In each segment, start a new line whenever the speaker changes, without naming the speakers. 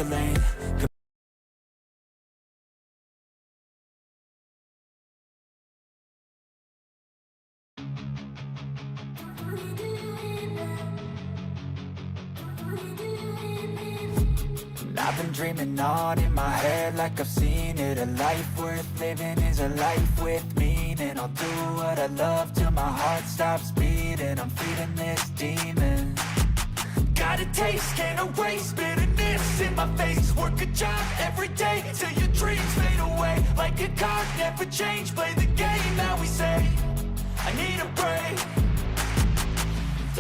a lane. I've been dreaming on in my head like I've seen it. A life worth living is a life with meaning. I'll do what I love till my heart stops beating. I'm feeding this demon. Got a taste, can't erase bitterness in my face. Work a job every day till your dreams fade away. Like a card, never change, play the game that we say. I need a break.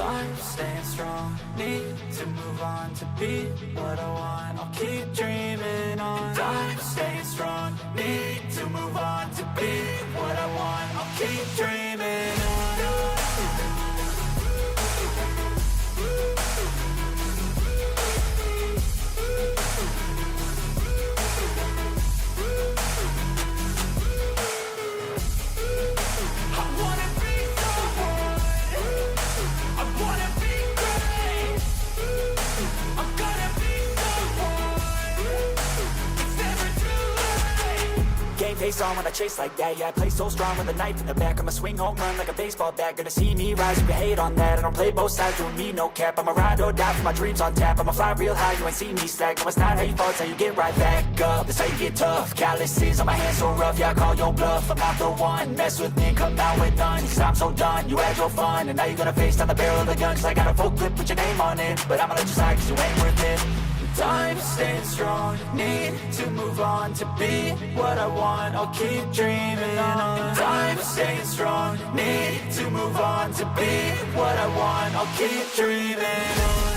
I'm staying strong, need to move on to be what I want. I'll keep dreaming on. I'm staying strong, need to move on to be what I want. I'll keep dreaming on. Face on when I chase like that, yeah, I play so strong with a knife in the back. I'ma swing home run like a baseball bat. Gonna see me rise, you can hate on that. I don't play both sides, doing me no cap. I'ma ride or die for my dreams on tap. I'ma fly real high, you ain't see me slack. No, it's not how you fall, it's how you get right back up. That's how you get tough. Calluses on my hands so rough, yeah, I call your bluff. I'm not the one, mess with me and come out with none. Cause I'm so done, you had your fun. And now you're gonna face down the barrel of the gun. Cause I got a full clip, put your name on it. But I'ma let you slide cause you ain't worth it. I'm staying strong, need to move on to be what I want. I'll keep dreaming on. I'm staying strong, need to move on to be what I want. I'll keep dreaming on.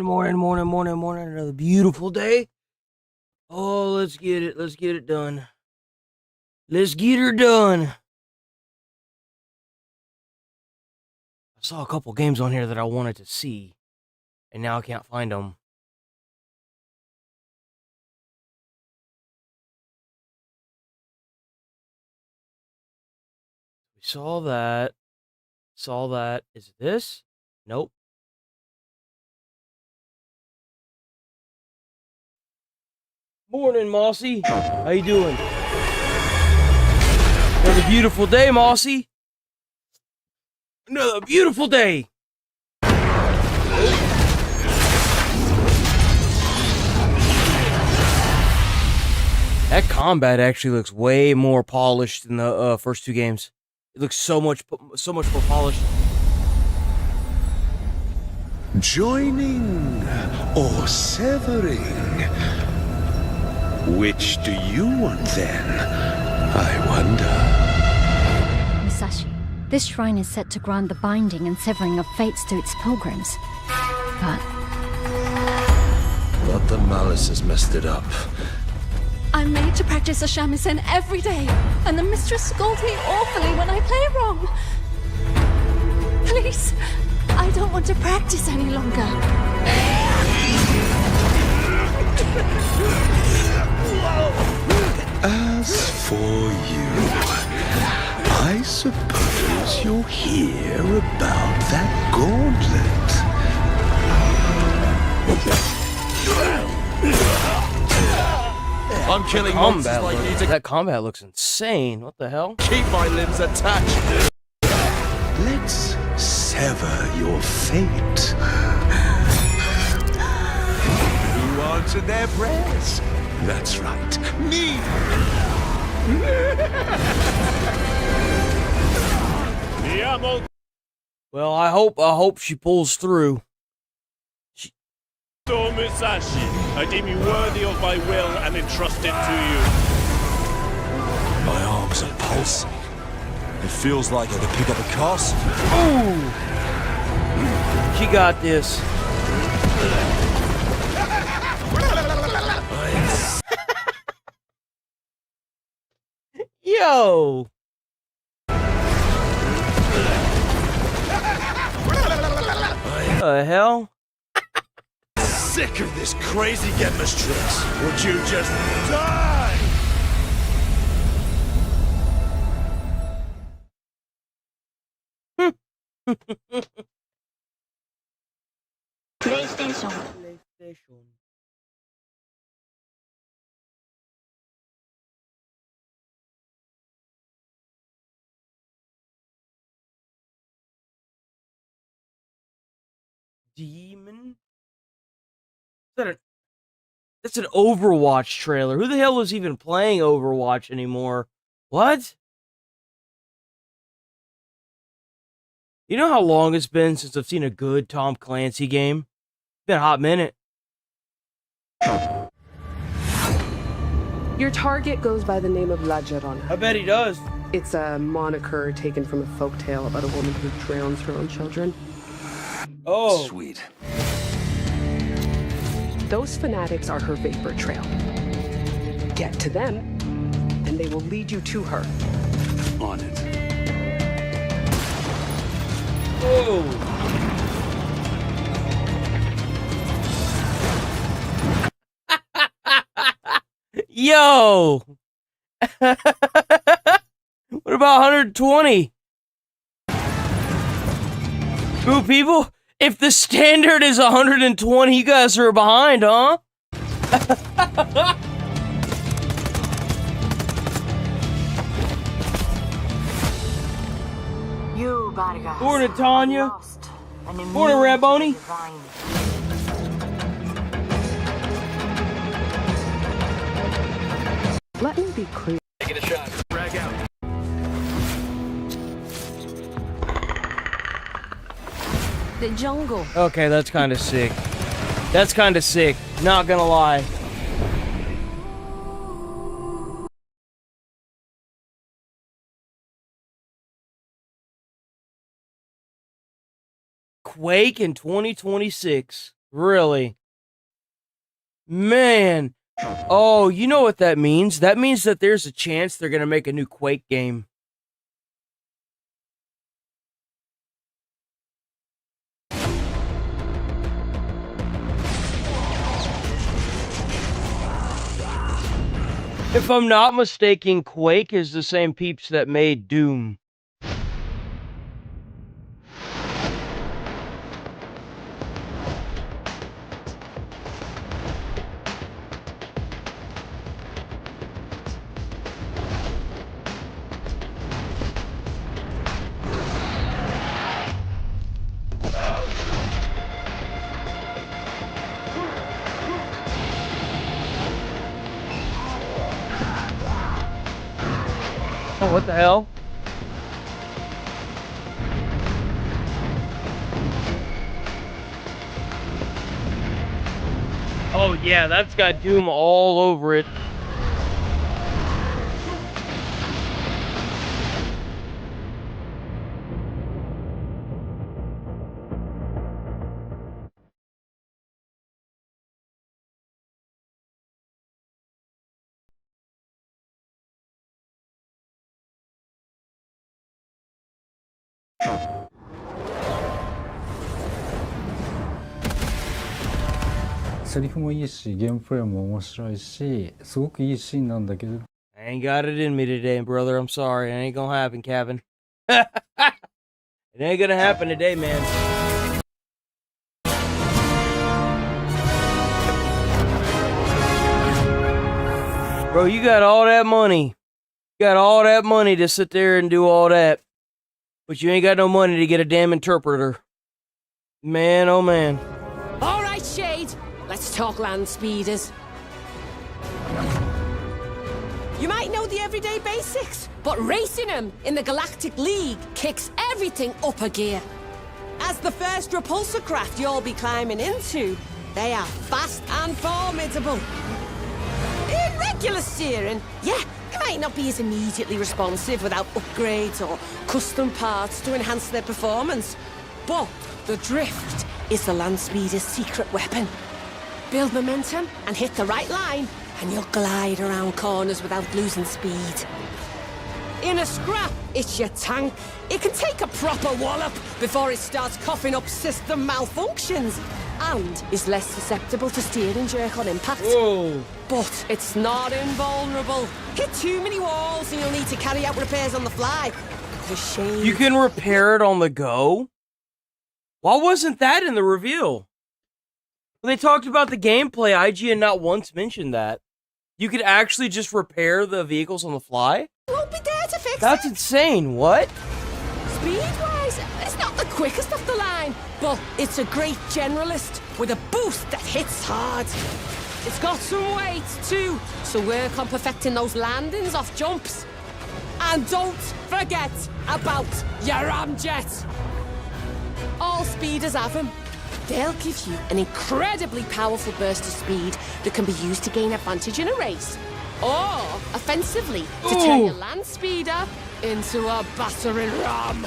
Morning. Another beautiful day. Oh, let's get it done. Let's get her done. I saw a couple games on here that I wanted to see, and now I can't find them. We saw that. Is it this? Nope. Morning, Mossy. How you doing? Another beautiful day, Mossy. Another beautiful day. That combat actually looks way more polished than the first two games. It looks so much more polished.
Joining or severing? Which do you want then? I wonder.
Musashi, this shrine is set to grant the binding and severing of fates to its pilgrims. But
the malice has messed it up.
I'm made to practice a shamisen every day, and the mistress scolds me awfully when I play wrong. Please, I don't want to practice any longer.
As for you, I suppose you'll hear about that gauntlet.
I'm killing monsters like you to...
That combat looks insane. What the hell?
Keep my limbs attached.
Let's sever your fate.
You are
bow to their prayers. That's right, me!
Well, I hope she pulls through.
Musashi, I deem you worthy of my will and entrust it to you.
My arms are pulsing. It feels like I could pick up a castle.
Ooh! She got this. Yo! The hell?
Sick of this crazy get mistress. Would you just die?
PlayStation.
Demon? That's an Overwatch trailer. Who the hell is even playing Overwatch anymore? What? You know how long it's been since I've seen a good Tom Clancy game? It's been a hot minute.
Your target goes by the name of La Llorona.
I bet he does.
It's a moniker taken from a folktale about a woman who drowns her own children.
Oh.
Sweet.
Those fanatics are her vapor trail. Get to them, and they will lead you to her.
On it.
Oh. Yo. What about 120? Ooh, people, if the standard is 120, you guys are behind, huh?
You, Vargas.
Morning, Tanya.
Lost and
Morning,
immune to
Raboni.
the divine.
Let me be clear.
Taking a shot. Drag out.
The jungle.
Okay, that's kind of sick. That's kind of sick. Not gonna lie. Quake in 2026. Really? Man. Oh, you know what that means? That means that there's a chance they're gonna make a new Quake game. If I'm not mistaken, Quake is the same peeps that made Doom. Oh, what the hell? Oh yeah, that's got Doom all over it.
I ain't
got it in me today, brother. I'm sorry. It ain't gonna happen, Kevin. It ain't gonna happen today, man. Bro, you got all that money. You got all that money to sit there and do all that. But you ain't got no money to get a damn interpreter. Man, oh man.
All right, Shade. Let's talk land speeders. You might know the everyday basics, but racing them in the Galactic League kicks everything up a gear. As the first repulsor craft you'll be climbing into, they are fast and formidable. In regular steering, yeah, they might not be as immediately responsive without upgrades or custom parts to enhance their performance. But the drift is the land speeder's secret weapon. Build momentum and hit the right line, and you'll glide around corners without losing speed. In a scrap, it's your tank. It can take a proper wallop before it starts coughing up system malfunctions, and is less susceptible to steering jerk on impact.
Whoa.
But it's not invulnerable. Hit too many walls and you'll need to carry out repairs on the fly. It's a shame.
You can repair it on the go? Why wasn't that in the reveal? When they talked about the gameplay, IGN not once mentioned that. You could actually just repair the vehicles on the fly?
Won't be there to fix
That's
it.
insane. What?
Speed-wise, it's not the quickest off the line, but it's a great generalist with a boost that hits hard. It's got some weight too, so work on perfecting those landings off jumps. And don't forget about your ramjet. All speeders have them. They'll give you an incredibly powerful burst of speed that can be used to gain advantage in a race. Or, offensively, to turn your land speeder into a battering ram.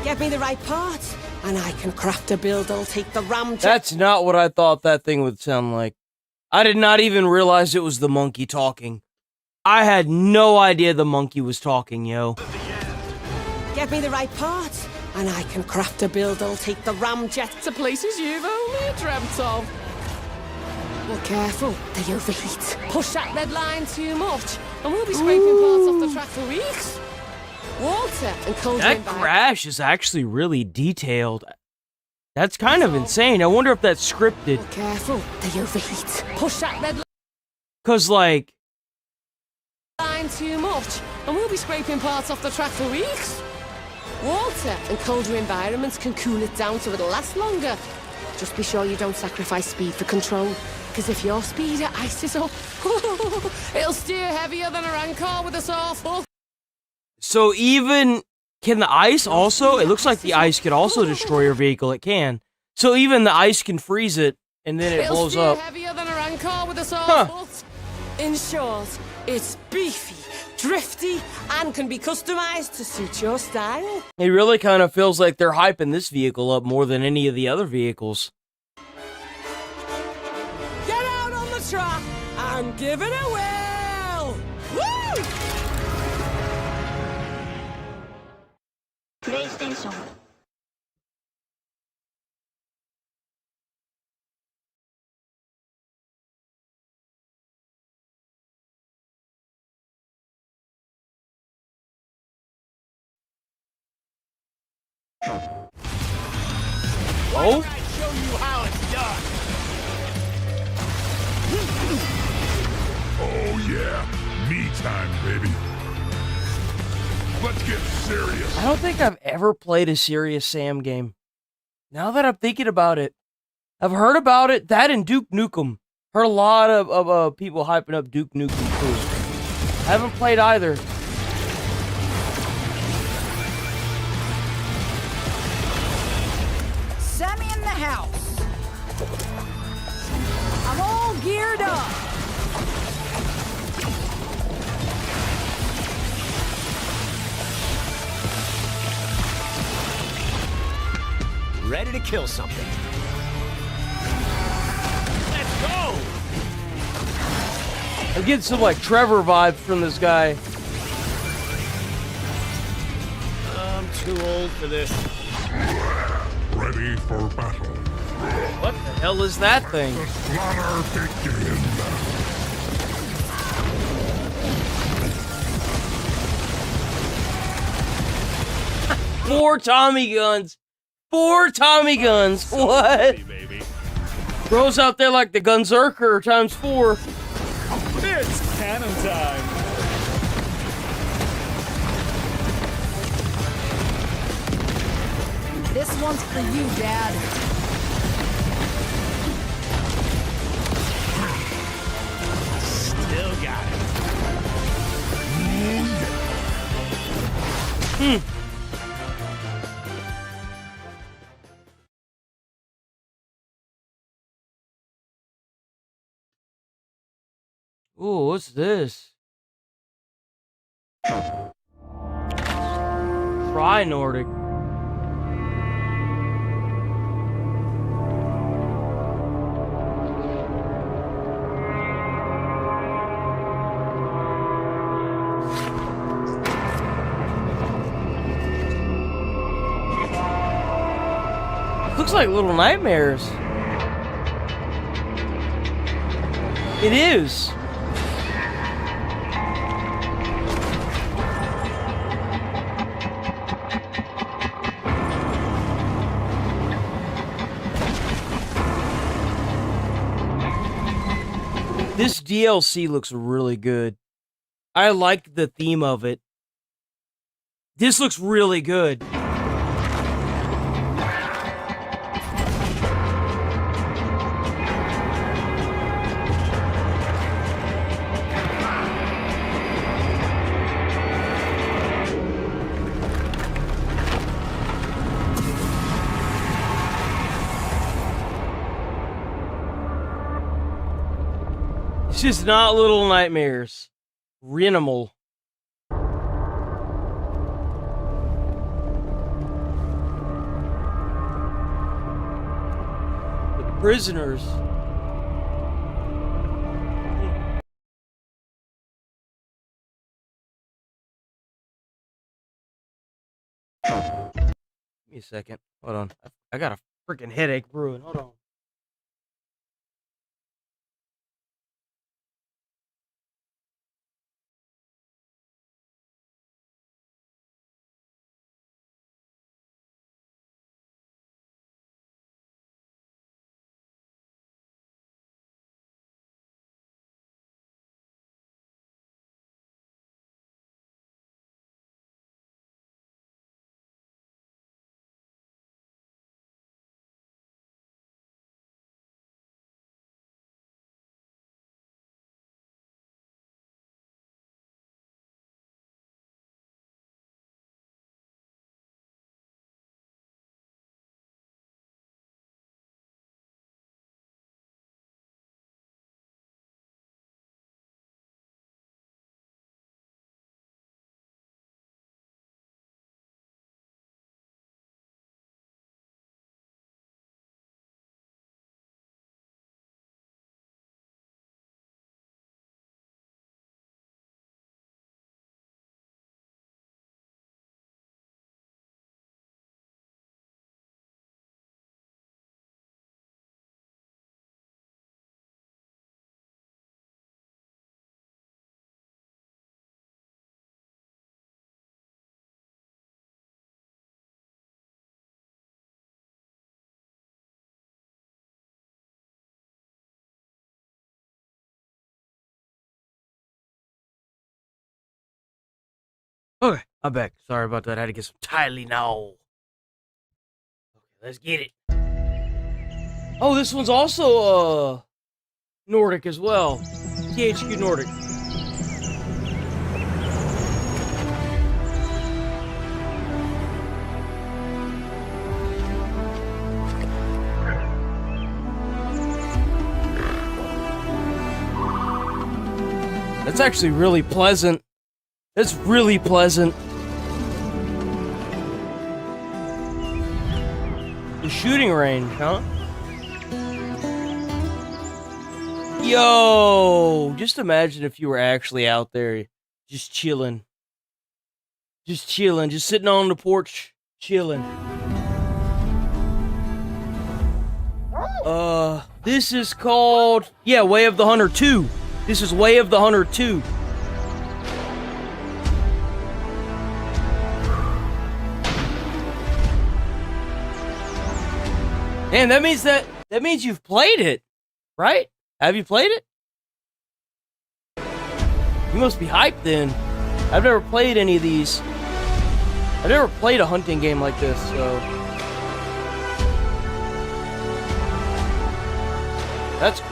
Get me the right parts, and I can craft a build that'll take the ramjet.
That's not what I thought that thing would sound like. I did not even realize it was the monkey talking. I had no idea the monkey was talking, yo.
Get me the right parts, and I can craft a build that'll take the ramjet to places you've only dreamt of. But careful, they overheat. Push that red line too much, and we'll be scraping parts off the track for weeks. Water and cold
That crash is actually really detailed. That's kind of insane. I wonder if that's scripted.
But careful, they overheat. Push that red
Cause like,
line too much, and we'll be scraping parts off the track for weeks. Water and colder environments can cool it down so it'll last longer. Just be sure you don't sacrifice speed for control, because if your speeder ices up, it'll steer heavier than a Rancor with a saw full.
so even, can the ice also, it looks like the ice could also destroy your vehicle, it can. So even the ice can freeze it, and then it blows up.
Heavier than a Rancor with a saw full. In short, it's beefy, drifty, and can be customized to suit your style.
It really kind of feels like they're hyping this vehicle up more than any of the other vehicles.
Get out on the track and give it a whirl! Woo!
PlayStation.
Oh?
Show you how it's done.
Oh yeah, me time, baby. Let's get serious.
I don't think I've ever played a serious Sam game. Now that I'm thinking about it, I've heard about it, that and Duke Nukem. Heard a lot of people hyping up Duke Nukem too. I haven't played either.
Sammy in the house. I'm all geared up.
Ready to kill something. Let's go!
I'm getting some like Trevor vibes from this guy.
I'm too old for this.
Ready for battle.
What the hell is that thing?
The slaughter begins.
4 Tommy guns. 4 Tommy guns. What? Bro's out there like the Gunzerker times 4.
It's cannon time.
This one's for you, Dad.
Ooh, what's this? Try Nordic. Looks like Little Nightmares. It is. This DLC looks really good. I like the theme of it. This looks really good. It's just not Little Nightmares. Renimal. The prisoners. Give me a second. Hold on. I got a freaking headache brewing. Hold on. Okay, I'm back. Sorry about that. I had to get some Tylenol. Okay, let's get it. Oh, this one's also Nordic as well. THQ Nordic. That's actually really pleasant. That's really pleasant. The shooting range, huh? Yo! Just imagine if you were actually out there, just chilling. Just chilling, just sitting on the porch, chilling. This is called, yeah, Way of the Hunter 2. This is Way of the Hunter 2. And that means you've played it, right? Have you played it? You must be hyped then. I've never played any of these. I've never played a hunting game like this, so that's cool.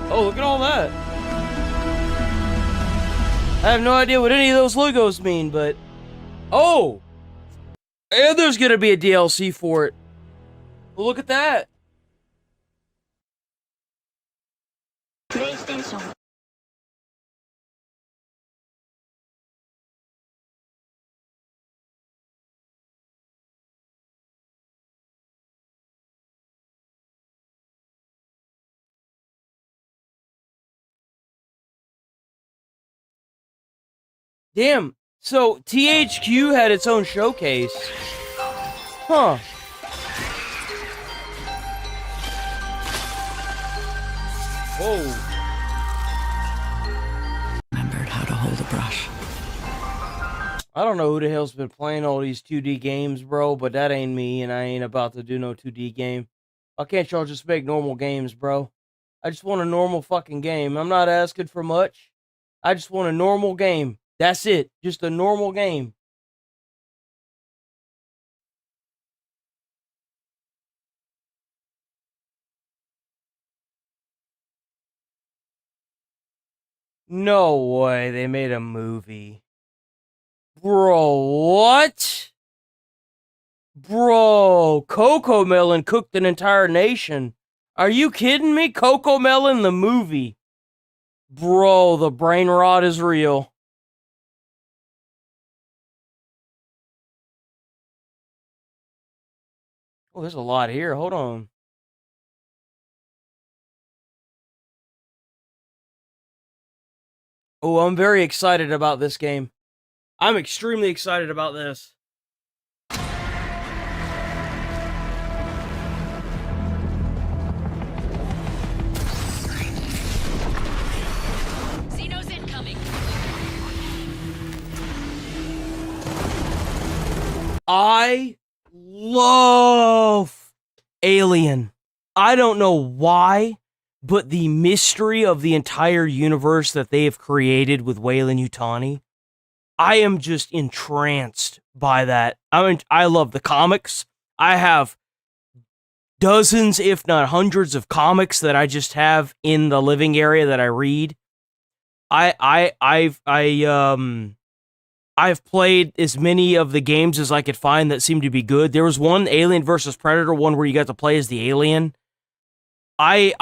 Oh, look at all that. I have no idea what any of those logos mean, but... Oh! And there's gonna be a DLC for it. Well, look at that.
PlayStation.
Damn. So, THQ had its own showcase. Huh. Whoa.
Remembered how to hold a brush.
I don't know who the hell's been playing all these 2D games, bro, but that ain't me, and I ain't about to do no 2D game. Why can't y'all just make normal games, bro? I just want a normal fucking game. I'm not asking for much. I just want a normal game. That's it. Just a normal game. No way they made a movie. Bro, what? Bro, Coco Melon cooked an entire nation. Are you kidding me? Coco Melon, the movie. Bro, the brain rot is real. Oh, there's a lot here. Hold on. Oh, I'm very excited about this game. I'm extremely excited about this.
Xeno's incoming.
I love Alien. I don't know why, but the mystery of the entire universe that they have created with Weyland-Yutani, I am just entranced by that. I love the comics. I have dozens, if not hundreds, of comics that I just have in the living area that I read. I've played as many of the games as I could find that seemed to be good. There was one, Alien vs. Predator, one where you got to play as the alien. I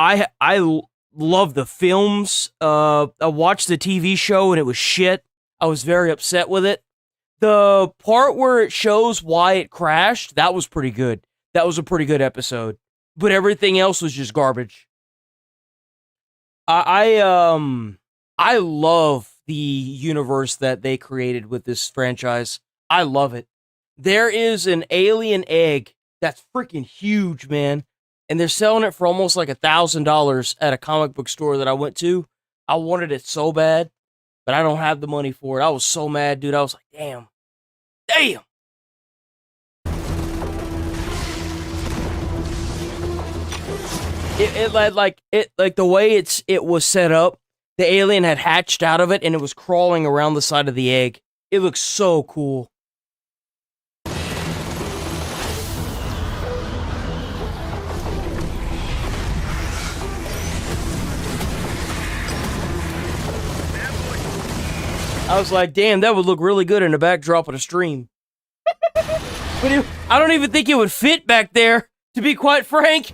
love the films. I watched the TV show and it was shit. I was very upset with it. The part where it shows why it crashed, that was pretty good. That was a pretty good episode. But everything else was just garbage. I love the universe that they created with this franchise. I love it. There is an alien egg that's freaking huge, man. And they're selling it for almost like $1,000 at a comic book store that I went to. I wanted it so bad, but I don't have the money for it. I was so mad, dude. I was like, damn. Damn! Like the way it was set up, the alien had hatched out of it and it was crawling around the side of the egg. It looks so cool. I was like, damn, that would look really good in the backdrop of a stream. But I don't even think it would fit back there, to be quite frank.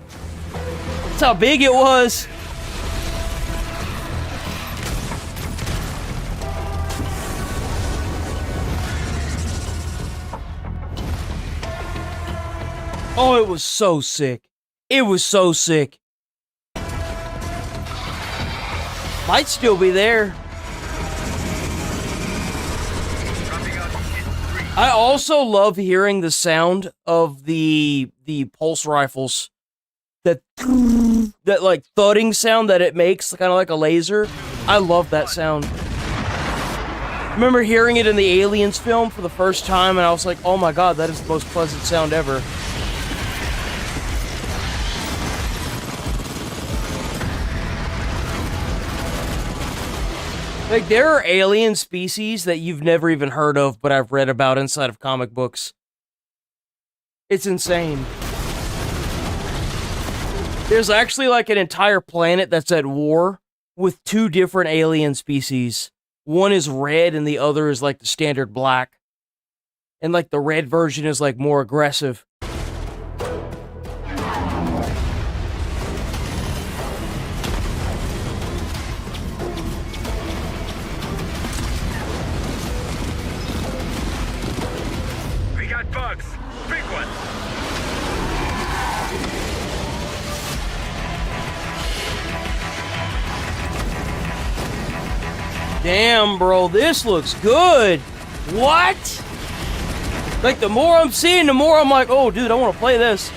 That's how big it was. Oh, it was so sick. It was so sick. Might still be there. I also love hearing the sound of the pulse rifles. That like thudding sound that it makes, kind of like a laser. I love that sound. I remember hearing it in the Aliens film for the first time, and I was like, oh my god, that is the most pleasant sound ever. Like, there are alien species that you've never even heard of, but I've read about inside of comic books. It's insane. There's actually like an entire planet that's at war with two different alien species. One is red and the other is like the standard black. And like the red version is like more aggressive.
We got bugs. Big ones.
Damn, bro, this looks good. What? Like, the more I'm seeing, the more I'm like, oh, dude, I want to play this.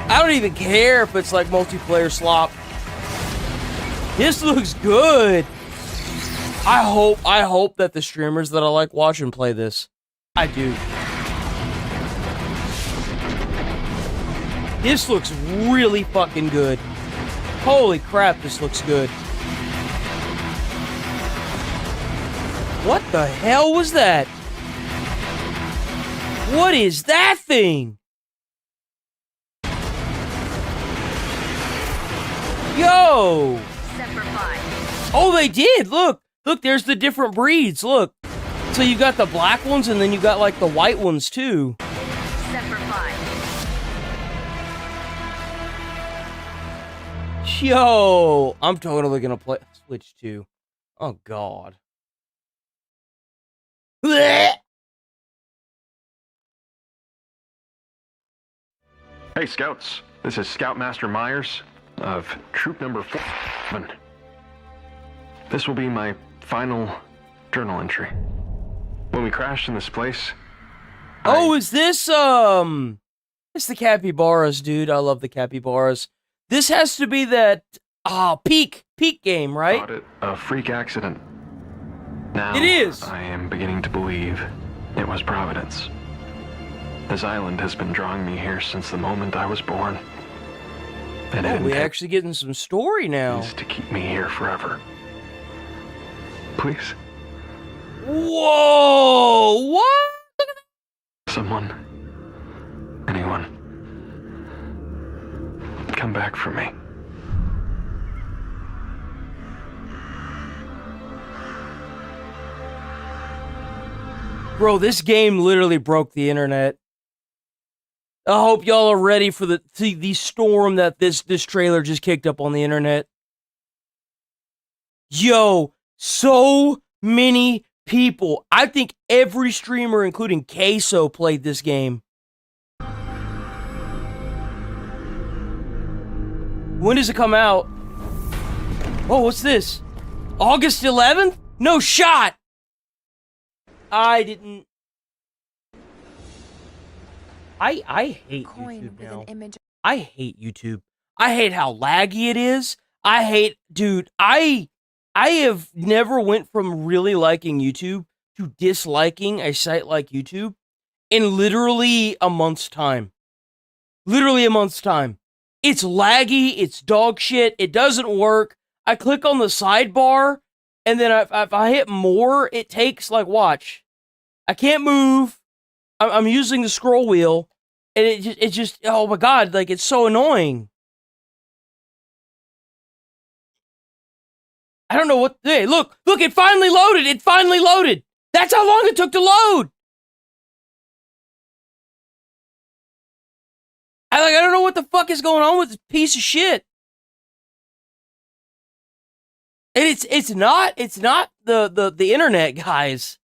I don't even care if it's like multiplayer slop. This looks good. I hope that the streamers that I like watching play this. I do. This looks really fucking good. Holy crap, this looks good. What the hell was that? What is that thing? Yo! Oh, they did! Look! Look, there's the different breeds, look! So you got the black ones, and then you got, like, the white ones, too. Yo! I'm totally gonna play Switch 2. Oh, God. Blech!
Hey, Scouts. This is Scoutmaster Myers of Troop Number 4. This will be my final journal entry. When we crashed in this place...
Oh, is this, it's the capybaras, dude. I love the capybaras. This has to be that, Peak game, right?
Thought it a freak accident. Now,
it is.
I am beginning to believe it was Providence. This island has been drawing me here since the moment I was born. And
oh, we're actually getting some story now.
To keep me here forever. Please.
Whoa! What?
Someone. Anyone. Come back for me.
Bro, this game literally broke the internet. I hope y'all are ready for the storm that this trailer just kicked up on the internet. Yo, so many people. I think every streamer, including Queso, played this game. When does it come out? Oh, what's this? August 11th? No shot! I didn't... I hate YouTube now. I hate YouTube. I hate how laggy it is. I hate... Dude, I have never went from really liking YouTube to disliking a site like YouTube in literally a month's time. Literally a month's time. It's laggy, it's dog shit, it doesn't work. I click on the sidebar, and then if I hit more, it takes, like, watch. I can't move. I'm using the scroll wheel, and it just, oh my god, like, it's so annoying. I don't know what, hey, look, it finally loaded, That's how long it took to load. I don't know what the fuck is going on with this piece of shit. And it's not the internet, guys.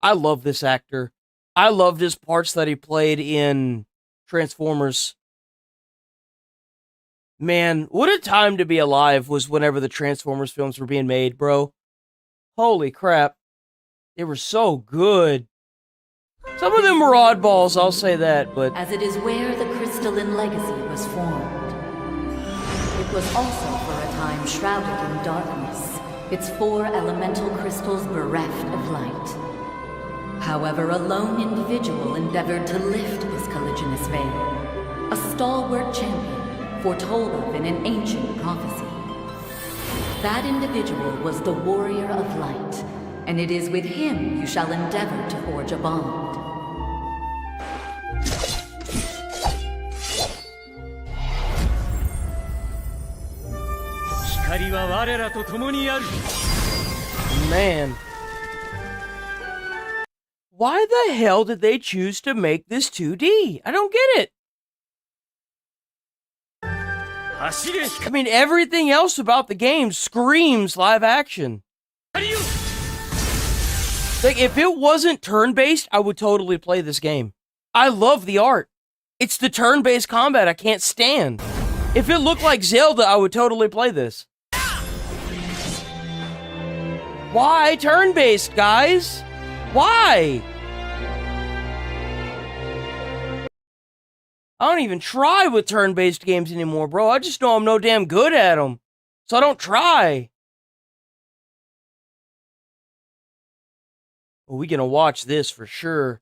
I love this actor. I loved his parts that he played in Transformers. Man, what a time to be alive was whenever the Transformers films were being made, bro. Holy crap. They were so good. Some of them were oddballs, I'll say that, but...
As it is where the crystalline legacy was formed. It was also for a time shrouded in darkness, its 4 elemental crystals bereft of light. However, a lone individual endeavored to lift this colliginous veil. A stalwart champion, foretold of in an ancient prophecy. That individual was the Warrior of Light, and it is with him you shall endeavor to forge a bond.
Man. Why the hell did they choose to make this 2D? I don't get it. I mean, everything else about the game screams live action. Like, if it wasn't turn-based, I would totally play this game. I love the art. It's the turn-based combat I can't stand. If it looked like Zelda, I would totally play this. Why turn-based, guys? Why? I don't even try with turn-based games anymore, bro. I just know I'm no damn good at them. So I don't try. Well, we're gonna watch this for sure.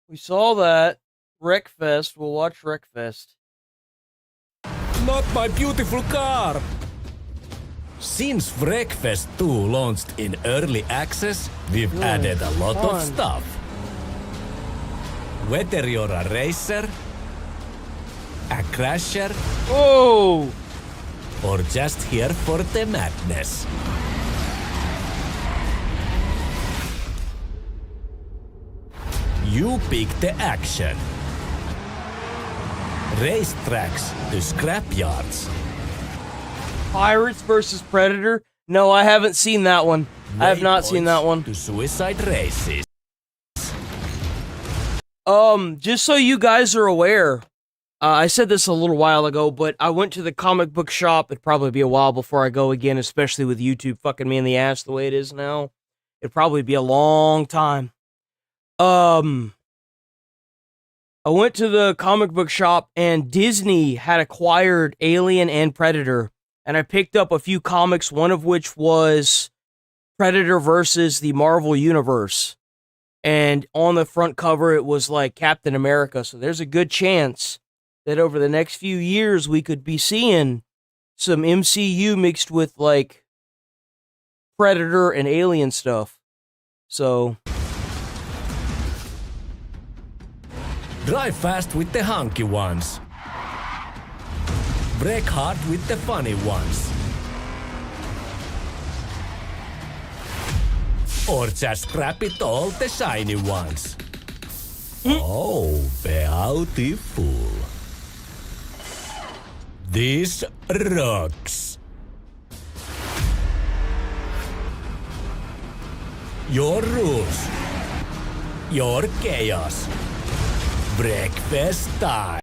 We saw that. Wreckfest. We'll watch Wreckfest.
Not my beautiful car! Since Wreckfest 2 launched in early access, we've added a lot of stuff. Whether you're a racer, a crasher, or just here for the madness. You pick the action. Racetracks to scrapyards.
Pirates versus Predator? No, I haven't seen that one. I have not seen that one.
To suicide races.
Just so you guys are aware, I said this a little while ago, but I went to the comic book shop. It'd probably be a while before I go again, especially with YouTube fucking me in the ass the way it is now. It'd probably be a long time. I went to the comic book shop and Disney had acquired Alien and Predator. And I picked up a few comics, one of which was Predator versus the Marvel Universe. And on the front cover, it was like Captain America. So there's a good chance that over the next few years, we could be seeing some MCU mixed with like Predator and Alien stuff. So
drive fast with the hunky ones. Break hard with the funny ones. Or just scrap it all the shiny ones. Oh, beautiful. This rocks. Your rules. Your chaos. Breakfast time.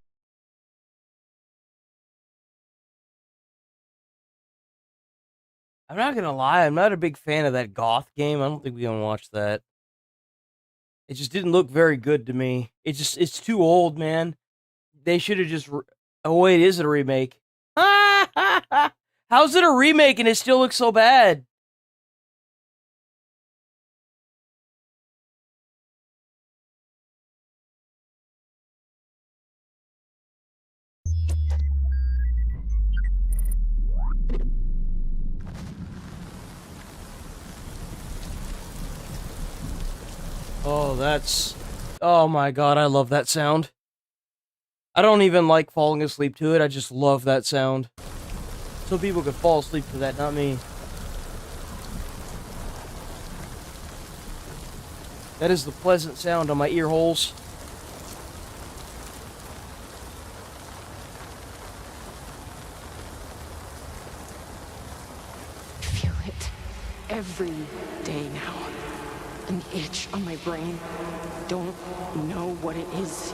I'm not gonna lie, I'm not a big fan of that goth game. I don't think we're gonna watch that. It just didn't look very good to me. It's too old, man. They should have just. Oh wait, is it a remake? How's it a remake and it still looks so bad? Oh, that's... Oh my god, I love that sound. I don't even like falling asleep to it, I just love that sound. Some people could fall asleep to that, not me. That is the pleasant sound on my ear holes.
Feel it every day now. An itch on my brain. Don't know what it is.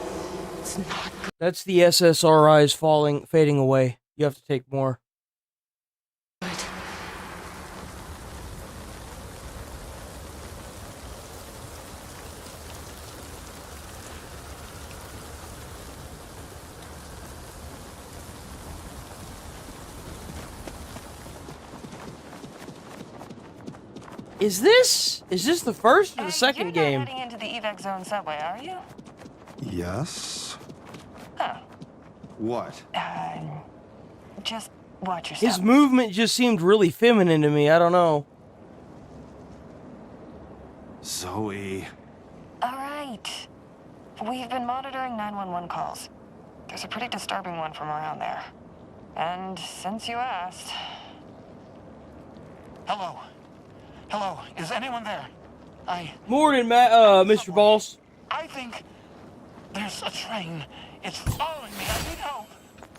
It's not good.
That's the SSRIs fading away. You have to take more. Is this the first or the second game?
You're not heading into the evac zone subway, are you?
Yes?
Oh.
What?
Just Watch yourself.
His movement just seemed really feminine to me. I don't know.
Zoe.
All right. We've been monitoring 911 calls. There's a pretty disturbing one from around there. And since you asked...
Hello? Hello? Is anyone there?
Morning, Mr. Boss.
I think there's a train. It's following me. I need help.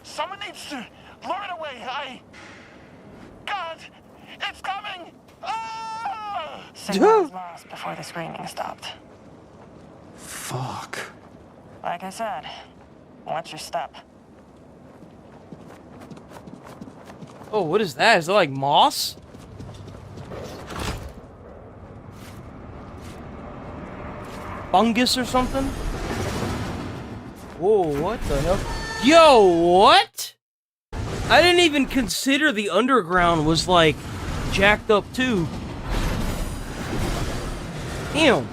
Someone needs to lure it away. God! It's coming! Ah!
Signal was lost before the screaming stopped.
Fuck.
Like I said, watch your step.
Oh, what is that? Is it like moss? Fungus or something? Whoa, what the hell? Yo, what? I didn't even consider the underground was like jacked up too. Damn.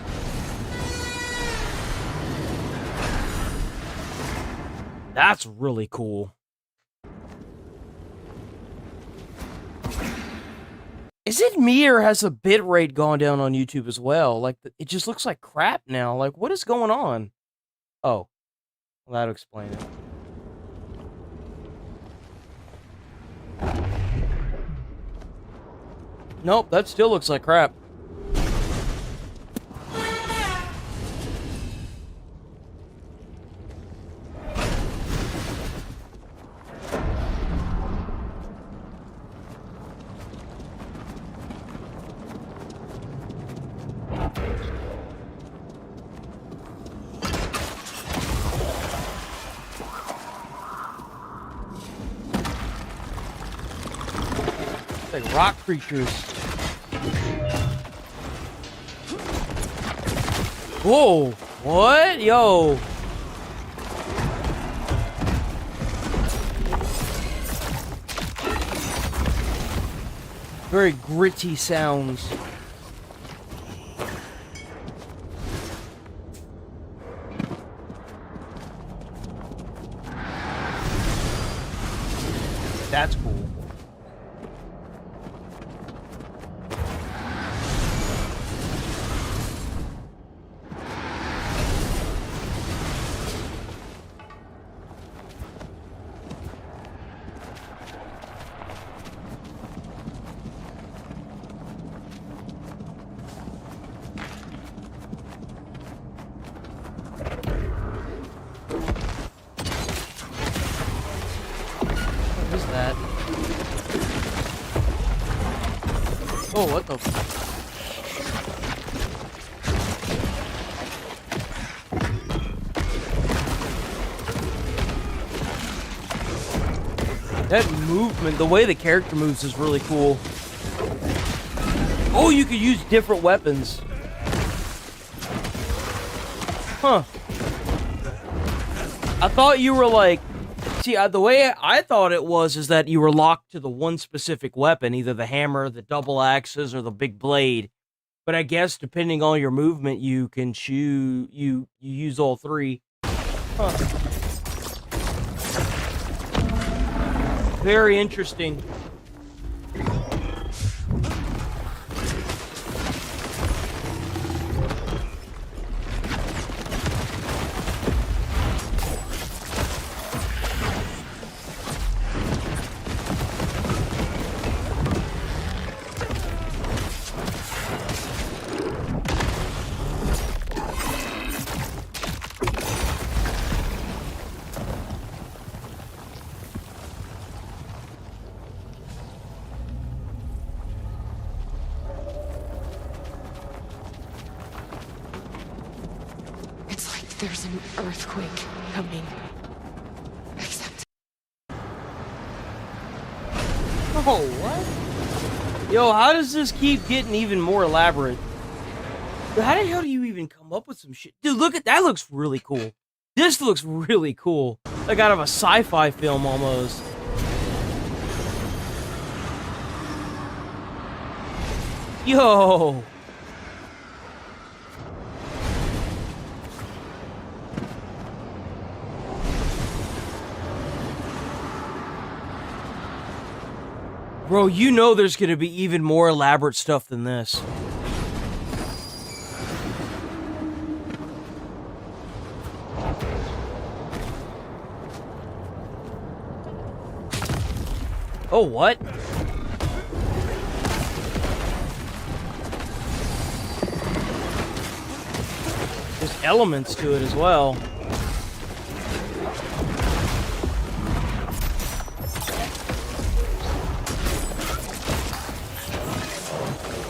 That's really cool. Is it me or has the bitrate gone down on YouTube as well? Like, it just looks like crap now. Like, what is going on? Oh. Well, that'll explain it. Nope, that still looks like crap. Like rock creatures. Whoa, what? Yo. Very gritty sounds. That's cool. Oh, what the? That movement, the way the character moves is really cool. Oh, you could use different weapons. Huh. I thought you were like... See, the way I thought it was is that you were locked to the one specific weapon, either the hammer, the double axes, or the big blade. But I guess depending on your movement, you can choose. You use all three. Huh. Very interesting.
There's an earthquake coming. Except...
Oh, what? Yo, how does this keep getting even more elaborate? How the hell do you even come up with some shit? Dude, look at that. Looks really cool. This looks really cool. Like out of a sci-fi film almost. Yo. Bro, you know there's gonna be even more elaborate stuff than this. Oh, what? There's elements to it as well.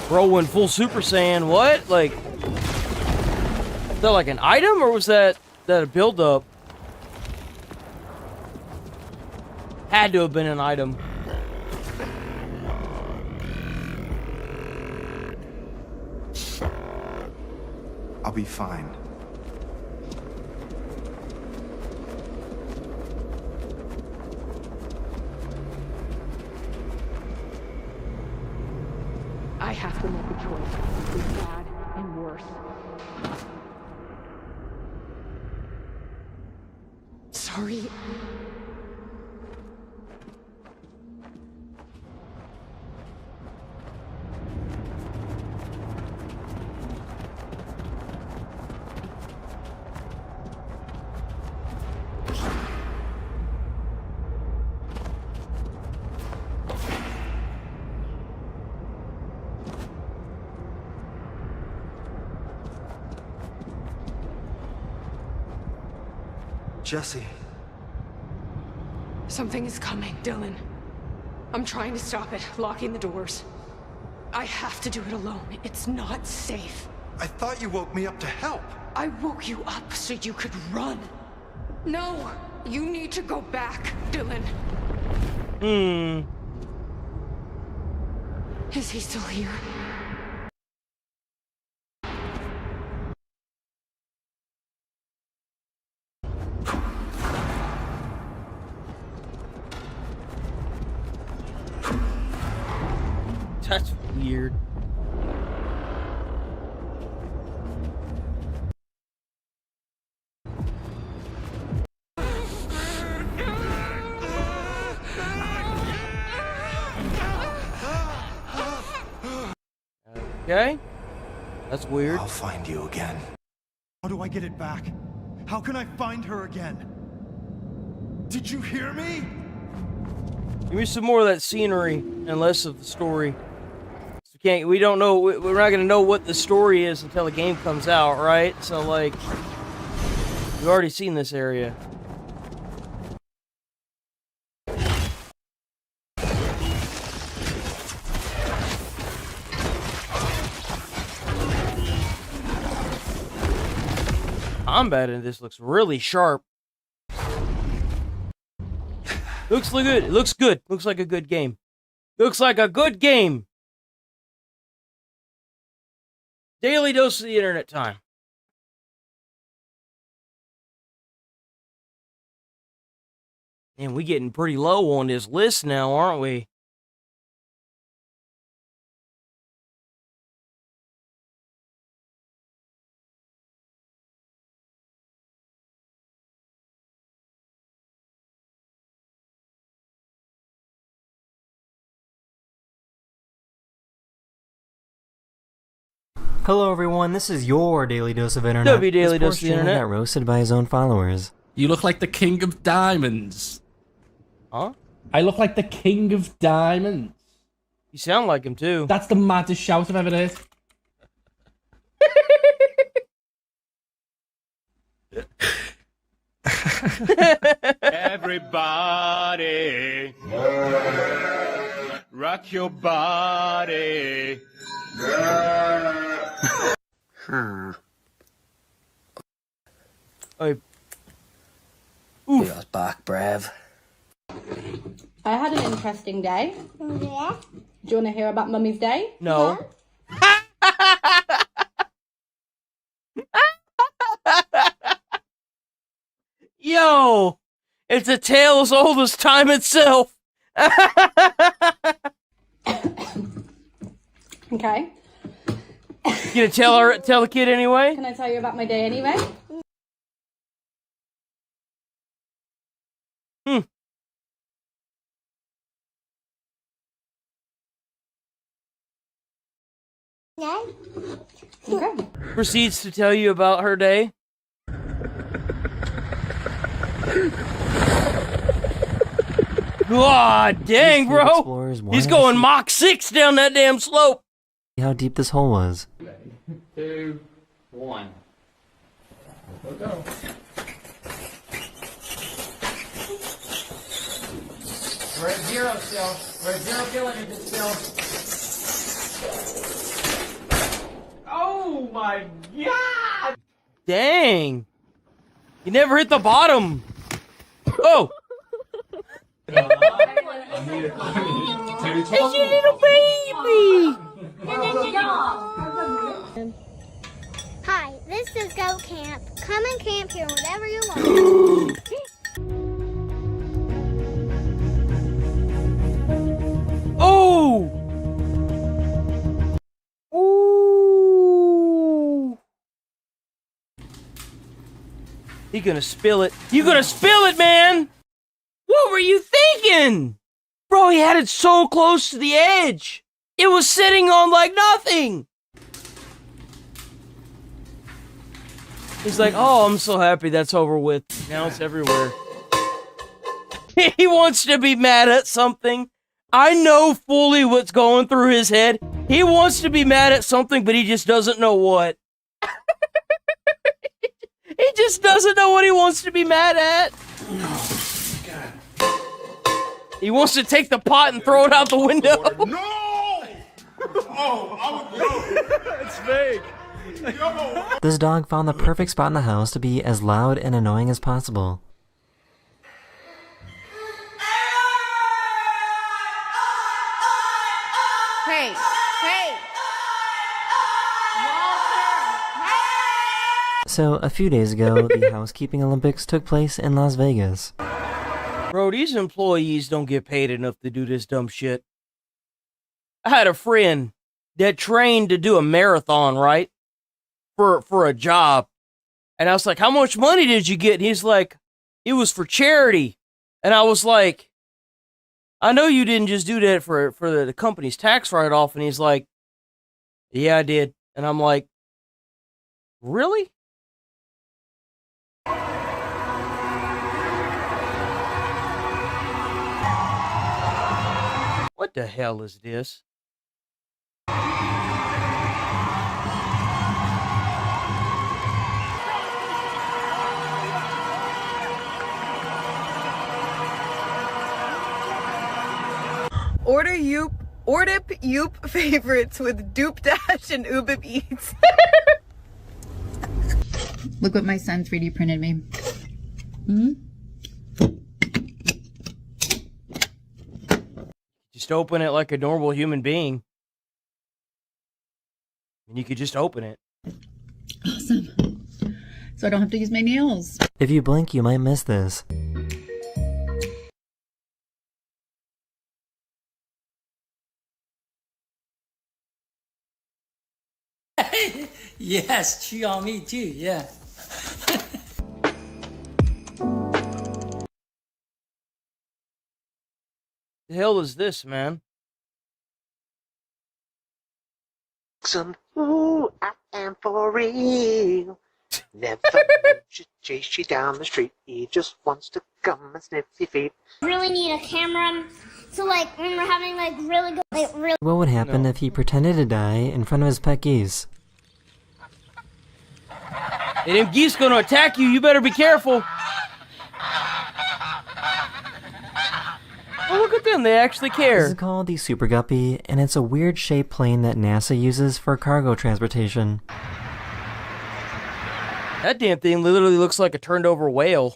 Bro went full Super Saiyan, what? Like, is that like an item, or was that a build-up? Had to have been an item.
I'll be fine.
I have to make a choice between bad and worse. Sorry.
Jesse.
Something is coming, Dylan. I'm trying to stop it, locking the doors. I have to do it alone. It's not safe.
I thought you woke me up to help.
I woke you up so you could run. No, you need to go back, Dylan. Is he still here?
That's weird. Okay. That's weird.
I'll find you again.
How do I get it back? How can I find her again? Did you hear me?
Give me some more of that scenery and less of the story. We don't know, we're not gonna know what the story is until the game comes out, right? So, like, we've already seen this area. Combat in this looks really sharp. Looks good. It looks good. Looks like a good game. Looks like a good game. Daily dose of the internet time. And we getting pretty low on this list now, aren't we?
Hello everyone, this is your Daily Dose of Internet.
Daily Dose of the Internet.
Got roasted by his own followers.
You look like the king of diamonds.
Huh?
I look like the king of diamonds.
You sound like him too.
That's the maddest shout I've ever heard.
Everybody, rock your body.
Feels back, Brev.
I had an interesting day. Yeah. Do you want to hear about Mummy's day?
No. Yo! It's a tale as old as time itself!
Okay.
You gonna tell the kid anyway?
Can I tell you about my day anyway? Okay.
Proceeds to tell you about her day. God dang, bro! He's going Mach 6 down that damn slope.
How deep this hole was.
2, 1. Go. We're at 0 still. We're at 0 kilometers still. Oh my god!
Dang. You never hit the bottom. Oh! It's your little baby!
Hi, this is Goat Camp. Come and camp here whenever you want.
Oh! Ooh! You gonna spill it. You gonna spill it, man! What were you thinking? Bro, he had it so close to the edge. It was sitting on like nothing. He's like, oh, I'm so happy that's over with. Now it's everywhere. He wants to be mad at something. I know fully what's going through his head. He wants to be mad at something, but he just doesn't know what. He just doesn't know what he wants to be mad at. He wants to take the pot and throw it out the window.
No! Oh, I would go. It's fake.
This dog found the perfect spot in the house to be as loud and annoying as possible.
Hey, hey.
So, a few days ago, the housekeeping Olympics took place in Las Vegas.
Bro, these employees don't get paid enough to do this dumb shit. I had a friend that trained to do a marathon, right? For a job. And I was like, how much money did you get? And he's like, it was for charity. And I was like, I know you didn't just do that for the company's tax write-off. And he's like, yeah, I did. And I'm like, really? What the hell is this?
Order Yoop favorites with Doop Dash and Ubib Eats.
Look what my son 3D printed me.
Just open it like a normal human being. And you could just open it.
Awesome. So I don't have to use my nails.
If you blink, you might miss this.
Yes, chew on me too, yeah.
The hell is this, man?
Ooh, I am for real. Never should chase you down the street. He just wants to come and sniff your feet.
Really need a camera, so like when we're having like really good, really.
What would happen if he pretended to die in front of his pet geese?
Hey, them geese gonna attack you. You better be careful. Oh, look at them. They actually care.
This is called the Super Guppy, and it's a weird shaped plane that NASA uses for cargo transportation.
That damn thing literally looks like a turned over whale.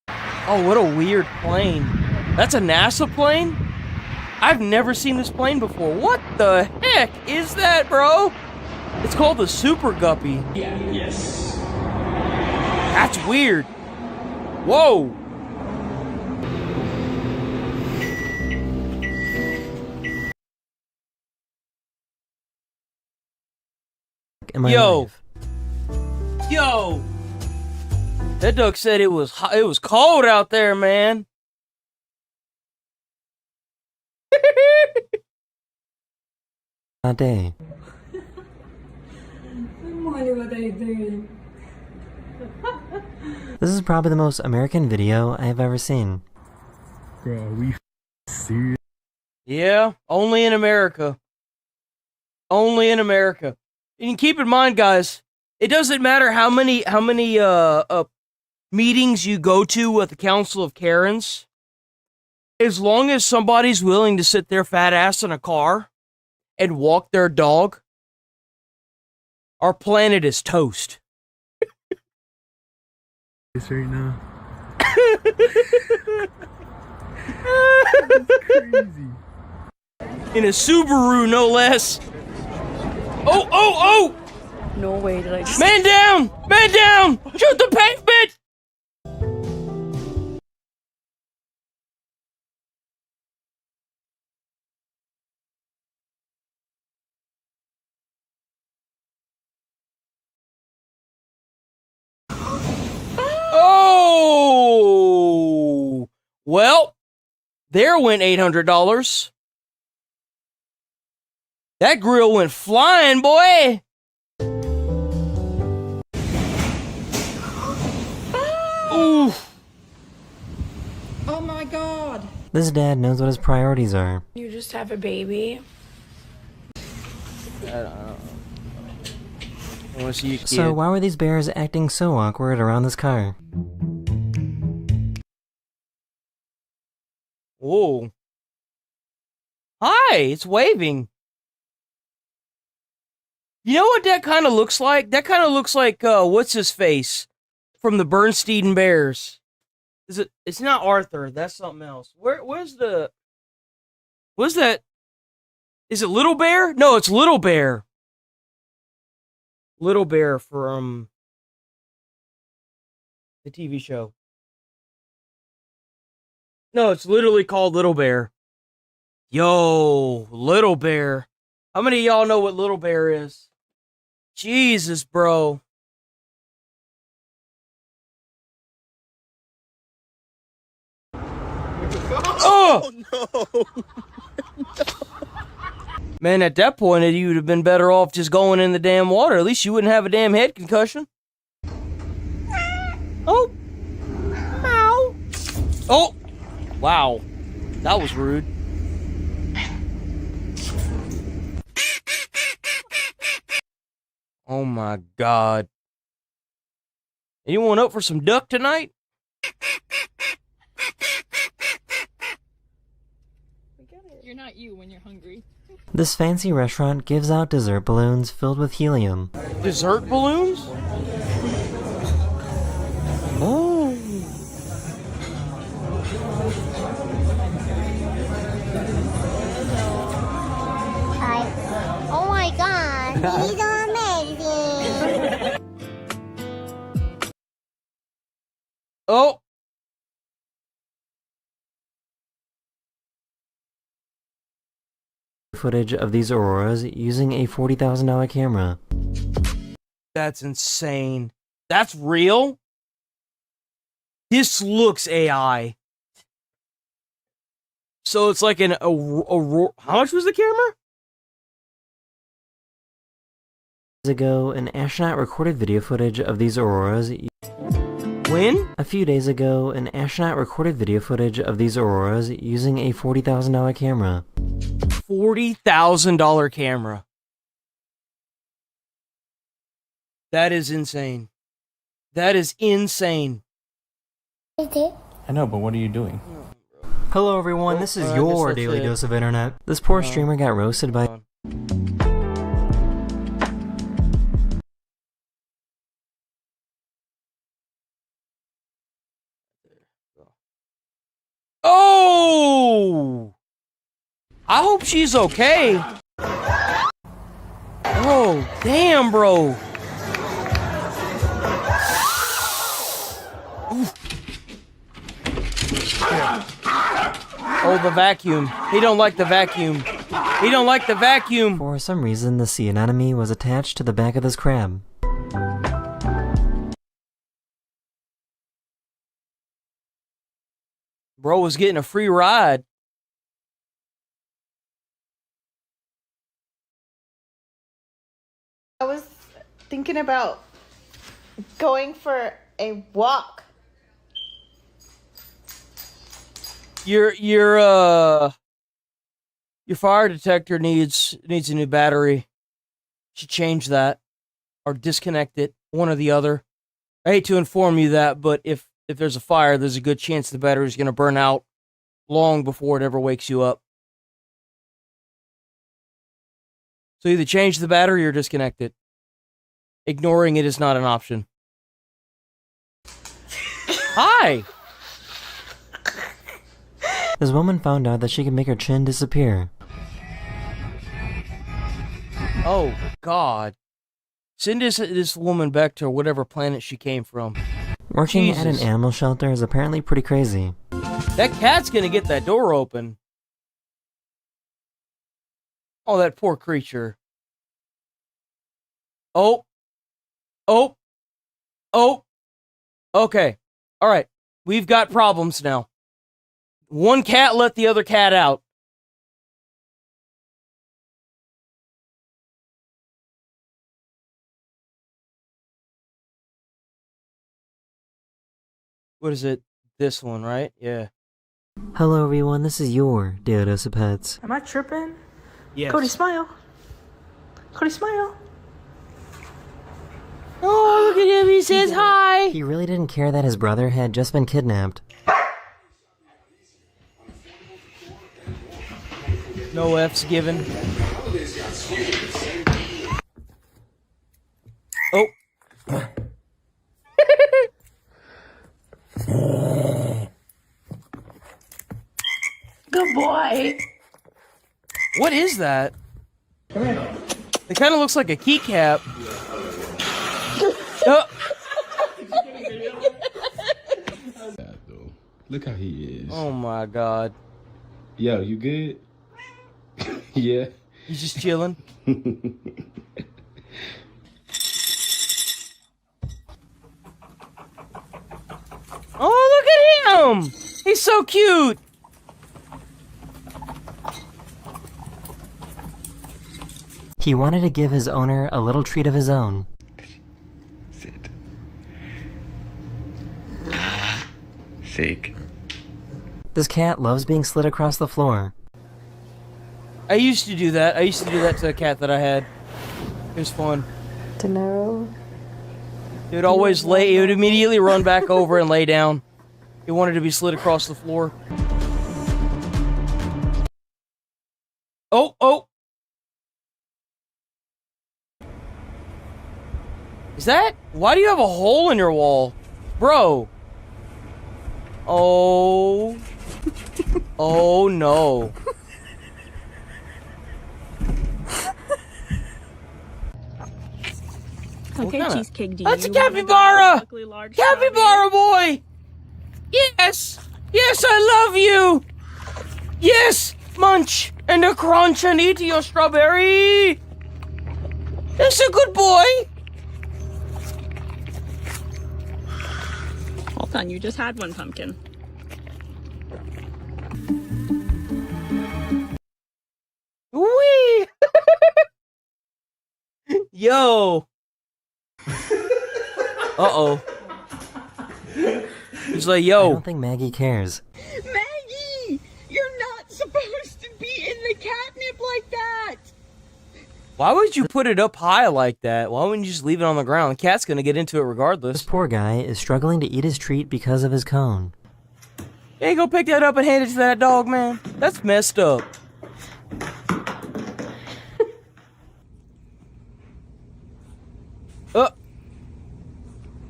Oh, what a weird plane. That's a NASA plane? I've never seen this plane before. What the heck is that, bro? It's called the Super Guppy.
Yeah, yes.
That's weird. Whoa. Yo. Yo. That duck said it was hot, it was cold out there, man.
day.
I wonder what they do.
This is probably the most American video I have ever seen.
Bro, are we serious?
Yeah, only in America. Only in America. And keep in mind, guys, it doesn't matter how many meetings you go to with the Council of Karens. As long as somebody's willing to sit their fat ass in a car and walk their dog, our planet is toast.
This right now.
Crazy. In a Subaru, no less. Oh, oh, oh!
No way did I just...
Man down! Man down! Shoot the pavement! Oh! Well, there went $800. That grill went flying, boy! Oof.
Oh my god.
This dad knows what his priorities are.
You just have a baby.
I don't know. I want to see you, kid.
So why were these bears acting so awkward around this car?
Whoa. Hi, it's waving. You know what that kind of looks like? That kind of looks like, what's his face? From the Bernstein Bears. Is it? It's not Arthur. That's something else. Where's that? Is it Little Bear? No, it's Little Bear. Little Bear from the TV show. No, it's literally called Little Bear. Yo, Little Bear. How many of y'all know what Little Bear is? Jesus, bro. Oh no! Man, at that point, you would have been better off just going in the damn water. At least you wouldn't have a damn head concussion. Oh. Ow. Oh. Wow. That was rude. Oh my God. Anyone up for some duck tonight?
You're not you when you're hungry.
This fancy restaurant gives out dessert balloons filled with helium.
Dessert balloons? Oh.
Oh my god, these are amazing.
Oh.
Footage of these auroras using a $40,000 camera.
That's insane. That's real? This looks AI. So it's like an aurora. How much was the camera?
Ago, an astronaut recorded video footage of these auroras.
When?
A few days ago, an astronaut recorded video footage of these auroras using a $40,000 camera.
$40,000 camera. That is insane. That is insane.
I know, but what are you doing?
Hello everyone, this is your daily dose of internet. This poor streamer got roasted by...
Oh! I hope she's okay. Oh, damn, bro. Oof. Oh, the vacuum. He don't like the vacuum. He don't like the vacuum.
For some reason, the sea anemone was attached to the back of this crab.
Bro was getting a free ride.
thinking about going for a walk.
Your fire detector needs a new battery. Should change that or disconnect it, one or the other. I hate to inform you that, but if there's a fire, there's a good chance the battery's going to burn out long before it ever wakes you up. So either change the battery or disconnect it. Ignoring it is not an option. Hi!
This woman found out that she could make her chin disappear.
Oh, God. Send this woman back to whatever planet she came from.
Working
Jesus.
at an animal shelter is apparently pretty crazy.
That cat's gonna get that door open. Oh, that poor creature. Oh. Oh. Oh. Okay. Alright. We've got problems now. One cat let the other cat out. What is it? This one, right? Yeah.
Hello everyone, this is your Daily Dose of Pets.
Am I tripping?
Yes.
Cody, smile. Cody, smile.
Oh, look at him. He says hi.
He really didn't care that his brother had just been kidnapped.
No F's given. Oh.
Good boy.
What is that? It kind of looks like a keycap.
Look how he is.
Oh my God.
Yo, you good? Yeah.
He's just chilling. Oh, look at him! He's so cute!
He wanted to give his owner a little treat of his own.
Sit. Shake.
This cat loves being slid across the floor.
I used to do that. I used to do that to a cat that I had. It was fun.
Dinero.
It would always lay, it would immediately run back over and lay down. It wanted to be slid across the floor. Oh, oh! Is that? Why do you have a hole in your wall? Bro. Oh. Oh no.
Okay,
kinda-
cheesecake. Do
That's a
you wanna go
capybara!
perfectly large
Capybara boy! Yes! Yes, I love you! Yes! Munch and a crunch and eat your strawberry! That's a good boy!
Hold on, you just had one pumpkin.
Wee! Yo! Uh-oh. He's like,
I
yo.
don't think Maggie cares.
Maggie! You're not supposed to be in the catnip like that!
Why would you put it up high like that? Why wouldn't you just leave it on the ground? The cat's gonna get into it regardless.
This poor guy is struggling to eat his treat because of his cone.
Hey, go pick that up and hand it to that dog, man. That's messed up.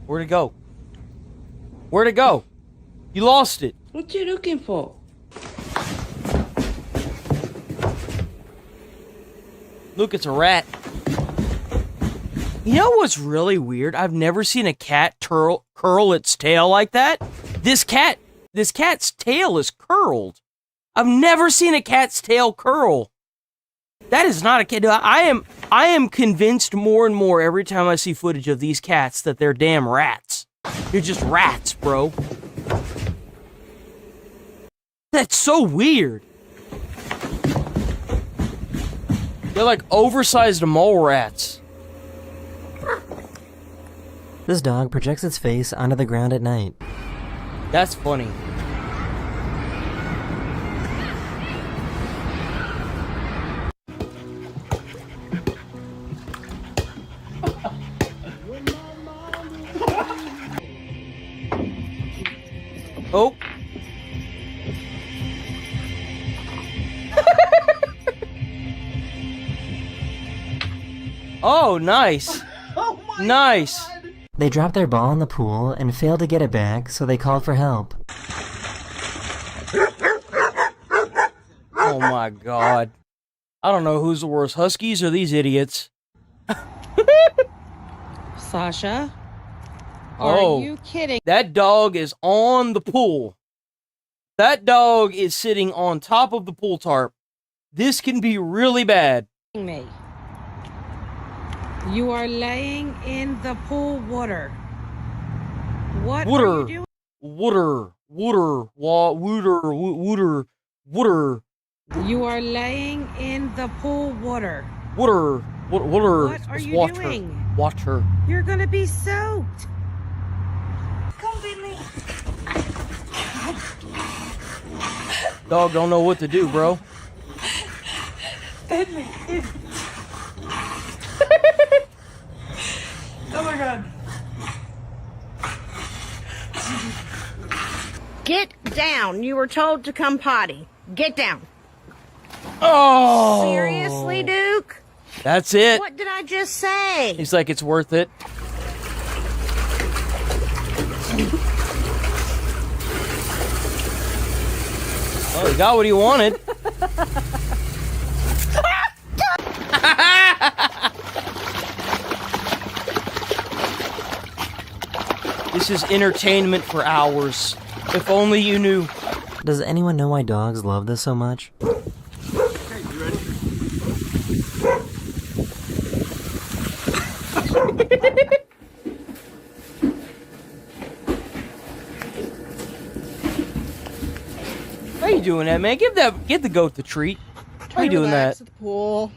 Where'd it go? Where'd it go? You lost it.
What you looking for?
Look, it's a rat. You know what's really weird? I've never seen a cat curl its tail like that. This cat's tail is curled. I've never seen a cat's tail curl. That is not a cat. I am convinced more and more every time I see footage of these cats that they're damn rats. They're just rats, bro. That's so weird. They're like oversized mole rats.
This dog projects its face onto the ground at night.
That's funny. Oh. Oh, nice. Nice.
They dropped their ball in the pool and failed to get it back, so they called for help.
Oh my god. I don't know who's the worst, Huskies or these idiots.
Sasha?
Oh,
Are you kidding?
That dog is on the pool. That dog is sitting on top of the pool tarp. This can be really bad.
Me. You are laying in the pool water. What are you doing?
Water.
You are laying in the pool water.
Water.
What are you doing?
Water.
You're gonna be soaked.
Come beat me.
Dog don't know what to do, bro.
Hit me. Oh my god.
Get down. You were told to come potty. Get down.
Oh!
Seriously, Duke?
That's it.
What did I just say?
He's like, it's worth it. Well, he got what he wanted. This is entertainment for hours. If only you knew.
Does anyone know why dogs love this so much?
Okay, you ready?
How you doing that, man? Give the goat the treat. How you doing that?
At the pool.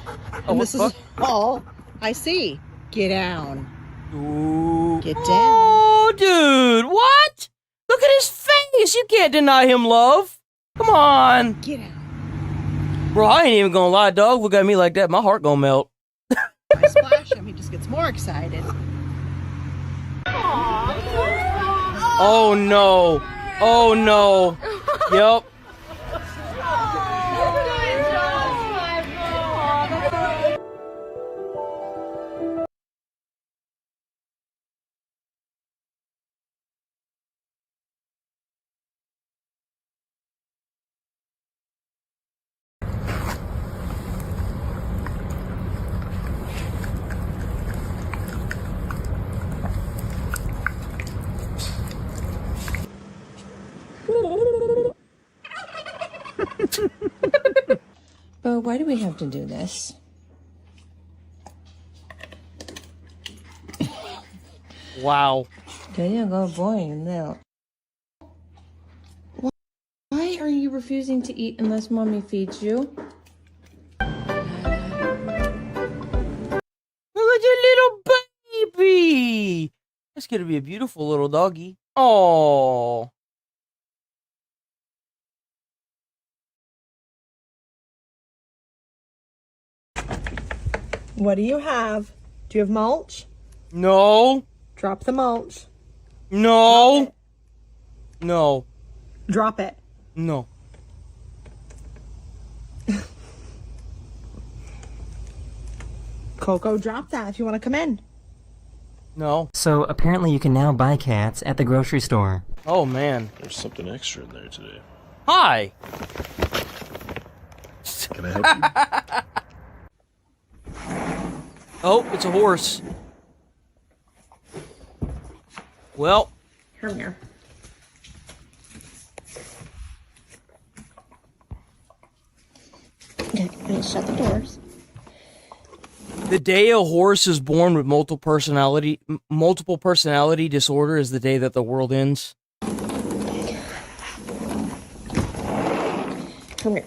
Oh,
And this is all I see. Get down.
Ooh.
Get down.
Oh, dude, what? Look at his face. You can't deny him love. Come on.
Get out.
Bro, I ain't even gonna lie, dog. Look at me like that. My heart gonna melt.
I splash him. He just gets more excited.
Oh, no. Oh, no. Yep.
But why do we have to do this?
Wow.
There you go, boy. Now, why are you refusing to eat unless mommy feeds you?
Look at your little baby. That's gonna be a beautiful little doggy. Oh.
What do you have? Do you have mulch?
No.
Drop the mulch.
No. No.
Drop it.
No.
Coco, drop that if you want to come in.
No.
So apparently you can now buy cats at the grocery store.
Oh, man.
There's something extra in there today.
Hi.
Can I help you?
Oh, it's a horse. Well.
Come here. Okay, shut the doors.
The day a horse is born with multiple personality disorder is the day that the world ends.
Come here.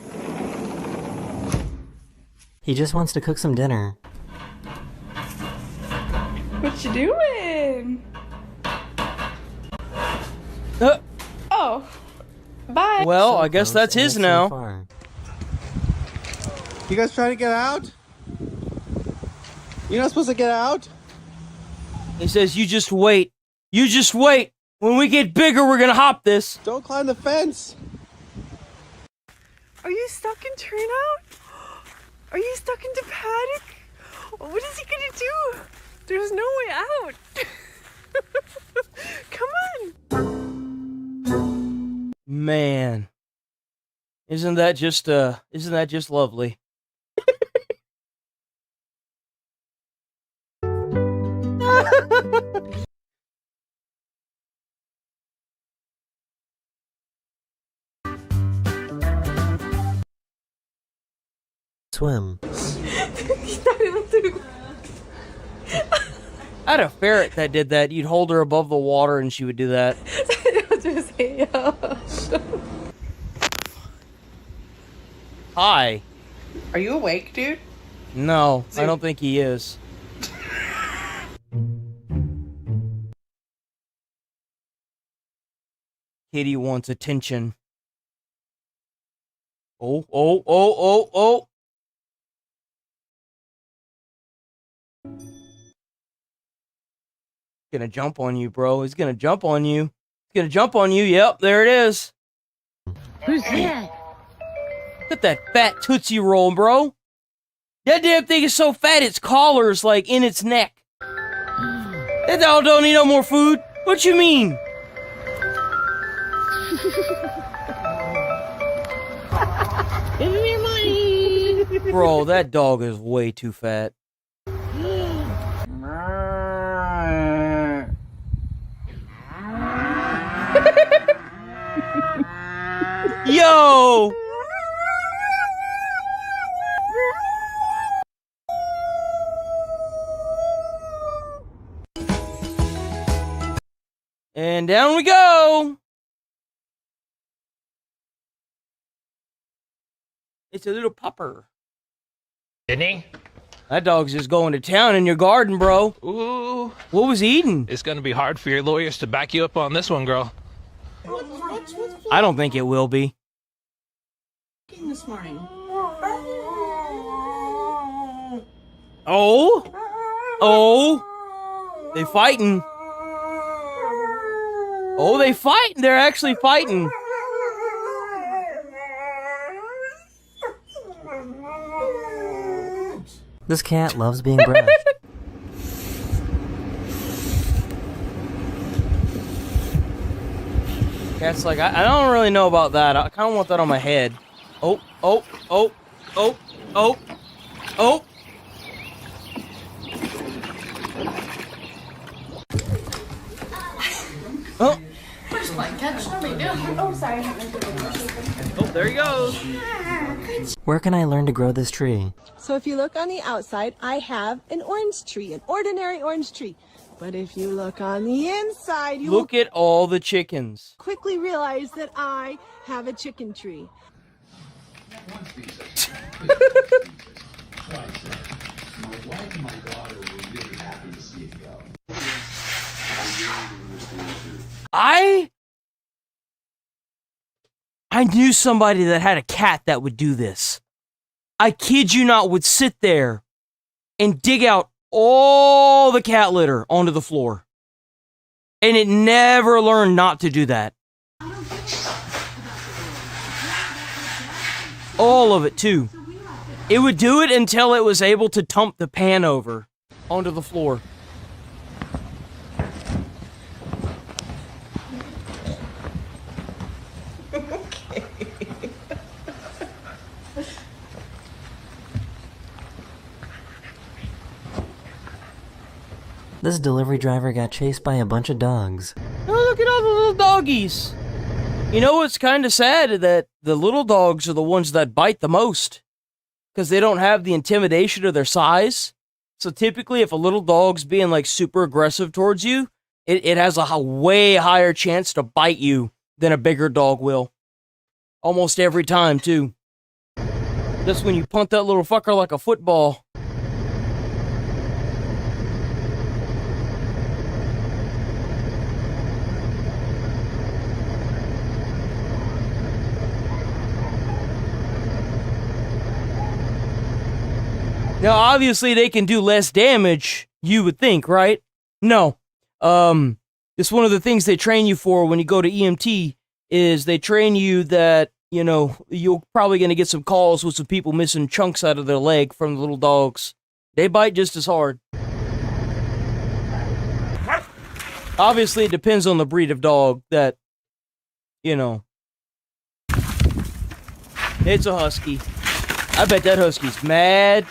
He just wants to cook some dinner.
What you doing?
Uh,
Oh. Bye.
well, I guess that's his now.
You guys trying to get out? You're not supposed to get out?
He says, you just wait. You just wait. When we get bigger, we're gonna hop this.
Don't climb the fence.
Are you stuck in turnout? Are you stuck into paddock? What is he gonna do? There's no way out. Come on.
Man. Isn't that just lovely?
Swim.
I had a ferret that did that. You'd hold her above the water and she would do that. Hi.
Are you awake, dude?
No, I don't think he is. Kitty wants attention. Oh, oh, oh, oh, oh. Gonna jump on you, bro. He's gonna jump on you. He's gonna jump on you. Yep, there it is.
Who's that?
Look at that fat Tootsie Roll, bro. That damn thing is so fat, its collar's like in its neck. That dog don't need no more food. What you mean?
Give me your money.
Bro, that dog is way too fat. Yo! And down we go! It's a little pupper.
Didn't he?
That dog's just going to town in your garden, bro.
Ooh.
What was he eating?
It's gonna be hard for your lawyers to back you up on this one, girl.
I don't think it will be.
This morning.
Oh? Oh? They fighting. Oh, they fighting. They're actually fighting.
This cat loves being brushed.
Cat's like, I don't really know about that. I kind of want that on my head. Oh, oh, oh, oh, oh, oh. Oh.
First one, catch, no big deal. Oh, sorry.
Oh, there he goes.
Where can I learn to grow this tree?
So if you look on the outside, I have an orange tree, an ordinary orange tree. But if you look on the inside, you
Look
will
at all the chickens.
quickly realize that I have a chicken tree.
I knew somebody that had a cat that would do this. I kid you not, would sit there and dig out all the cat litter onto the floor. And it never learned not to do that. All of it, too. It would do it until it was able to dump the pan over onto the floor.
This delivery driver got chased by a bunch of dogs.
Oh, look at all the little doggies. You know, it's kind of sad that the little dogs are the ones that bite the most because they don't have the intimidation of their size. So typically, if a little dog's being like super aggressive towards you, it has a way higher chance to bite you than a bigger dog will. Almost every time, too. Just when you punt that little fucker like a football. Now, obviously, they can do less damage, you would think, right? No. It's one of the things they train you for when you go to EMT, is they train you that, you know, you're probably going to get some calls with some people missing chunks out of their leg from the little dogs. They bite just as hard. Obviously, it depends on the breed of dog that, you know. It's a husky. I bet that husky's mad.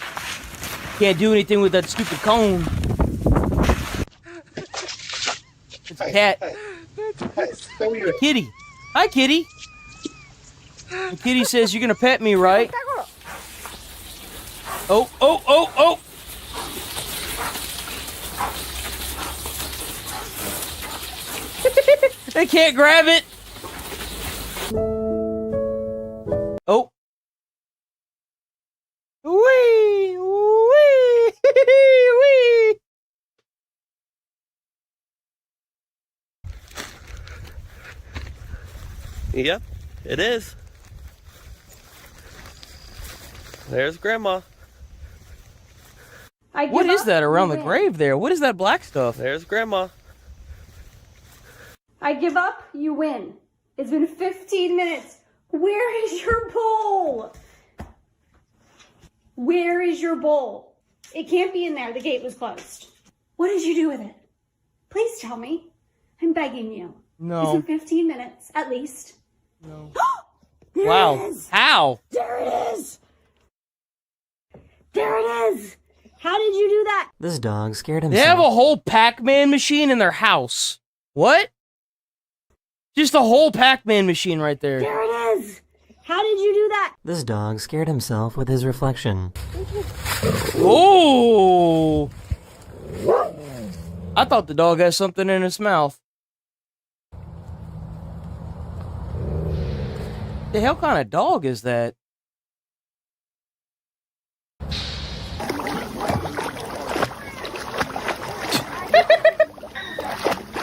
Can't do anything with that stupid cone. It's a cat. Kitty. Hi, Kitty. And Kitty says, you're gonna pet me, right? Oh, oh, oh, oh! They can't grab it! Oh. Wee! Wee! Wee!
Yep, it is. There's Grandma.
What is that around the grave there? What is that black stuff?
There's Grandma.
I give up, you win. It's been 15 minutes. Where is your bowl? Where is your bowl? It can't be in there. The gate was closed. What did you do with it? Please tell me. I'm begging you.
No.
It's been 15 minutes, at least.
No.
There
Wow.
it is.
How?
There it is. There it is. How did you do that?
This dog scared
They
himself.
have a whole Pac-Man machine in their house. What? Just a whole Pac-Man machine right there.
There it is. How did you do that?
This dog scared himself with his reflection.
Oh! I thought the dog had something in its mouth. The hell kind of dog is that?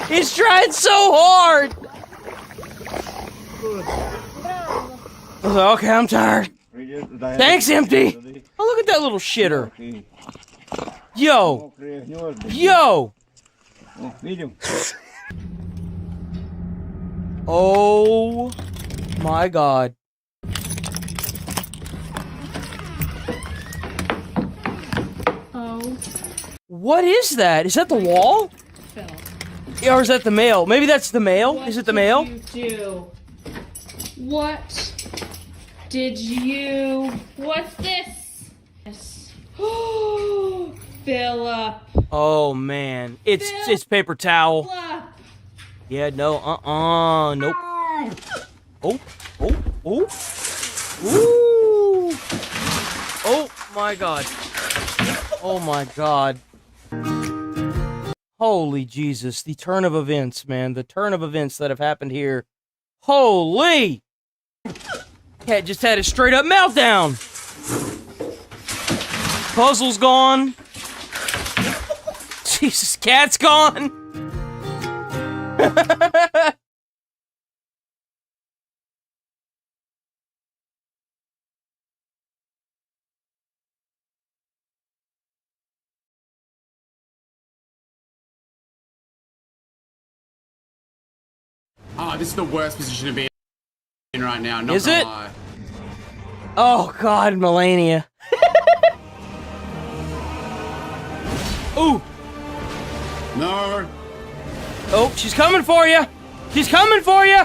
He's trying so hard! I was like, okay, I'm tired. Thanks, Empty! Oh, look at that little shitter. Yo! Yo! Oh my god.
Oh.
What is that? Is that the wall?
Phil.
Or is that the mail? Maybe that's the mail? Is it the mail?
What did you... What's this? Oh, Philip.
Oh man. It's paper towel. Yeah, no, nope. Oh, oh, oh. Ooh. Oh my god. Oh my god. Holy Jesus, the turn of events, man. The turn of events that have happened here. Holy! Cat just had a straight up meltdown. Puzzle's gone. Jesus, cat's gone.
Oh, this is the worst position to be in right now. Not
Is
gonna
it?
lie.
Oh god, Melania. Ooh.
No.
Oh, she's coming for you. She's coming for you.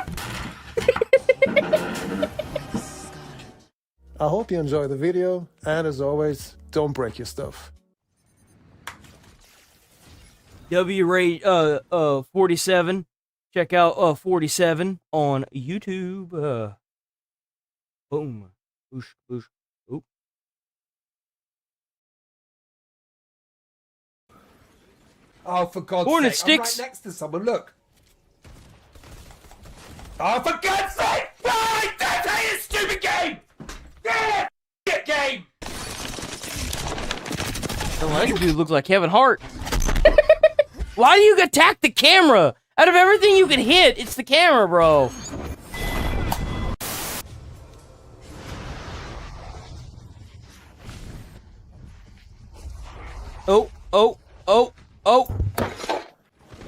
I hope you enjoy the video, and as always, don't break your stuff.
W-Rate 47. Check out 47 on YouTube. Boom. Boosh, boosh. Oop.
Oh, for God's
Corn and
sake, I'm
sticks.
right next to someone, look. Oh, for God's sake! Why? Don't hate a stupid game! Yeah, f*** game!
Oh, that dude looks like Kevin Hart. Why do you attack the camera? Out of everything you can hit, it's the camera, bro. Oh, oh, oh, oh.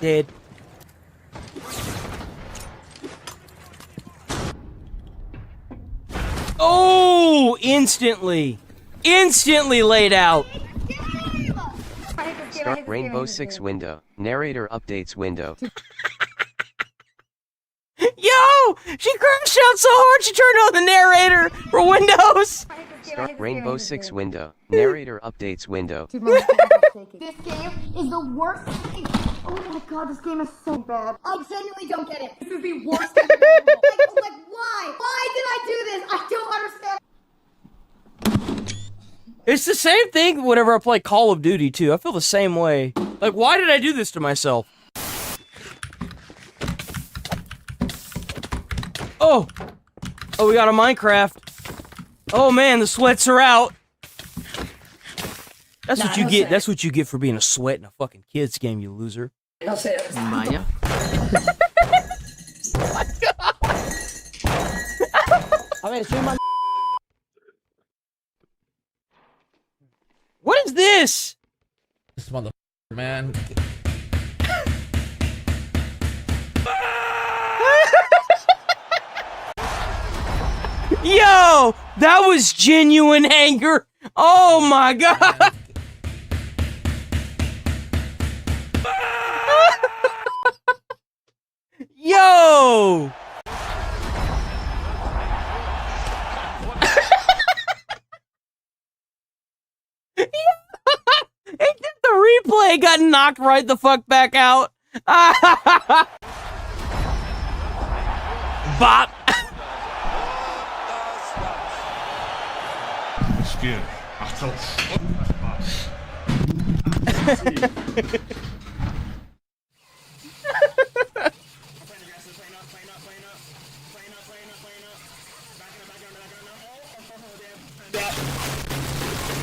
Dead. Oh, instantly. Instantly laid out.
Start Rainbow Six window. Narrator updates window.
Yo! She crashed out so hard she turned on the narrator for Windows!
Start Rainbow Six window. Narrator updates window.
This game is the worst thing. Oh my god, this game is so bad. I genuinely don't get it. This is the worst thing available. Like, why? Why did I do this? I don't understand.
It's the same thing whenever I play Call of Duty, too. I feel the same way. Like, why did I do this to myself? Oh! Oh, we got a Minecraft. Oh man, the sweats are out. That's what you get. That's what you get for being a sweat in a fucking kids game, you loser.
No sé.
Maya. What is this?
This mother man.
Yo, that was genuine anger. Oh my god. Yo. The replay got knocked right the fuck back out. Bop.
Skin.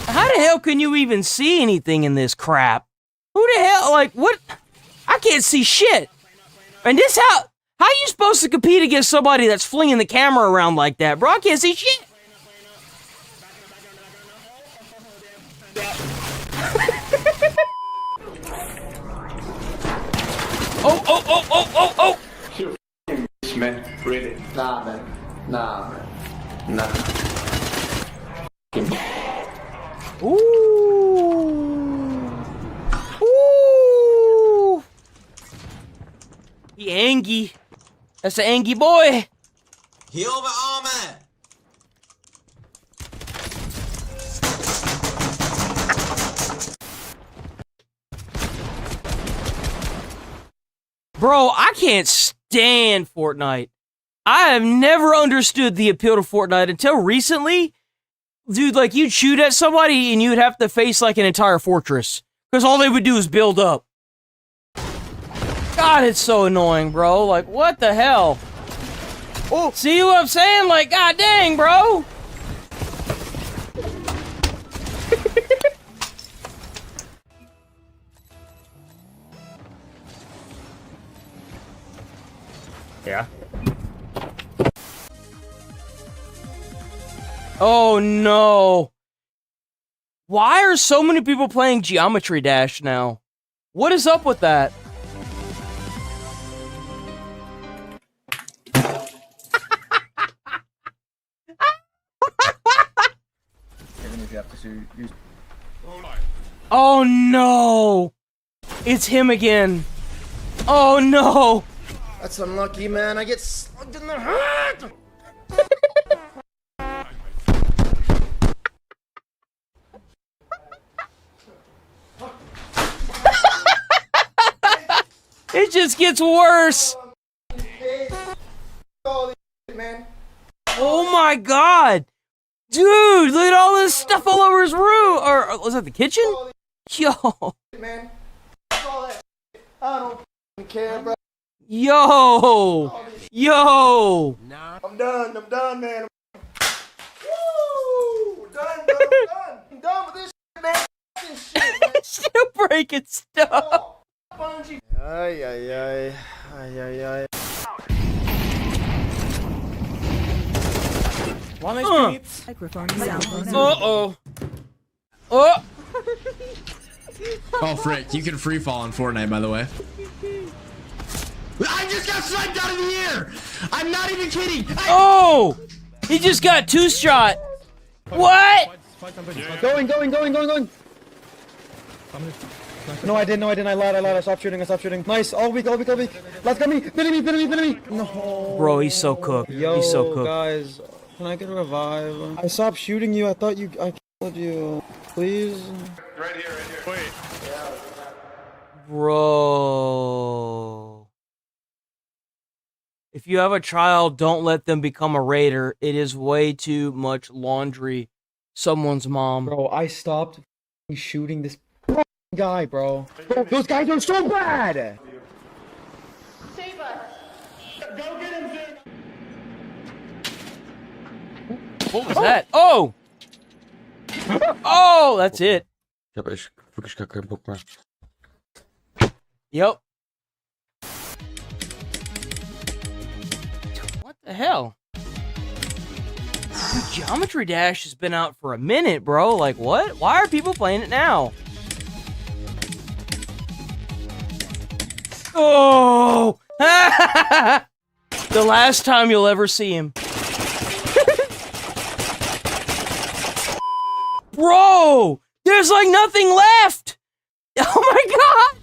How the hell can you even see anything in this crap? Who the hell, like, what? I can't see shit. And this how you supposed to compete against somebody that's flinging the camera around like that, bro? I can't see shit. Oh, oh, oh, oh, oh, oh!
You bitch, man. Really? Nah, man. Nah, man. Nah.
Ooh. Ooh. He Angie. That's an Angie boy.
Heal the armor.
Bro, I can't stand Fortnite. I have never understood the appeal to Fortnite until recently. Dude, like, you'd shoot at somebody and you'd have to face, like, an entire fortress. Because all they would do is build up. God, it's so annoying, bro. Like, what the hell? Oh, see what I'm saying? Like, god dang, bro.
Yeah.
Oh no. Why are so many people playing Geometry Dash now? What is up with that? Oh no. It's him again. Oh no.
That's unlucky, man. I get slugged in the head.
It just gets worse. Oh my god. Dude, look at all this stuff all over his room. Or was that the kitchen? Yo.
Man, I don't care, bro.
Yo. Yo.
I'm done, man. Woo! Done. I'm done with this shit, man. This shit, man.
Still breaking stuff.
Ay, ay, ay. Ay, ay, ay.
Uh-oh. Oh.
Oh, frick. You can free fall in Fortnite, by the way. I just got sniped out of the air! I'm not even kidding!
Oh! He just got two-shot! What?
Going. No, I didn't. I lied. I stopped shooting. Nice. All weak. Let's get me. Finish me. No.
Bro, he's so cooked.
Yo,
he's so cooked.
Guys, can I get a revive? I stopped shooting you. I thought I killed you. Please.
Right here. Wait.
Bro. If you have a child, don't let them become a raider. It is way too much laundry. Someone's mom.
Bro, I stopped shooting this guy, bro. Those guys are so bad!
Save us. Go get him, Jim.
What was that? Oh! Oh, that's it.
Ich habe echt wirklich gar keinen Bock mehr.
Yep. What the hell? Dude, Geometry Dash has been out for a minute, bro. Like, what? Why are people playing it now? Oh! The last time you'll ever see him. Bro! There's like nothing left! Oh my god!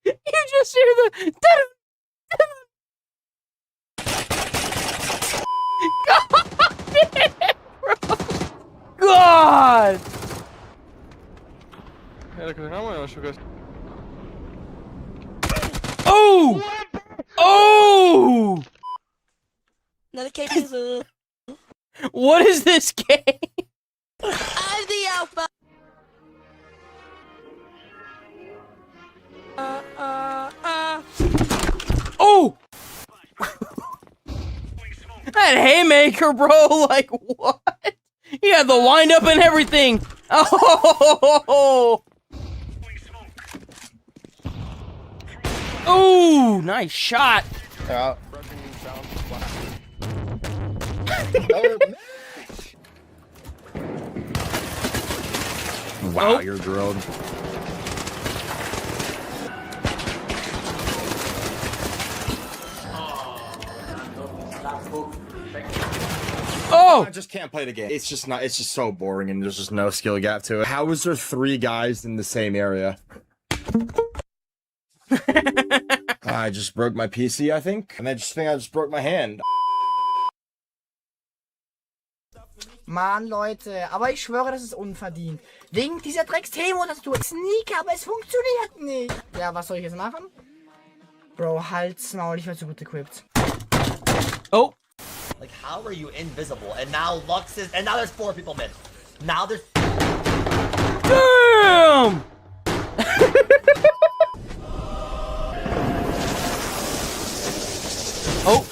You just hear the... God! Oh! Oh!
Another KP.
What is this game?
I'm the alpha.
Oh! That haymaker, bro, like, what? He had the wind up and everything. Oh! Oh, nice shot.
Yeah.
Wow, you're drilled.
Oh!
I just can't play the game. It's just so boring and there's just no skill gap to it. How is there 3 guys in the same area? I just broke my PC, I think. And I just broke my hand.
Mann, Leute, aber ich schwöre, das ist unverdient. Wegen dieser Drecks-T-Tastatur. Sneak, aber es funktioniert nicht. Ja, was soll ich jetzt machen? Bro, halt's Maul, ich werde so gut equipped.
Oh.
Like, how are you invisible? And now Lux is, and now there's 4 people mid. Now there's...
Damn! Oh.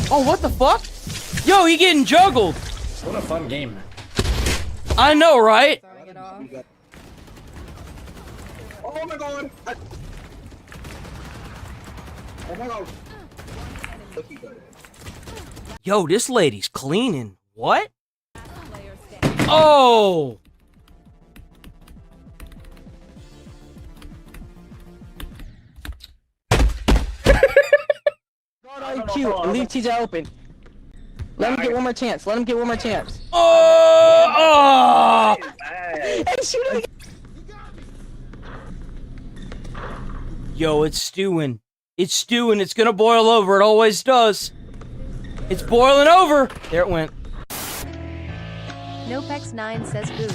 Oh, what the fuck? Yo, he getting juggled.
What a fun game.
I know, right?
Oh my god! Oh my god!
Yo, this lady's cleaning. What? Oh!
IQ, leave TJ open. Let him get one more chance.
Oh! Oh!
Hey, shoot him.
Yo, it's stewing. It's stewing. It's gonna boil over. It always does. It's boiling over. There it went.
Nopex9 says boo.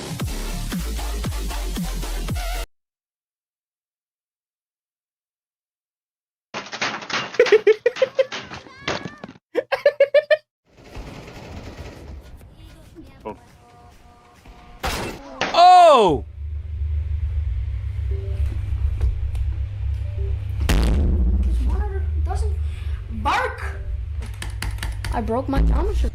Oh!
Doesn't bark. I broke my geometry.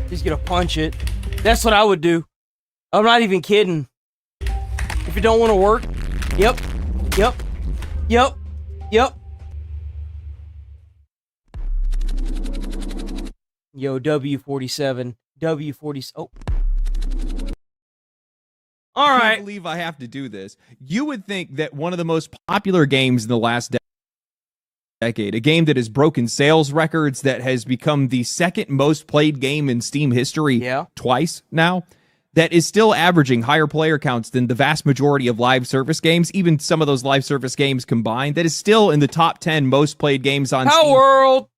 He's gonna punch it. That's what I would do. I'm not even kidding. If you don't want to work, yep. Yo, W47. Oh. All
I
right.
can't believe I have to do this. You would think that one of the most popular games in the last decade, a game that has broken sales records, that has become the second most played game in Steam history twice now, that is still averaging higher player counts than the vast majority of live service games, even some of those live service games combined, that is still in the top 10 most played games on Steam
World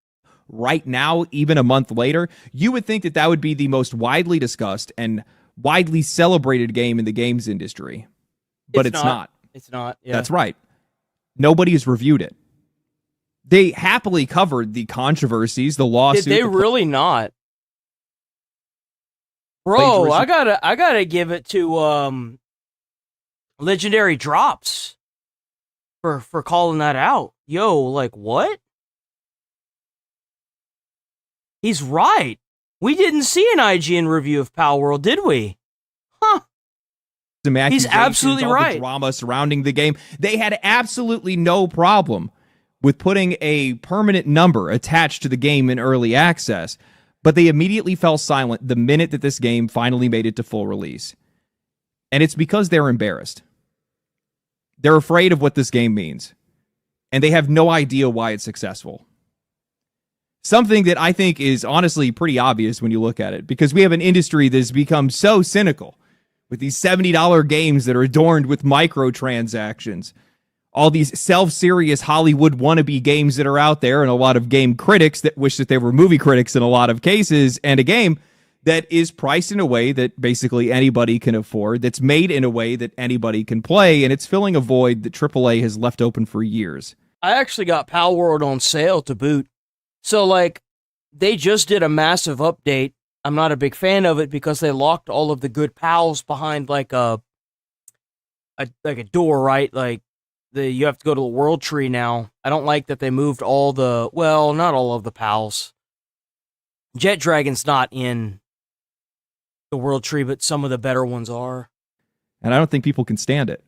right now, even a month later. You would think that that would be the most widely discussed and widely celebrated game in the games industry, but it's not.
It's not. Yeah.
That's right. Nobody has reviewed it. They happily covered the controversies, the lawsuit.
Did they really not? Bro, I gotta give it to Legendary Drops for calling that out. Yo, like what? He's right. We didn't see an IGN review of Pal World, did we? Huh. He's absolutely
all
right.
The drama surrounding the game. They had absolutely no problem with putting a permanent number attached to the game in early access, but they immediately fell silent the minute that this game finally made it to full release. And it's because they're embarrassed. They're afraid of what this game means, and they have no idea why it's successful. Something that I think is honestly pretty obvious when you look at it, because we have an industry that's become so cynical with these $70 games that are adorned with microtransactions, all these self-serious Hollywood wannabe games that are out there, and a lot of game critics that wish that they were movie critics in a lot of cases, and a game that is priced in a way that basically anybody can afford, that's made in a way that anybody can play, and it's filling a void that AAA has left open for years.
I actually got Pal World on sale to boot. So, like, they just did a massive update. I'm not a big fan of it because they locked all of the good pals behind, like, a door, right? Like, you have to go to the world tree now. I don't like that they moved all the, well, not all of the pals. Jet Dragon's not in the world tree, but some of the better ones are.
And I don't think people can stand it.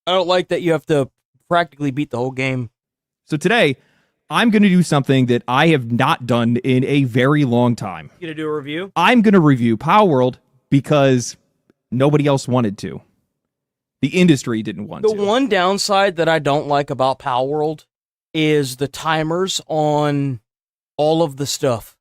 I don't like that you have to practically beat the whole game.
So today, I'm going to do something that I have not done in a very long time.
You gonna do a review?
I'm going to review Pal World because nobody else wanted to. The industry didn't want to.
The one downside that I don't like about Pal World is the timers on all of the stuff.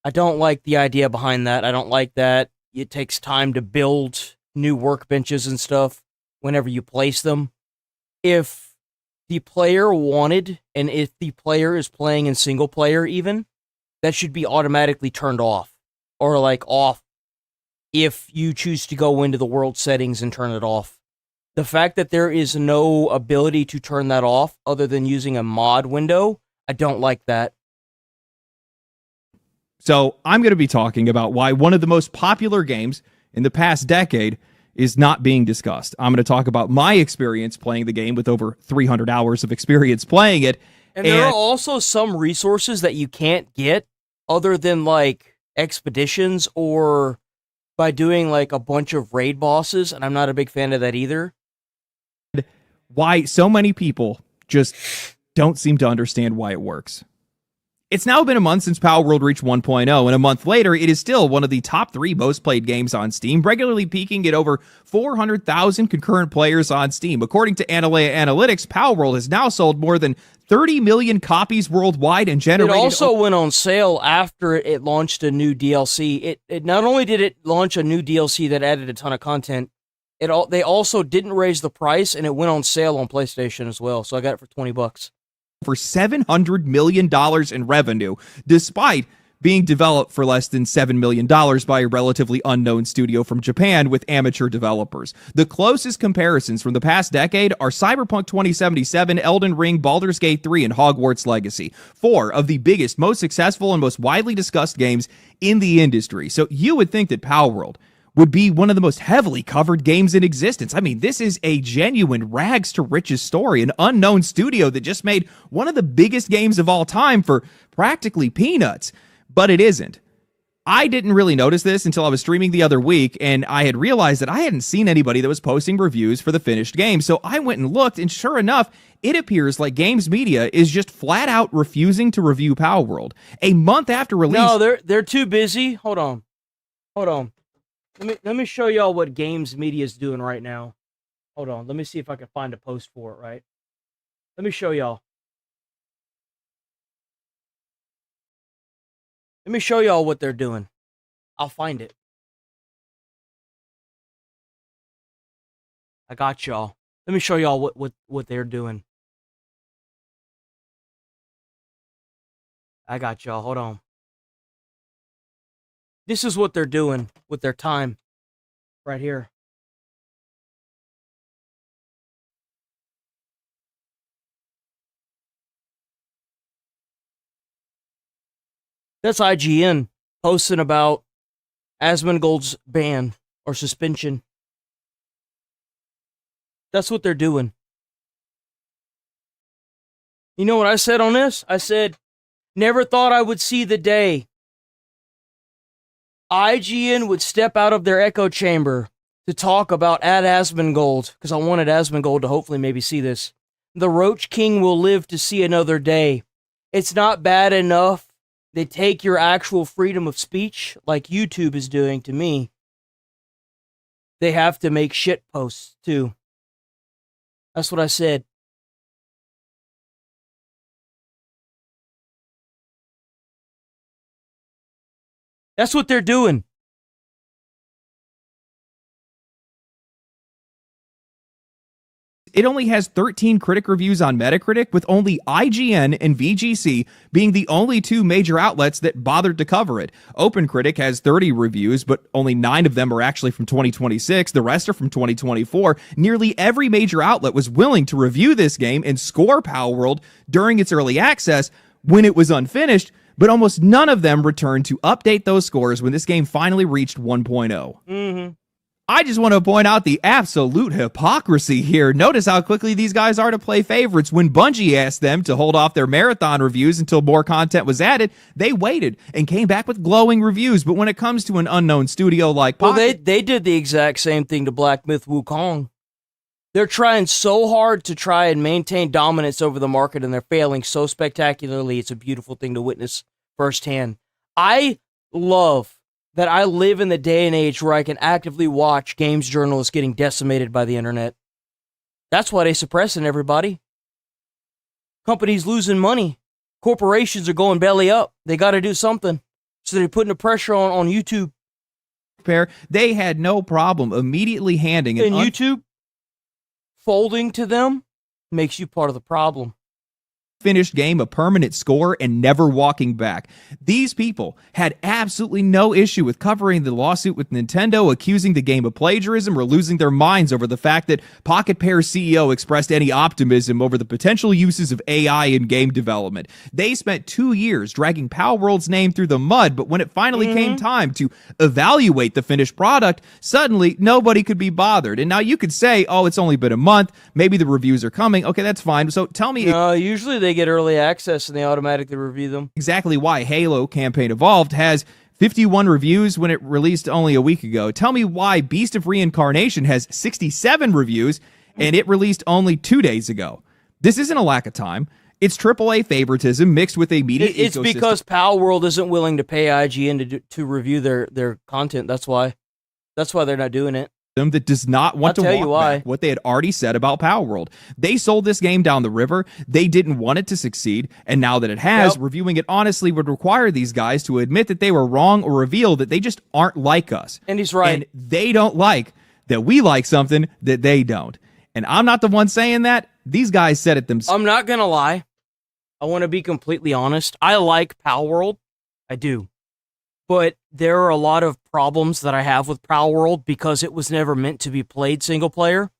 I don't like the idea behind that. I don't like that it takes time to build new workbenches and stuff whenever you place them. If the player wanted, and if the player is playing in single player even, that should be automatically turned off. Or like off if you choose to go into the world settings and turn it off. The fact that there is no ability to turn that off other than using a mod window, I don't like that.
So I'm going to be talking about why one of the most popular games in the past decade is not being discussed. I'm going to talk about my experience playing the game with over 300 hours of experience playing it.
And there are also some resources that you can't get other than like expeditions or by doing like a bunch of raid bosses, and I'm not a big fan of that either.
Why so many people just don't seem to understand why it works. It's now been a month since Pal World reached 1.0, and a month later, it is still one of the top 3 most played games on Steam, regularly peaking at over 400,000 concurrent players on Steam. According to Analea Analytics, Pal World has now sold more than 30 million copies worldwide and generated...
It also went on sale after it launched a new DLC. It not only did it launch a new DLC that added a ton of content, they also didn't raise the price, and it went on sale on PlayStation as well, so I got it for $20.
For $700 million in revenue, despite being developed for less than $7 million by a relatively unknown studio from Japan with amateur developers. The closest comparisons from the past decade are Cyberpunk 2077, Elden Ring, Baldur's Gate 3, and Hogwarts Legacy, 4 of the biggest, most successful, and most widely discussed games in the industry. So you would think that Pal World would be one of the most heavily covered games in existence. I mean, this is a genuine rags to riches story, an unknown studio that just made one of the biggest games of all time for practically peanuts. But it isn't. I didn't really notice this until I was streaming the other week, and I had realized that I hadn't seen anybody that was posting reviews for the finished game. So I went and looked, and sure enough, it appears like Games Media is just flat out refusing to review Palworld. A month after release...
No, they're too busy. Hold on. Let me show y'all what Games Media is doing right now. Hold on. Let me see if I can find a post for it, right? Let me show y'all. Let me show y'all what they're doing. I'll find it. I got y'all. Let me show y'all what they're doing. I got y'all. Hold on. This is what they're doing with their time. Right here. That's IGN posting about Asmongold's ban or suspension. That's what they're doing. You know what I said on this? I said, never thought I would see the day IGN would step out of their echo chamber to talk about Asmongold, because I wanted Asmongold to hopefully maybe see this. The Roach King will live to see another day. It's not bad enough they take your actual freedom of speech, like YouTube is doing to me. They have to make shit posts, too. That's what I said. That's what they're doing.
It only has 13 critic reviews on Metacritic, with only IGN and VGC being the only two major outlets that bothered to cover it. OpenCritic has 30 reviews, but only 9 of them are actually from 2026. The rest are from 2024. Nearly every major outlet was willing to review this game and score Palworld during its early access when it was unfinished, but almost none of them returned to update those scores when this game finally reached 1.0.
Mm-hmm.
I just want to point out the absolute hypocrisy here. Notice how quickly these guys are to play favorites. When Bungie asked them to hold off their marathon reviews until more content was added, they waited and came back with glowing reviews. But when it comes to an unknown studio like Pocket...
Well, they did the exact same thing to Black Myth Wukong. They're trying so hard to try and maintain dominance over the market, and they're failing so spectacularly. It's a beautiful thing to witness firsthand. I love that I live in the day and age where I can actively watch games journalists getting decimated by the internet. That's why they're suppressing everybody. Companies losing money. Corporations are going belly up. They got to do something. So they're putting the pressure on YouTube.
They had no problem immediately handing...
And YouTube folding to them makes you part of the problem.
Finished game a permanent score and never walking back. These people had absolutely no issue with covering the lawsuit with Nintendo, accusing the game of plagiarism, or losing their minds over the fact that Pocket Pair's CEO expressed any optimism over the potential uses of AI in game development. They spent 2 years dragging Palworld's name through the mud, but when it finally came time to evaluate the finished product, suddenly nobody could be bothered. And now you could say, oh, it's only been a month, maybe the reviews are coming. Okay, that's fine. So tell me...
usually they get early access and they automatically review them.
Exactly why Halo Campaign Evolved has 51 reviews when it released only a week ago. Tell me why Beast of Reincarnation has 67 reviews and it released only 2 days ago. This isn't a lack of time. It's AAA favoritism mixed with a media
It's
ecosystem.
because Palworld isn't willing to pay IGN to review their content. That's why they're not doing it.
That does not want to walk back what they had already said about Palworld. They sold this game down the river. They didn't want it to succeed, and now that it has, reviewing it honestly would require these guys to admit that they were wrong or reveal that they just aren't like us.
And he's right.
And they don't like that we like something that they don't. And I'm not the one saying that. These guys said it themselves.
I'm not gonna lie. I want to be completely honest. I like Palworld. I do. But there are a lot of problems that I have with Palworld because it was never meant to be played single player.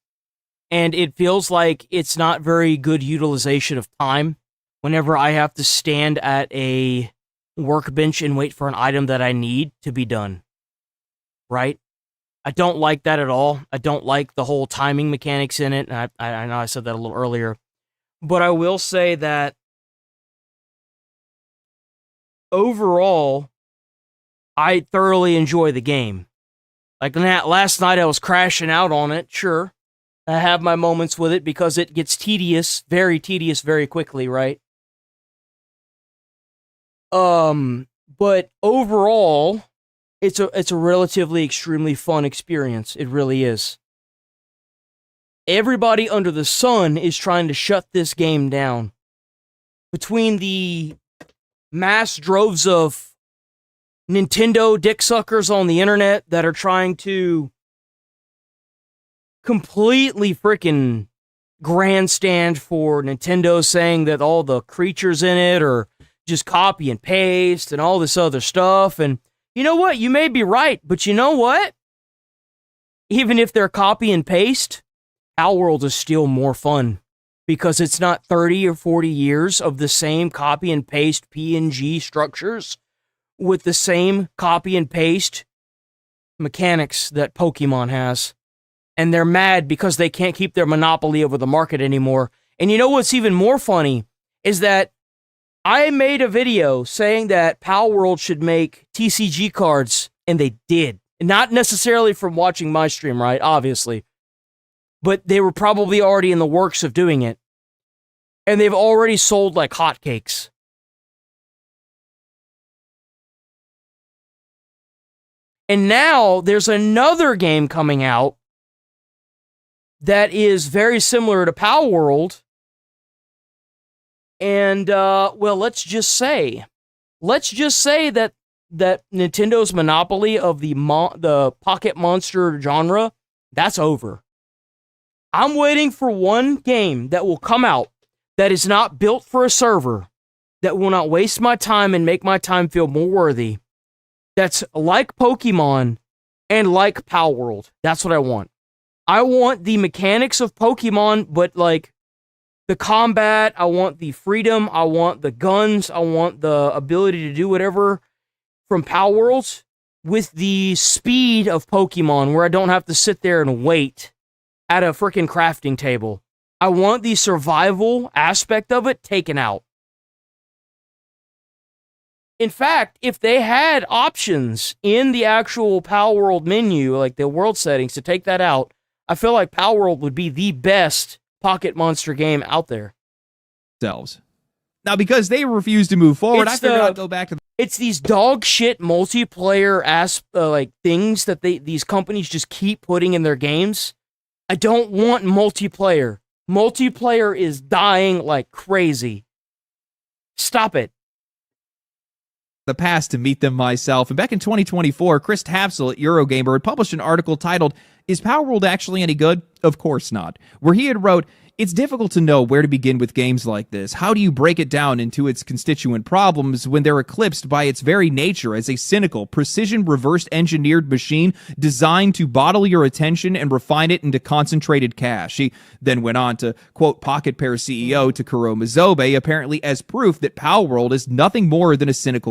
And it feels like it's not very good utilization of time whenever I have to stand at a workbench and wait for an item that I need to be done. Right? I don't like that at all. I don't like the whole timing mechanics in it. And I know I said that a little earlier. But I will say that overall, I thoroughly enjoy the game. Like last night I was crashing out on it, sure. I have my moments with it because it gets tedious very quickly, right? But overall, it's a relatively extremely fun experience. It really is. Everybody under the sun is trying to shut this game down. Between the mass droves of Nintendo dick suckers on the internet that are trying to completely freaking grandstand for Nintendo, saying that all the creatures in it are just copy and paste and all this other stuff. And you know what? You may be right, but you know what? Even if they're copy and paste, Our World is still more fun because it's not 30 or 40 years of the same copy and paste PNG structures with the same copy and paste mechanics that Pokemon has. And they're mad because they can't keep their monopoly over the market anymore. And you know what's even more funny is that I made a video saying that Pal World should make TCG cards, and they did. Not necessarily from watching my stream, right? Obviously. But they were probably already in the works of doing it. And they've already sold like hotcakes. And now there's another game coming out that is very similar to Pal World. And, well, let's just say that Nintendo's monopoly of the Pocket Monster genre, that's over. I'm waiting for one game that will come out that is not built for a server, that will not waste my time and make my time feel more worthy. That's like Pokemon and like Pal World. That's what I want. I want the mechanics of Pokemon, but like the combat, I want the freedom, I want the guns, I want the ability to do whatever from Pal Worlds with the speed of Pokemon where I don't have to sit there and wait at a freaking crafting table. I want the survival aspect of it taken out. In fact, if they had options in the actual Pal World menu, like the world settings, to take that out, I feel like Pal World would be the best Pocket Monster game out there.
Now, because they refuse to move forward, I figured I'd go back to...
It's these dog shit multiplayer like things that these companies just keep putting in their games. I don't want multiplayer. Multiplayer is dying like crazy. Stop it.
The past to meet them myself. And back in 2024, Chris Tapsell at Eurogamer had published an article titled, "Is Power World actually any good? Of course not." Where he had wrote, "It's difficult to know where to begin with games like this. How do you break it down into its constituent problems when they're eclipsed by its very nature as a cynical, precision reverse engineered machine designed to bottle your attention and refine it into concentrated cash?" He then went on to quote Pocket Pair CEO Takuro Mizobe, apparently as proof that Power World is nothing more than a cynical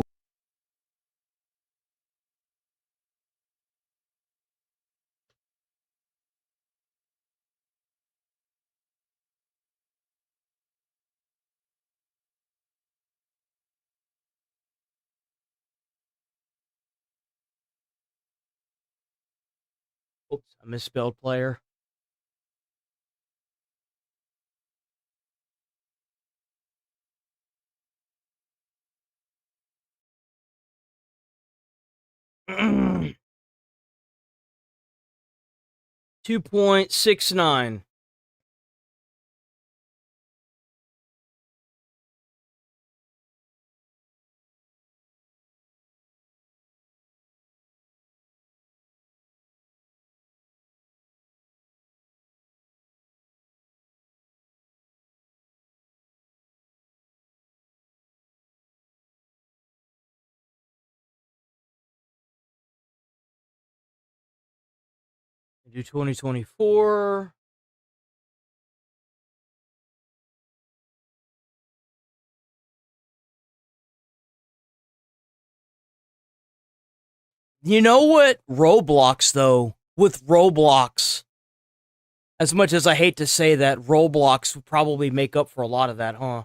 Oops, I misspelled player. $2.69. Do 2024. You know what? Roblox, though, with Roblox, as much as I hate to say that, Roblox would probably make up for a lot of that, huh?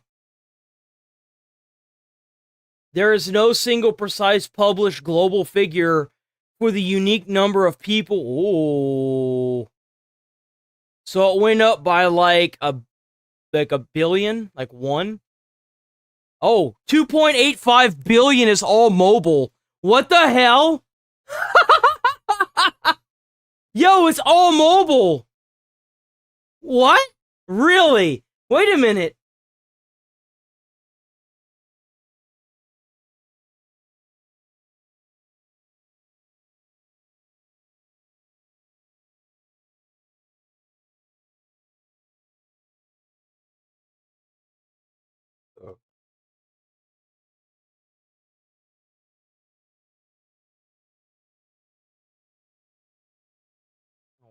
There is no single precise published global figure for the unique number of people. Oh. So it went up by like a billion, like one. Oh, 2.85 billion is all mobile. What the hell? Yo, it's all mobile. What? Really? Wait a minute.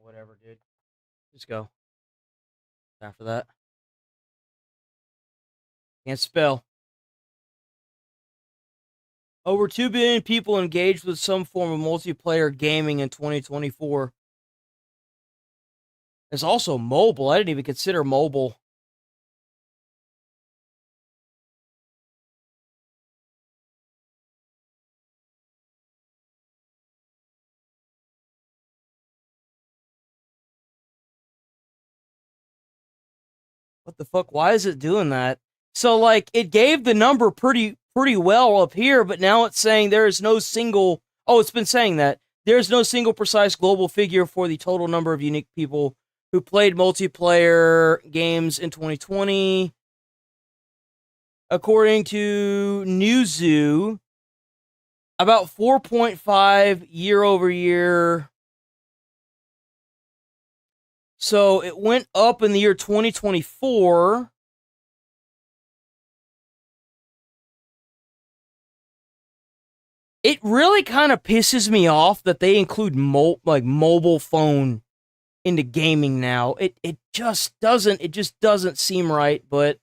Whatever, dude. Just go. After that. Can't spell. Over 2 billion people engaged with some form of multiplayer gaming in 2024. It's also mobile. I didn't even consider mobile. What the fuck? Why is it doing that? So, like, it gave the number pretty well up here, but now it's saying there is no single... Oh, it's been saying that. There's no single precise global figure for the total number of unique people who played multiplayer games in 2020. According to Newzoo, about 4.5 year over year. So it went up in the year 2024. It really kind of pisses me off that they include mobile phone into gaming now. It just doesn't seem right, but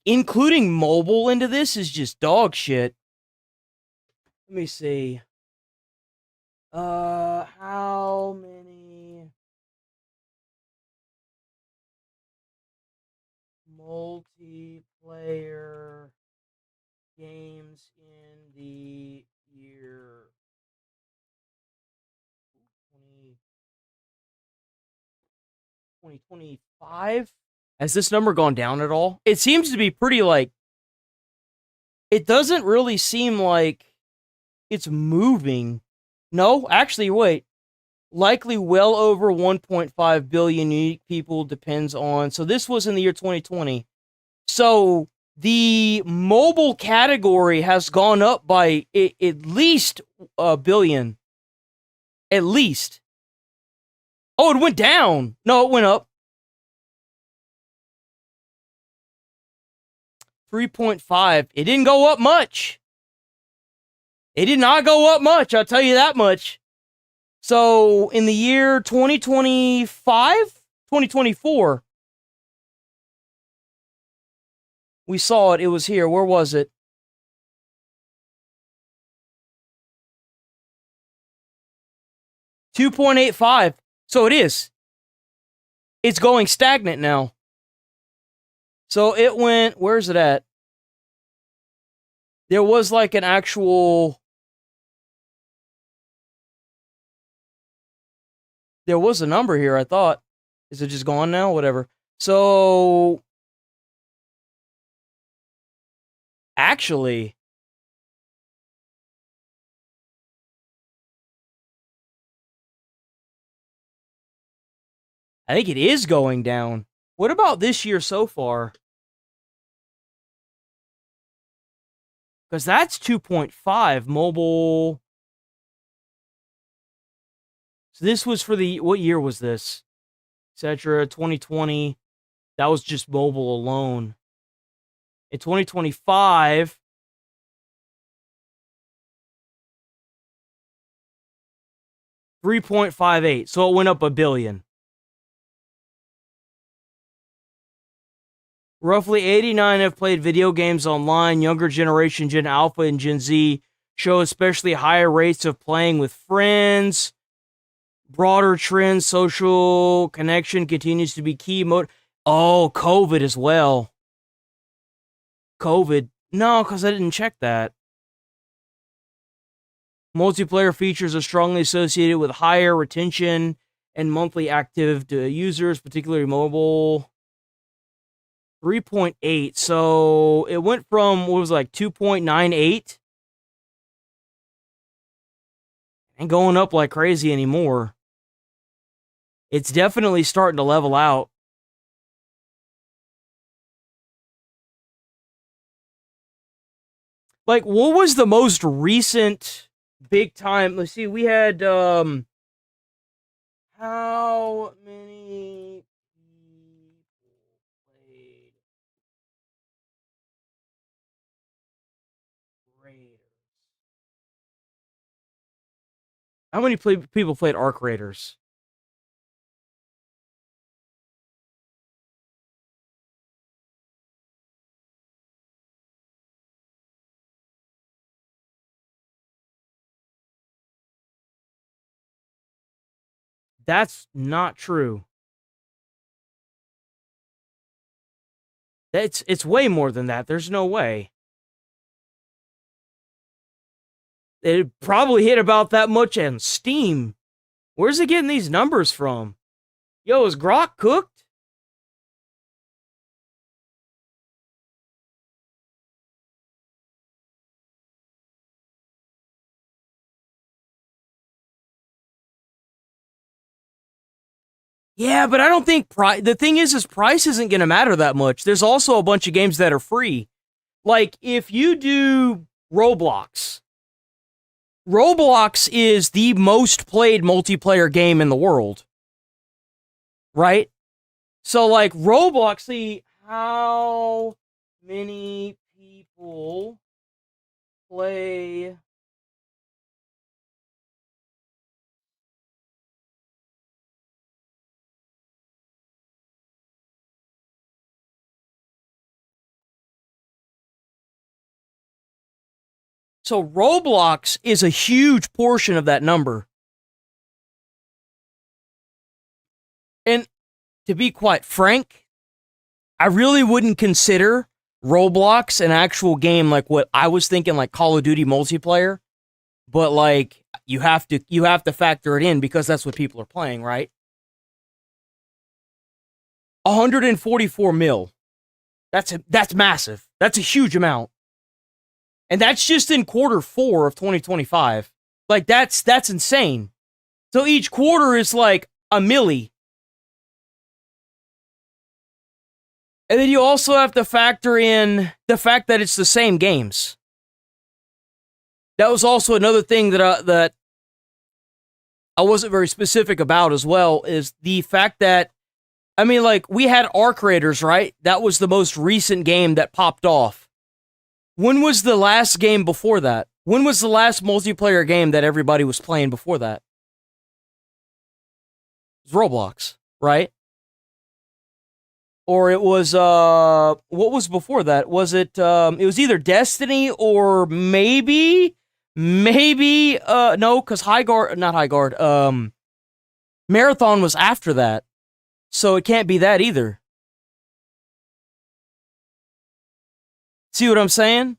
including mobile into this is just dog shit. Let me see. How many multiplayer games in the year 2025? Has this number gone down at all? It seems to be pretty, like, it doesn't really seem like it's moving. No, actually, wait. Likely well over 1.5 billion unique people, depends on... So this was in the year 2020. So the mobile category has gone up by at least a billion. At least. Oh, it went down. No, it went up. 3.5. It didn't go up much. It did not go up much, I'll tell you that much. So, in the year 2025? 2024. We saw it. It was here. Where was it? $2.85. So it is. It's going stagnant now. So it went... Where's it at? There was like an actual... There was a number here, I thought. Is it just gone now? Whatever. So... Actually... I think it is going down. What about this year so far? Because that's 2.5 mobile. So this was for the... What year was this? Etc. 2020. That was just mobile alone. In 2025... $3.58. So it went up a billion. Roughly 89 have played video games online. Younger generation, Gen Alpha and Gen Z, show especially higher rates of playing with friends. Broader trends, social connection continues to be key. Oh, COVID as well. COVID. No, because I didn't check that. Multiplayer features are strongly associated with higher retention and monthly active users, particularly mobile. 3.8. So it went from, what was it, like 2.98? And going up like crazy anymore. It's definitely starting to level out. Like, what was the most recent big time? Let's see, we had, how many people played Raiders? How many people played Arc Raiders? That's not true. It's way more than that. There's no way. It probably hit about that much on Steam. Where's it getting these numbers from? Yo, is Grok cooked? Yeah, but I don't think the thing is price isn't going to matter that much. There's also a bunch of games that are free. Like, if you do Roblox is the most played multiplayer game in the world. Right? So, like, Roblox, see, how many people play... So Roblox is a huge portion of that number. And to be quite frank, I really wouldn't consider Roblox an actual game like what I was thinking, like Call of Duty multiplayer. But like you have to factor it in because that's what people are playing, right? 144 mil. That's massive. That's a huge amount. And that's just in Q4 of 2025. Like, that's insane. So each quarter is like a milli. And then you also have to factor in the fact that it's the same games. That was also another thing that I wasn't very specific about as well, is the fact that, I mean, like, we had Arc Raiders, right? That was the most recent game that popped off. When was the last game before that? When was the last multiplayer game that everybody was playing before that? It was Roblox, right? Or it was, what was before that? Was it was either Destiny or maybe, no, because Marathon was after that. So it can't be that either. See what I'm saying?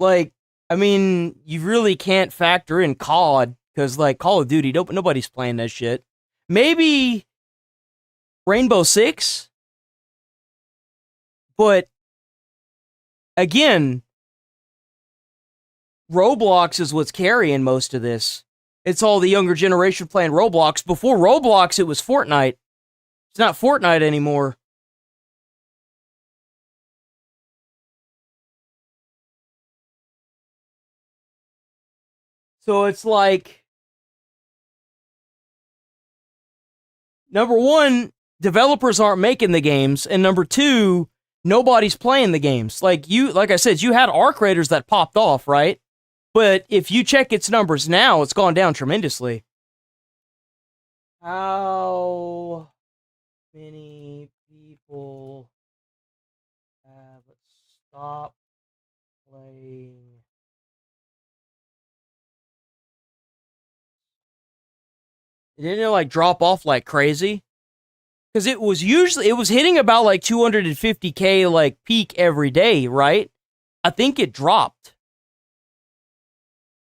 Like, I mean, you really can't factor in COD, because, like, Call of Duty, nobody's playing that shit. Maybe Rainbow Six? But, again, Roblox is what's carrying most of this. It's all the younger generation playing Roblox. Before Roblox, it was Fortnite. It's not Fortnite anymore. So it's like, number one, developers aren't making the games, and number two, nobody's playing the games. Like I said, you had Arc Raiders that popped off, right? But if you check its numbers now, it's gone down tremendously. How many people have stopped playing? Didn't it like drop off like crazy? Because it was hitting about like 250K like peak every day, right? I think it dropped.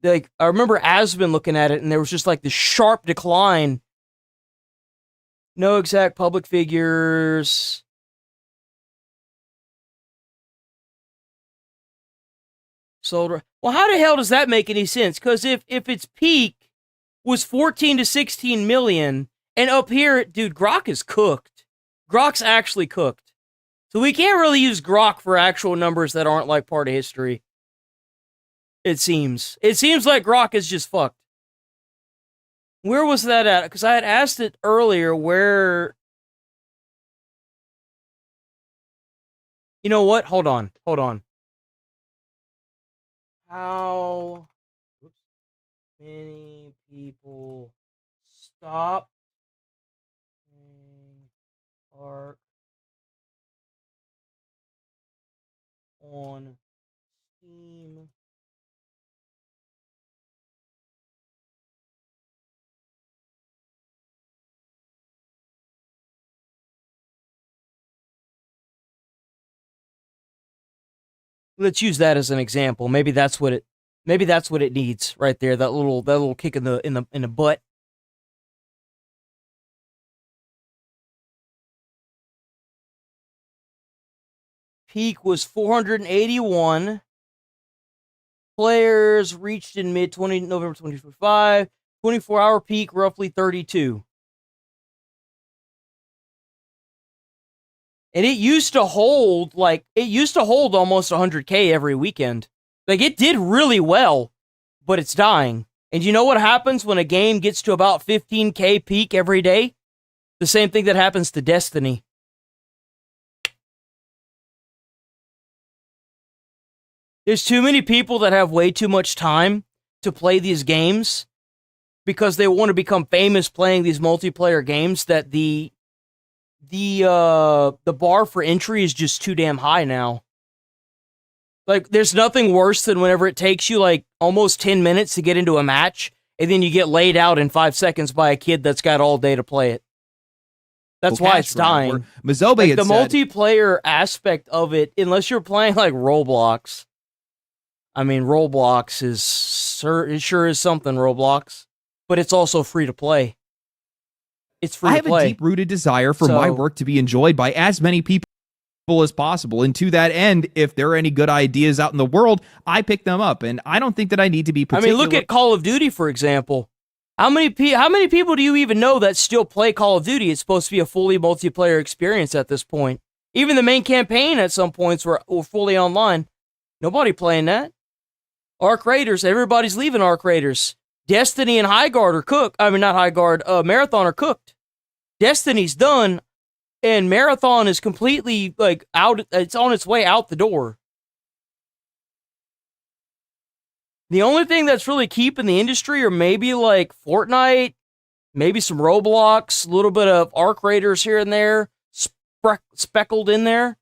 Like, I remember Asmongold looking at it, and there was just like this sharp decline. No exact public figures. Sold. Well, how the hell does that make any sense? Because if its peak was 14 to 16 million, and up here, dude, Grok is cooked. Grok's actually cooked. So we can't really use Grok for actual numbers that aren't like part of history. It seems. It seems like Grok is just fucked. Where was that at? Because I had asked it earlier where... You know what? Hold on. How many people stop Arc on Steam? Let's use that as an example. Maybe that's what it needs right there. That little kick in the butt. Peak was 481. Players reached in November 2025. 24-hour peak, roughly 32. And it used to hold almost 100K every weekend. Like, it did really well, but it's dying. And you know what happens when a game gets to about 15K peak every day? The same thing that happens to Destiny. There's too many people that have way too much time to play these games because they want to become famous playing these multiplayer games that the bar for entry is just too damn high now. Like, there's nothing worse than whenever it takes you like almost 10 minutes to get into a match and then you get laid out in 5 seconds by a kid that's got all day to play it. That's why it's dying.
Mazobe
like,
had
the
said,
multiplayer aspect of it, unless you're playing like Roblox. I mean, Roblox it sure is something, Roblox, but it's also free to play. It's free
I
to
have
play.
a deep-rooted desire for my work to be enjoyed by as many people as possible. And to that end, if there are any good ideas out in the world, I pick them up. And I don't think that I need to be particular.
I mean, look at Call of Duty, for example. How many people do you even know that still play Call of Duty? It's supposed to be a fully multiplayer experience at this point. Even the main campaign at some points were fully online. Nobody playing that. Arc Raiders, everybody's leaving Arc Raiders. Destiny and Highguard are cooked. I mean, not Highguard, Marathon are cooked. Destiny's done, and Marathon is completely, like, out. It's on its way out the door. The only thing that's really keeping the industry are maybe, like, Fortnite, maybe some Roblox, a little bit of Arc Raiders here and there, speckled in there.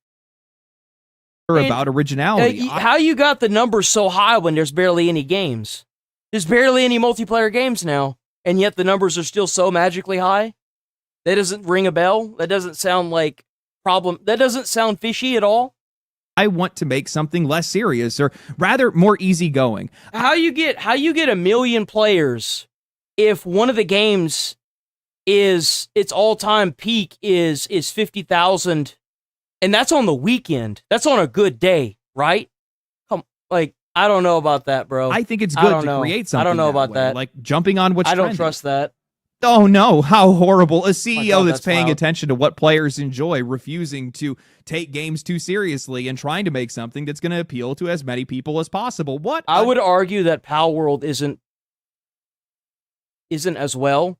About originality.
How you got the numbers so high when there's barely any games? There's barely any multiplayer games now, and yet the numbers are still so magically high? That doesn't ring a bell? That doesn't sound like that doesn't sound fishy at all?
I want to make something less serious, or rather more easygoing.
How you get 1 million players if one of the games is its all-time peak is 50,000, and that's on the weekend. That's on a good day, right? I don't know about that, bro.
I think it's good to create something.
I don't know about that.
Like jumping on what's trending.
I don't trust that.
Oh no, how horrible. A CEO that's paying attention to what players enjoy, refusing to take games too seriously and trying to make something that's going to appeal to as many people as possible. What?
I would argue that Pal World isn't as well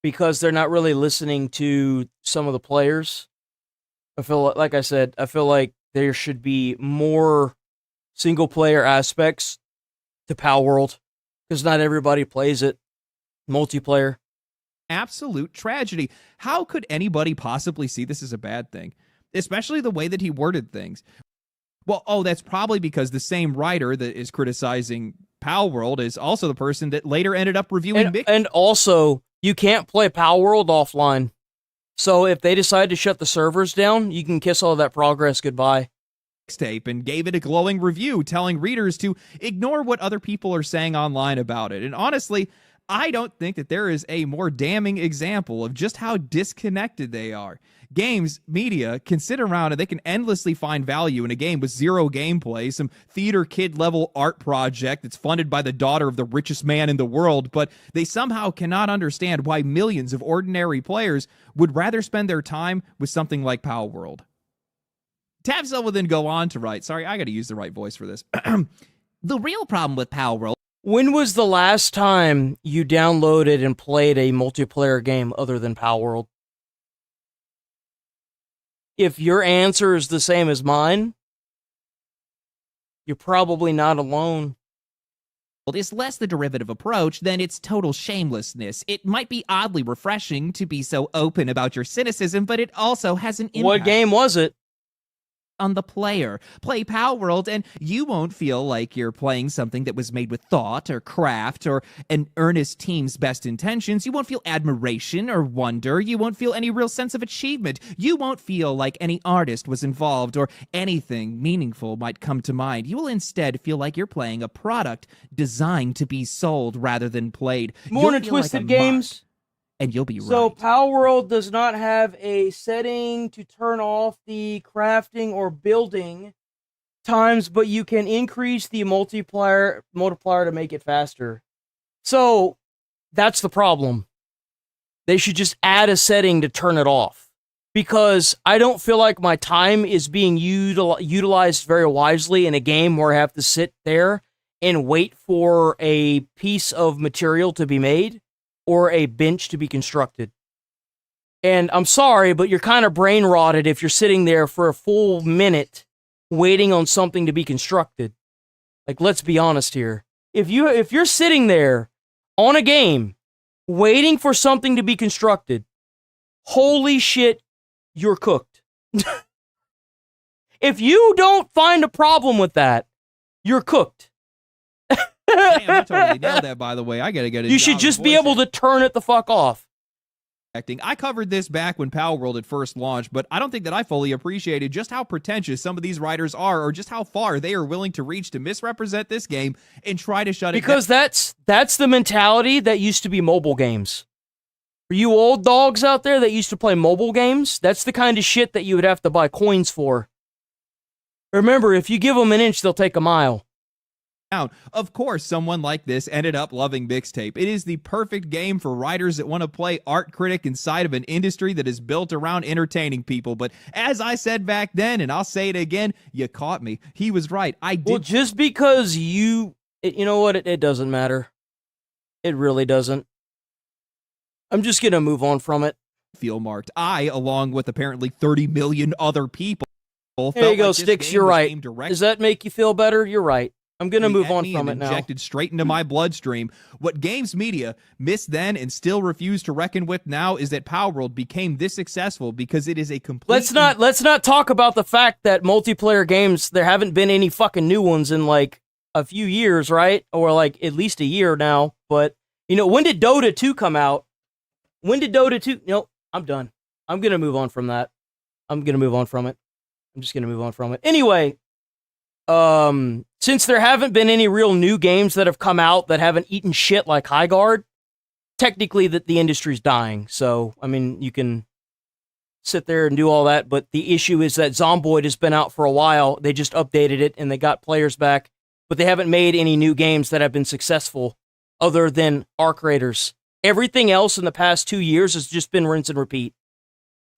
because they're not really listening to some of the players. I feel like I said, there should be more single player aspects to Pal World because not everybody plays it multiplayer.
Absolute tragedy. How could anybody possibly see this as a bad thing? Especially the way that he worded things. Well, that's probably because the same writer that is criticizing Pal World is also the person that later ended up reviewing Big.
And also, you can't play Pal World offline. So if they decide to shut the servers down, you can kiss all that progress goodbye.
Mixtape and gave it a glowing review, telling readers to ignore what other people are saying online about it. And honestly, I don't think that there is a more damning example of just how disconnected they are. Games media can sit around and they can endlessly find value in a game with zero gameplay, some theater kid level art project that's funded by the daughter of the richest man in the world, but they somehow cannot understand why millions of ordinary players would rather spend their time with something like Power World. Tabsel will then go on to write, sorry, I gotta use the right voice for this. The real problem with Power World.
When was the last time you downloaded and played a multiplayer game other than Power World? If your answer is the same as mine, you're probably not alone.
Is less the derivative approach than its total shamelessness. It might be oddly refreshing to be so open about your cynicism, but it also has an impact.
What game was it?
On the player. Play Power World and you won't feel like you're playing something that was made with thought or craft or an earnest team's best intentions. You won't feel admiration or wonder. You won't feel any real sense of achievement. You won't feel like any artist was involved or anything meaningful might come to mind. You will instead feel like you're playing a product designed to be sold rather than played.
More than Twisted Games.
And you'll be right.
So Power World does not have a setting to turn off the crafting or building times, but you can increase the multiplier to make it faster. So that's the problem. They should just add a setting to turn it off, because I don't feel like my time is being utilized very wisely in a game where I have to sit there and wait for a piece of material to be made or a bench to be constructed. And I'm sorry, but you're kind of brain rotted if you're sitting there for a full minute waiting on something to be constructed. Like, let's be honest here. If you're sitting there on a game waiting for something to be constructed, holy shit, you're cooked. If you don't find a problem with that, you're cooked.
Damn, I totally nailed that, by the way. I gotta get it.
You should just be able to turn it the fuck off.
I covered this back when Power World had first launched, but I don't think that I fully appreciated just how pretentious some of these writers are, or just how far they are willing to reach to misrepresent this game and try to shut it down.
Because that's the mentality that used to be mobile games. For you old dogs out there that used to play mobile games, that's the kind of shit that you would have to buy coins for. Remember, if you give them an inch, they'll take a mile.
Of course, someone like this ended up loving Mixtape. It is the perfect game for writers that want to play art critic inside of an industry that is built around entertaining people. But as I said back then, and I'll say it again, you caught me. He was right. I did.
Well, just because you know what? It doesn't matter. It really doesn't. I'm just going to move on from it.
Feel marked. I, along with apparently 30 million other people.
There you go, Sticks. You're right. Does that make you feel better? You're right. I'm going to move on from it now.
Injected straight into my bloodstream. What games media missed then and still refuse to reckon with now is that Power World became this successful because it is a complete...
Let's not talk about the fact that multiplayer games, there haven't been any fucking new ones in like a few years, right? Or like at least a year now. But, you know, when did Dota 2 come out? When did Dota 2... Nope, I'm done. I'm going to move on from that. I'm going to move on from it. I'm just going to move on from it. Anyway, since there haven't been any real new games that have come out that haven't eaten shit like Highguard, technically the industry's dying. So, I mean, you can sit there and do all that, but the issue is that Zomboid has been out for a while. They just updated it and they got players back, but they haven't made any new games that have been successful other than Arc Raiders. Everything else in the past 2 years has just been rinse and repeat.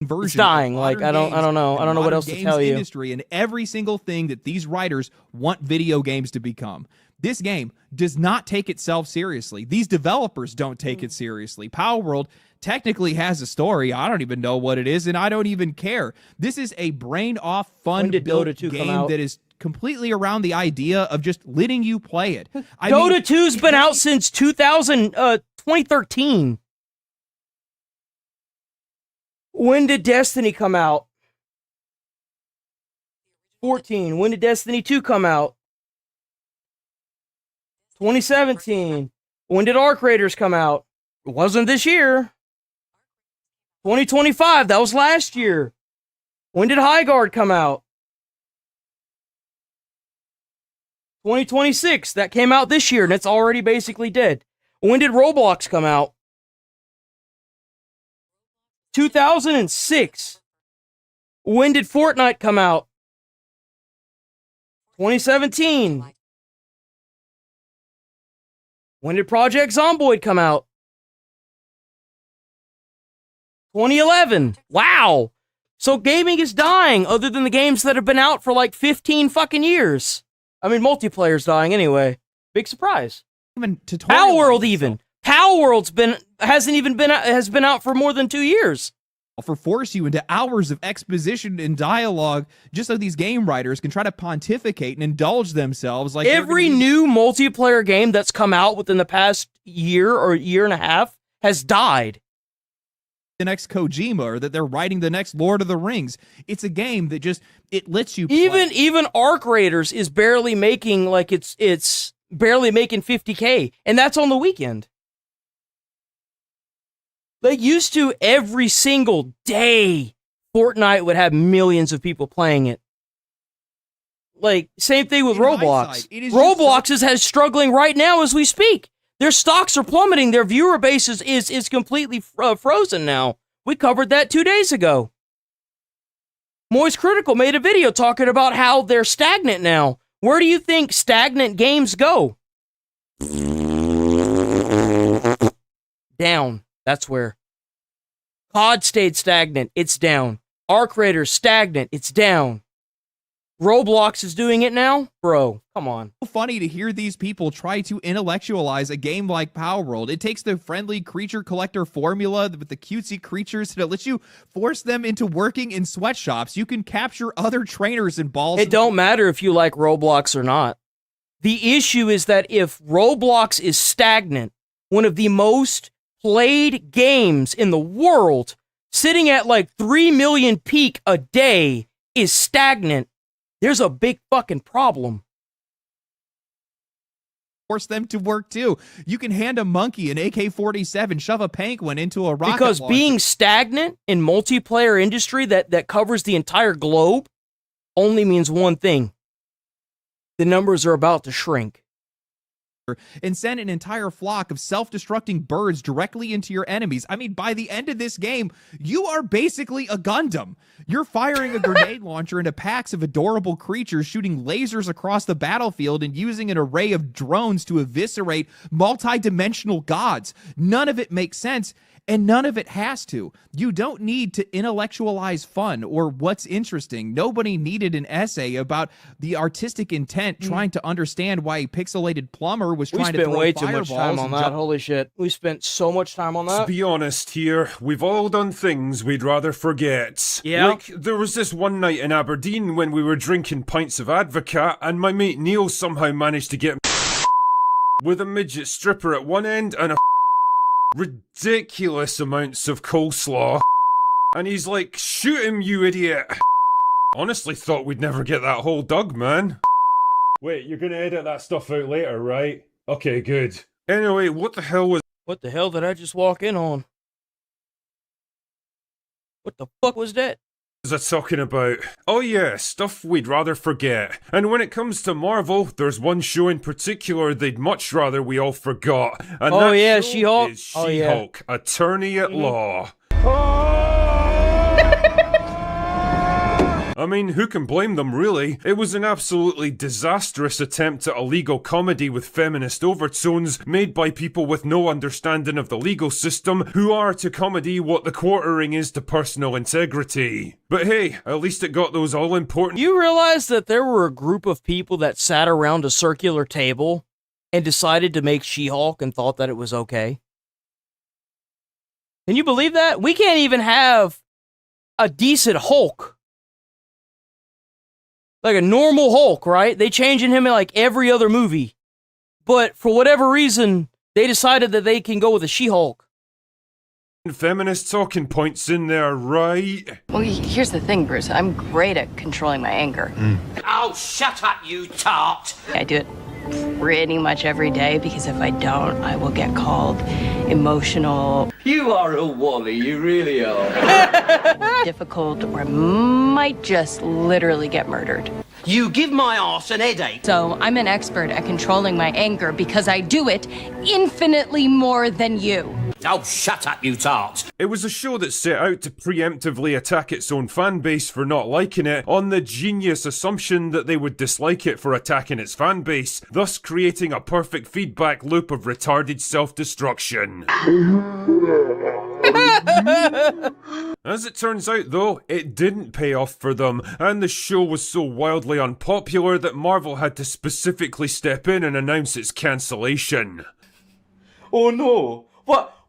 It's dying. Like, I don't know what else to tell you.
Industry and every single thing that these writers want video games to become. This game does not take itself seriously. These developers don't take it seriously. Power World technically has a story. I don't even know what it is, and I don't even care. This is a brain-off, fun-built game that is completely around the idea of just letting you play it.
Dota 2's been out since 2013. When did Destiny come out? 14. When did Destiny 2 come out? 2017. When did Arc Raiders come out? It wasn't this year. 2025, that was last year. When did High Guard come out? 2026, that came out this year, and it's already basically dead. When did Roblox come out? 2006. When did Fortnite come out? 2017. When did Project Zomboid come out? 2011. Wow. So gaming is dying, other than the games that have been out for like 15 fucking years. I mean, multiplayer's dying anyway. Big surprise.
Even
Power World even. Power World's has been out for more than 2 years.
For force you into hours of exposition and dialogue just so these game writers can try to pontificate and indulge themselves like
every new multiplayer game that's come out within the past year or year and a half has died.
The next Kojima, or that they're writing the next Lord of the Rings. It's a game that just, it lets you play.
Even Arc Raiders is barely making like it's barely making 50K, and that's on the weekend. Like used to, every single day, Fortnite would have millions of people playing it. Like, same thing with Roblox. Roblox is struggling right now as we speak. Their stocks are plummeting. Their viewer base is completely frozen now. We covered that 2 days ago. Moist Critical made a video talking about how they're stagnant now. Where do you think stagnant games go? Down. That's where. COD stayed stagnant. It's down. Arc Raiders stagnant. It's down. Roblox is doing it now? Bro, come on.
Funny to hear these people try to intellectualize a game like Power World. It takes the friendly creature collector formula with the cutesy creatures and it lets you force them into working in sweatshops. You can capture other trainers and balls.
It don't matter if you like Roblox or not. The issue is that if Roblox is stagnant, one of the most played games in the world, sitting at like 3 million peak a day, is stagnant, there's a big fucking problem.
Force them to work too. You can hand a monkey an AK-47, shove a penguin into a rocket
because
launcher.
Being stagnant in multiplayer industry that covers the entire globe only means one thing. The numbers are about to shrink.
And send an entire flock of self-destructing birds directly into your enemies. I mean, by the end of this game, you are basically a Gundam. You're firing a grenade launcher into packs of adorable creatures, shooting lasers across the battlefield, and using an array of drones to eviscerate multi-dimensional gods. None of it makes sense, and none of it has to. You don't need to intellectualize fun or what's interesting. Nobody needed an essay about the artistic intent trying to understand why a pixelated plumber was trying to throw
way too much time on that. Holy shit. We spent so much time on that.
To be honest here, we've all done things we'd rather forget.
Yeah.
Like, there was this one night in Aberdeen when we were drinking pints of Advocat and my mate Neil somehow managed to get with a midget stripper at one end and a ridiculous amounts of coleslaw. And he's like, shoot him, you idiot. Honestly thought we'd never get that whole dug, man. Wait, you're gonna edit that stuff out later, right? Okay, good. Anyway, what the hell
did I just walk in on? What the fuck was that?
was I talking about? Oh yeah, stuff we'd rather forget. And when it comes to Marvel, there's one show in particular they'd much rather we all forgot. And
oh
that
yeah,
show
She-Hulk.
is She-Hulk, Attorney at Law. I mean, who can blame them, really? It was an absolutely disastrous attempt at a legal comedy with feminist overtones made by people with no understanding of the legal system, who are to comedy what the quartering is to personal integrity. But hey, at least it got those all-important—
You realize that there were a group of people that sat around a circular table and decided to make She-Hulk and thought that it was okay? Can you believe that? We can't even have a decent Hulk. Like a normal Hulk, right? They changing him in like every other movie. But for whatever reason, they decided that they can go with a She-Hulk.
feminist talking points in there, right?
Well, here's the thing, Bruce. I'm great at controlling my anger.
Oh, shut up, you tart!
I do it pretty much every day because if I don't, I will get called emotional.
You are a wally, you really are.
Difficult, or might just literally get murdered.
You give my arse an headache.
So I'm an expert at controlling my anger because I do it infinitely more than you.
Oh, shut up, you tart.
It was a show that set out to preemptively attack its own fan base for not liking it, on the genius assumption that they would dislike it for attacking its fan base, thus creating a perfect feedback loop of retarded self-destruction. As it turns out though, it didn't pay off for them, and the show was so wildly unpopular that Marvel had to specifically step in and announce its cancellation.
Oh no,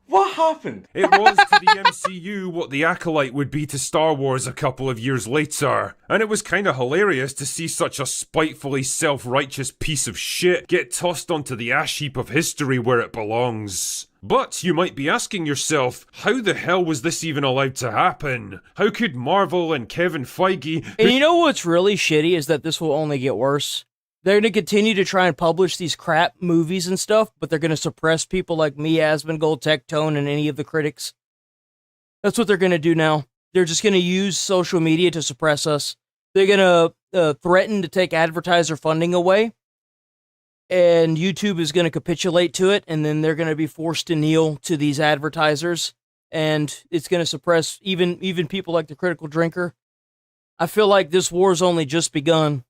what happened?
It was to the MCU what the Acolyte would be to Star Wars a couple of years later. And it was kinda hilarious to see such a spitefully self-righteous piece of shit get tossed onto the ash heap of history where it belongs. But you might be asking yourself, how the hell was this even allowed to happen? How could Marvel and Kevin Feige...
And you know what's really shitty is that this will only get worse. They're going to continue to try and publish these crap movies and stuff, but they're going to suppress people like me, Asmongold, Tectone, and any of the critics. That's what they're going to do now. They're just going to use social media to suppress us. They're going to threaten to take advertiser funding away, and YouTube is going to capitulate to it, and then they're going to be forced to kneel to these advertisers, and it's going to suppress even people like the Critical Drinker. I feel like this war's only just begun.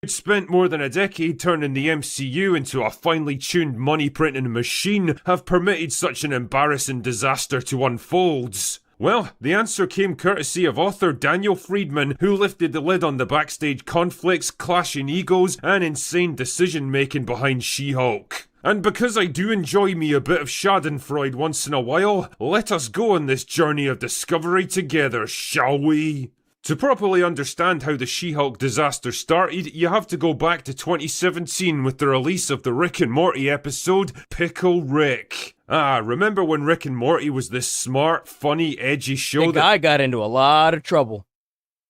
It spent more than a decade turning the MCU into a finely tuned money printing machine, have permitted such an embarrassing disaster to unfold. Well, the answer came courtesy of author Daniel Friedman, who lifted the lid on the backstage conflicts, clashing egos, and insane decision making behind She-Hulk. And because I do enjoy me a bit of schadenfreude once in a while, let us go on this journey of discovery together, shall we? To properly understand how the She-Hulk disaster started, you have to go back to 2017 with the release of the Rick and Morty episode, Pickle Rick. Remember when Rick and Morty was this smart, funny, edgy show
The guy got into a lot of trouble.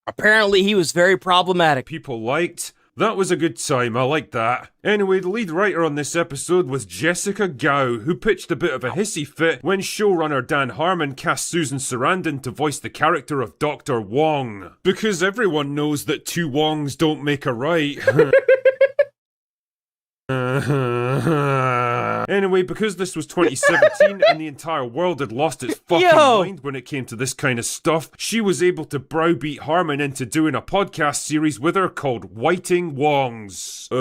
Apparently he was very problematic.
People liked? That was a good time, I liked that. Anyway, the lead writer on this episode was Jessica Gao, who pitched a bit of a hissy fit when showrunner Dan Harmon cast Susan Sarandon to voice the character of Dr. Wong. Because everyone knows that two Wongs don't make a right. Anyway, because this was 2017 and the entire world had lost its fucking mind when it came to this kind of stuff, she was able to browbeat Harmon into doing a podcast series with her called Whiting Wongs. It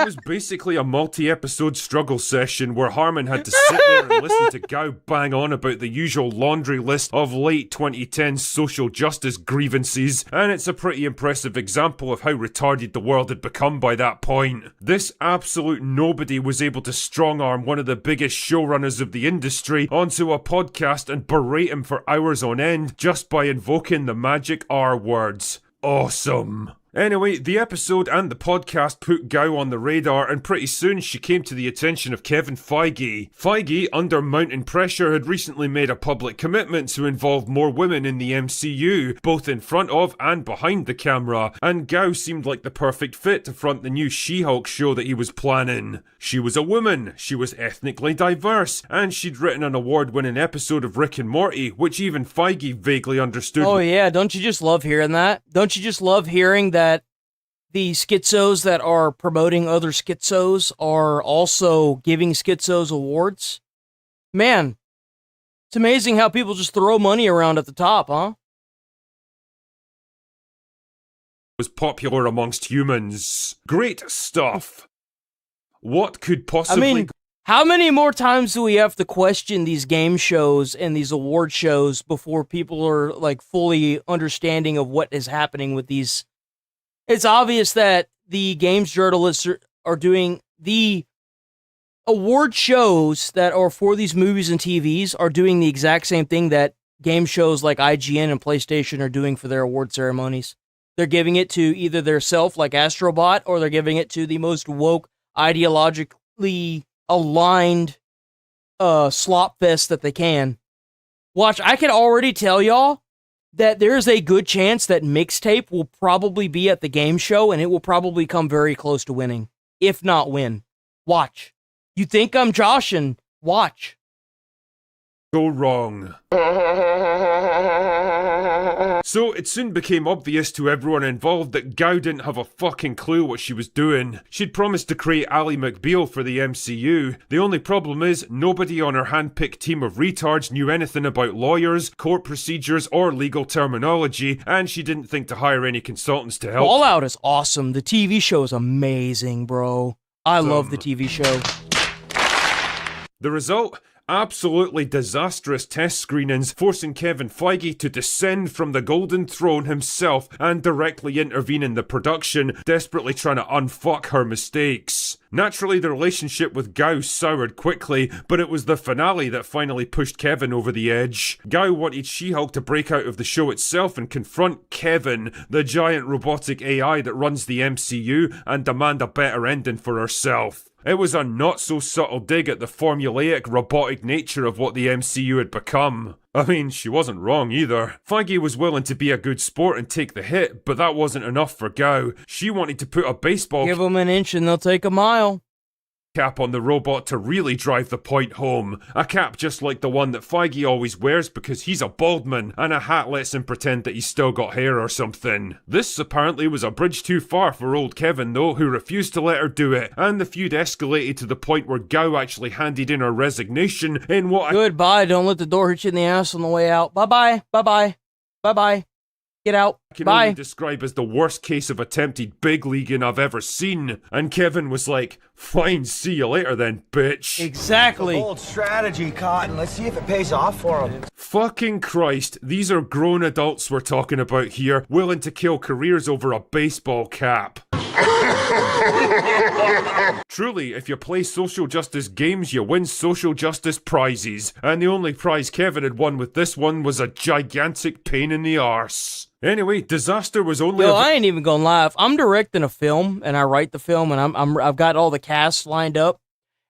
was basically a multi-episode struggle session where Harmon had to sit there and listen to Gao bang on about the usual laundry list of late 2010 social justice grievances, and it's a pretty impressive example of how retarded the world had become by that point. This absolute nobody was able to strong-arm one of the biggest showrunners of the industry onto a podcast and berate him for hours on end just by invoking the magic R words. Awesome. Anyway, the episode and the podcast put Gao on the radar, and pretty soon she came to the attention of Kevin Feige. Feige, under mounting pressure, had recently made a public commitment to involve more women in the MCU, both in front of and behind the camera, and Gao seemed like the perfect fit to front the new She-Hulk show that he was planning. She was a woman, she was ethnically diverse, and she'd written an award-winning episode of Rick and Morty, which even Feige vaguely understood.
Oh yeah, don't you just love hearing that? Don't you just love hearing that the schizos that are promoting other schizos are also giving schizos awards? Man, it's amazing how people just throw money around at the top, huh?
Was popular amongst humans. Great stuff. What could possibly...
I mean, how many more times do we have to question these game shows and these award shows before people are, like, fully understanding of what is happening with these? It's obvious that the games journalists are doing the award shows that are for these movies and TVs are doing the exact same thing that game shows like IGN and PlayStation are doing for their award ceremonies. They're giving it to either their self, like Astrobot, or they're giving it to the most woke, ideologically aligned slop fest that they can. Watch, I can already tell y'all that there's a good chance that Mixtape will probably be at the game show and it will probably come very close to winning, if not win. Watch. You think I'm joshing? Watch.
Go wrong. So it soon became obvious to everyone involved that Gao didn't have a fucking clue what she was doing. She'd promised to create Ally McBeal for the MCU. The only problem is, nobody on her hand-picked team of retards knew anything about lawyers, court procedures, or legal terminology, and she didn't think to hire any consultants to help.
Fallout is awesome. The TV show is amazing, bro. I love the TV show.
The result? Absolutely disastrous test screenings, forcing Kevin Feige to descend from the golden throne himself and directly intervene in the production, desperately trying to unfuck her mistakes. Naturally, the relationship with Gao soured quickly, but it was the finale that finally pushed Kevin over the edge. Gao wanted She-Hulk to break out of the show itself and confront Kevin, the giant robotic AI that runs the MCU, and demand a better ending for herself. It was a not-so-subtle dig at the formulaic, robotic nature of what the MCU had become. I mean, she wasn't wrong either. Feige was willing to be a good sport and take the hit, but that wasn't enough for Gao. She wanted to put a baseball
Give them an inch and they'll take a mile.
Cap on the robot to really drive the point home. A cap just like the one that Feige always wears because he's a baldman, and a hat lets him pretend that he's still got hair or something. This apparently was a bridge too far for old Kevin though, who refused to let her do it, and the feud escalated to the point where Gao actually handed in her resignation in what
Goodbye, don't let the door hit you in the ass on the way out. Bye-bye, bye-bye, bye-bye. Get out.
I can
Bye.
only describe as the worst case of attempted big leaguing I've ever seen. And Kevin was like, fine, see you later then, bitch.
Exactly.
Bold strategy, Cotton. Let's see if it pays off for him.
Fucking Christ, these are grown adults we're talking about here, willing to kill careers over a baseball cap. Truly, if you play social justice games, you win social justice prizes. And the only prize Kevin had won with this one was a gigantic pain in the arse. Anyway, disaster was only.
Yo, I ain't even gonna lie. If I'm directing a film and I write the film and I've got all the cast lined up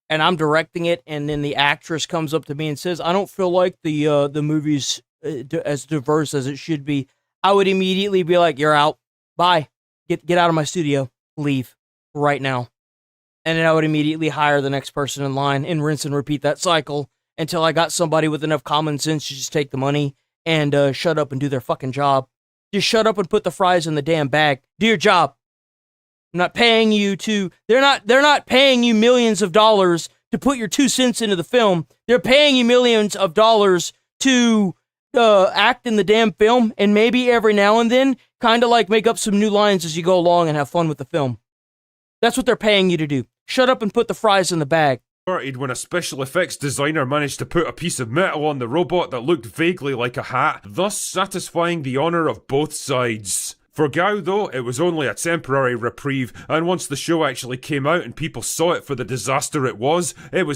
and I'm directing it, and then the actress comes up to me and says, "I don't feel like the movie's as diverse as it should be," I would immediately be like, "You're out. Bye. Get out of my studio. Leave right now." And then I would immediately hire the next person in line and rinse and repeat that cycle until I got somebody with enough common sense to just take the money and shut up and do their fucking job. Just shut up and put the fries in the damn bag. Do your job. I'm not paying you to. They're not paying you millions of dollars to put your 2 cents into the film. They're paying you millions of dollars to act in the damn film, and maybe every now and then kind of like make up some new lines as you go along and have fun with the film. That's what they're paying you to do. Shut up and put the fries in the bag.
When a special effects designer managed to put a piece of metal on the robot that looked vaguely like a hat, thus satisfying the honour of both sides. For Gao though, it was only a temporary reprieve, and once the show actually came out and people saw it for the disaster it was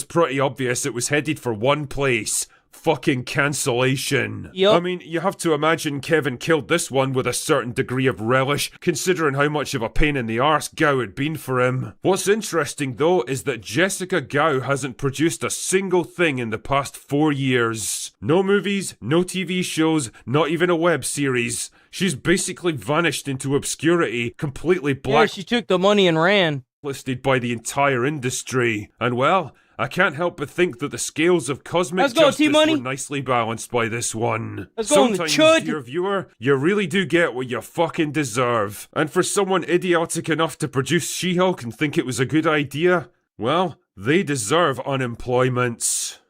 pretty obvious it was headed for one place. Fucking cancellation.
Yep.
I mean, you have to imagine Kevin killed this one with a certain degree of relish, considering how much of a pain in the arse Gao had been for him. What's interesting though is that Jessica Gao hasn't produced a single thing in the past 4 years. No movies, no TV shows, not even a web series. She's basically vanished into obscurity, completely
Yeah, she took the money and ran.
Blacklisted by the entire industry. And well, I can't help but think that the scales of cosmic justice were nicely balanced by this one. Sometimes, dear viewer, you really do get what you fucking deserve. And for someone idiotic enough to produce She-Hulk and think it was a good idea, well, they deserve unemployment.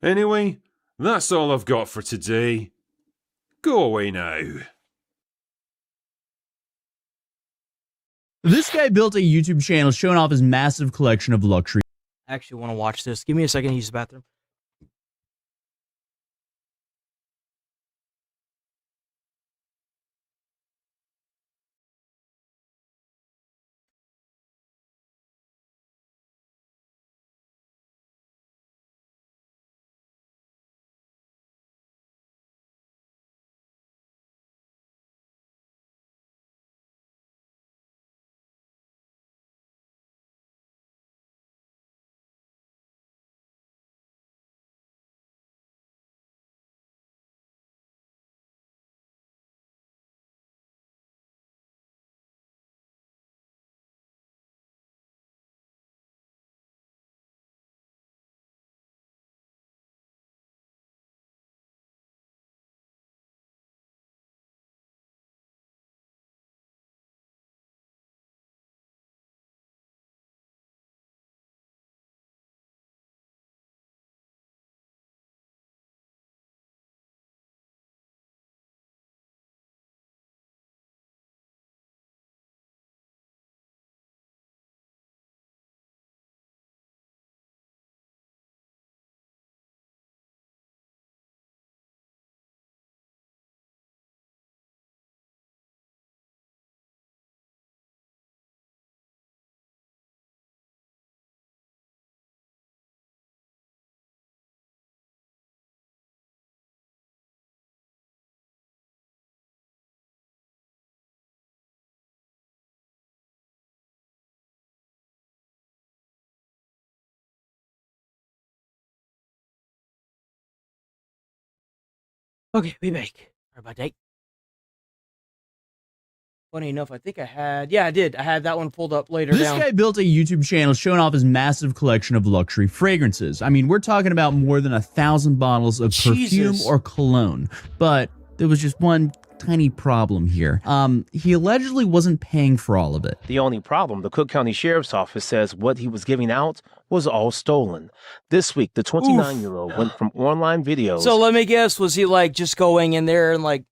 Anyway, that's all I've got for today. Go away now.
This guy built a YouTube channel showing off his massive collection of luxury.
I actually want to watch this. Give me a second to use the bathroom. Okay, we make. Sorry about that. Funny enough, I think I had. Yeah, I did. I had that one pulled up later.
This guy built a YouTube channel showing off his massive collection of luxury fragrances. I mean, we're talking about more than 1,000 bottles of perfume or cologne. But there was just one tiny problem here. He allegedly wasn't paying for all of it.
The only problem, the Cook County Sheriff's Office says what he was giving out was all stolen. This week, the 29-year-old went from online videos.
So let me guess, was he like just going in there and like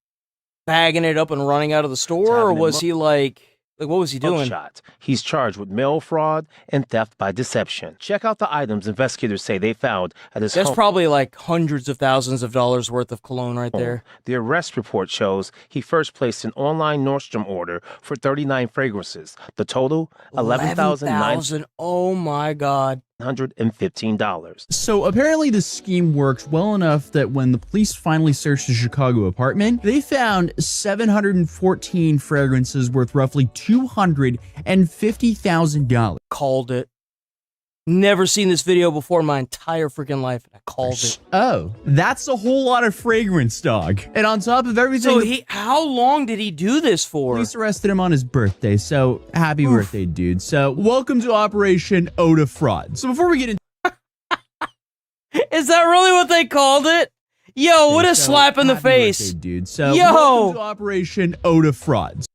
bagging it up and running out of the store, or was he like what was he doing?
Shot. He's charged with mail fraud and theft by deception. Check out the items investigators say they found at his home.
That's probably like hundreds of thousands of dollars worth of cologne right there.
The arrest report shows he first placed an online Nordstrom order for 39 fragrances. The total, $11,900.
Oh my God.
$115.
So apparently the scheme worked well enough that when the police finally searched the Chicago apartment, they found 714 fragrances worth roughly $250,000.
Called it. Never seen this video before in my entire freaking life. I called it.
Oh, that's a whole lot of fragrance, dog. And on top of everything...
So how long did he do this for?
Police arrested him on his birthday, so happy birthday, dude. So welcome to Operation Oda Fraud. So before we get into...
Is that really what they called it? Yo, what a slap in the face.
Birthday, dude. So welcome to Operation Oda Fraud.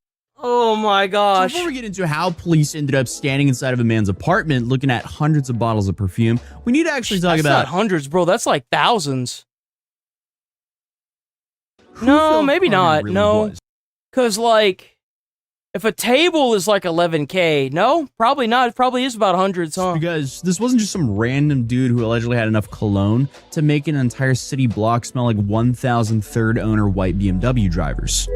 Oh my gosh.
So before we get into how police ended up standing inside of a man's apartment looking at hundreds of bottles of perfume, we need to actually talk about...
That's not hundreds, bro. That's like thousands. No, maybe not.
Really
no. Because, like, if a table is like 11K, no, probably not. It probably is about hundreds, huh?
Because this wasn't just some random dude who allegedly had enough cologne to make an entire city block smell like 1,000 third owner white BMW drivers.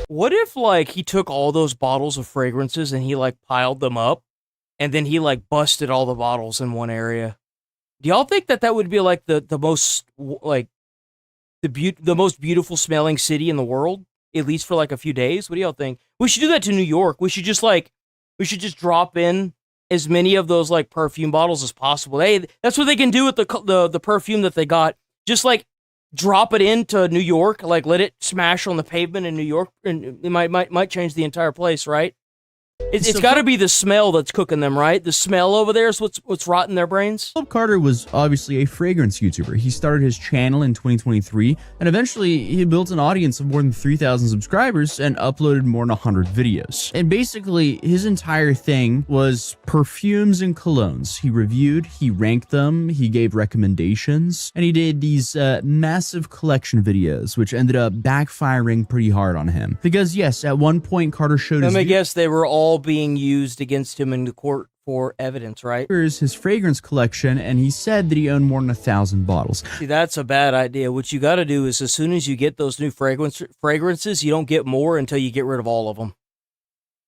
What if, like, he took all those bottles of fragrances and he, like, piled them up, and then he, like, busted all the bottles in one area? Do y'all think that that would be, like, the most, like, the most beautiful smelling city in the world? At least for, like, a few days? What do y'all think? We should do that to New York. We should just drop in as many of those, like, perfume bottles as possible. Hey, that's what they can do with the perfume that they got. Just, like, drop it into New York, like let it smash on the pavement in New York, and it might change the entire place, right? It's got to be the smell that's cooking them, right? The smell over there is what's rotting their brains.
Philip Carter was obviously a fragrance YouTuber. He started his channel in 2023, and eventually he built an audience of more than 3,000 subscribers and uploaded more than 100 videos. And basically, his entire thing was perfumes and colognes. He reviewed, he ranked them, he gave recommendations, and he did these massive collection videos, which ended up backfiring pretty hard on him. Because yes, at one point Carter showed
Let me guess, they were all being used against him in the court for evidence, right?
Here's his fragrance collection, and he said that he owned more than 1,000 bottles.
See, that's a bad idea. What you got to do is, as soon as you get those new fragrances, you don't get more until you get rid of all of them.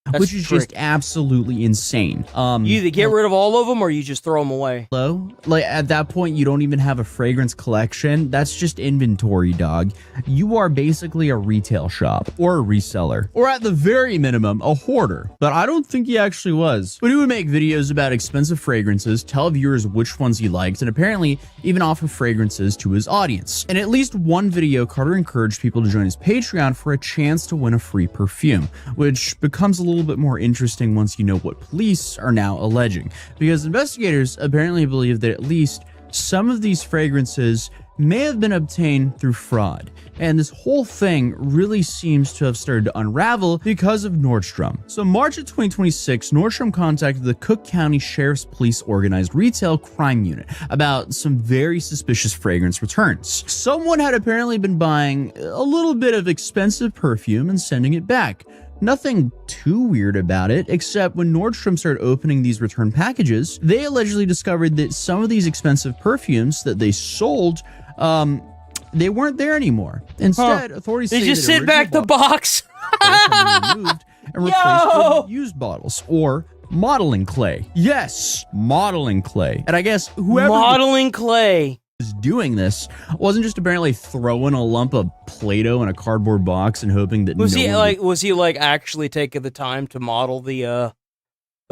That's
which is just absolutely insane.
You either get rid of all of them or you just throw them away.
Like at that point, you don't even have a fragrance collection. That's just inventory, dog. You are basically a retail shop or a reseller, or at the very minimum, a hoarder. But I don't think he actually was. But he would make videos about expensive fragrances, tell viewers which ones he liked, and apparently even offer fragrances to his audience. In at least one video, Carter encouraged people to join his Patreon for a chance to win a free perfume, which becomes a little bit more interesting once you know what police are now alleging, because investigators apparently believe that at least some of these fragrances may have been obtained through fraud, and this whole thing really seems to have started to unravel because of Nordstrom. So March of 2026, Nordstrom contacted the Cook County Sheriff's Police Organized Retail Crime Unit about some very suspicious fragrance returns. Someone had apparently been buying a little bit of expensive perfume and sending it back. Nothing too weird about it, except when Nordstrom started opening these return packages, they allegedly discovered that some of these expensive perfumes that they sold, they weren't there anymore. Instead, authorities
they
say
just
that
sent back the box
removed and replaced with used bottles or modeling clay. Yes, modeling clay. And I guess whoever
modeling clay
was doing this wasn't just apparently throwing a lump of Play-Doh in a cardboard box and hoping that
was he like actually taking the time to model the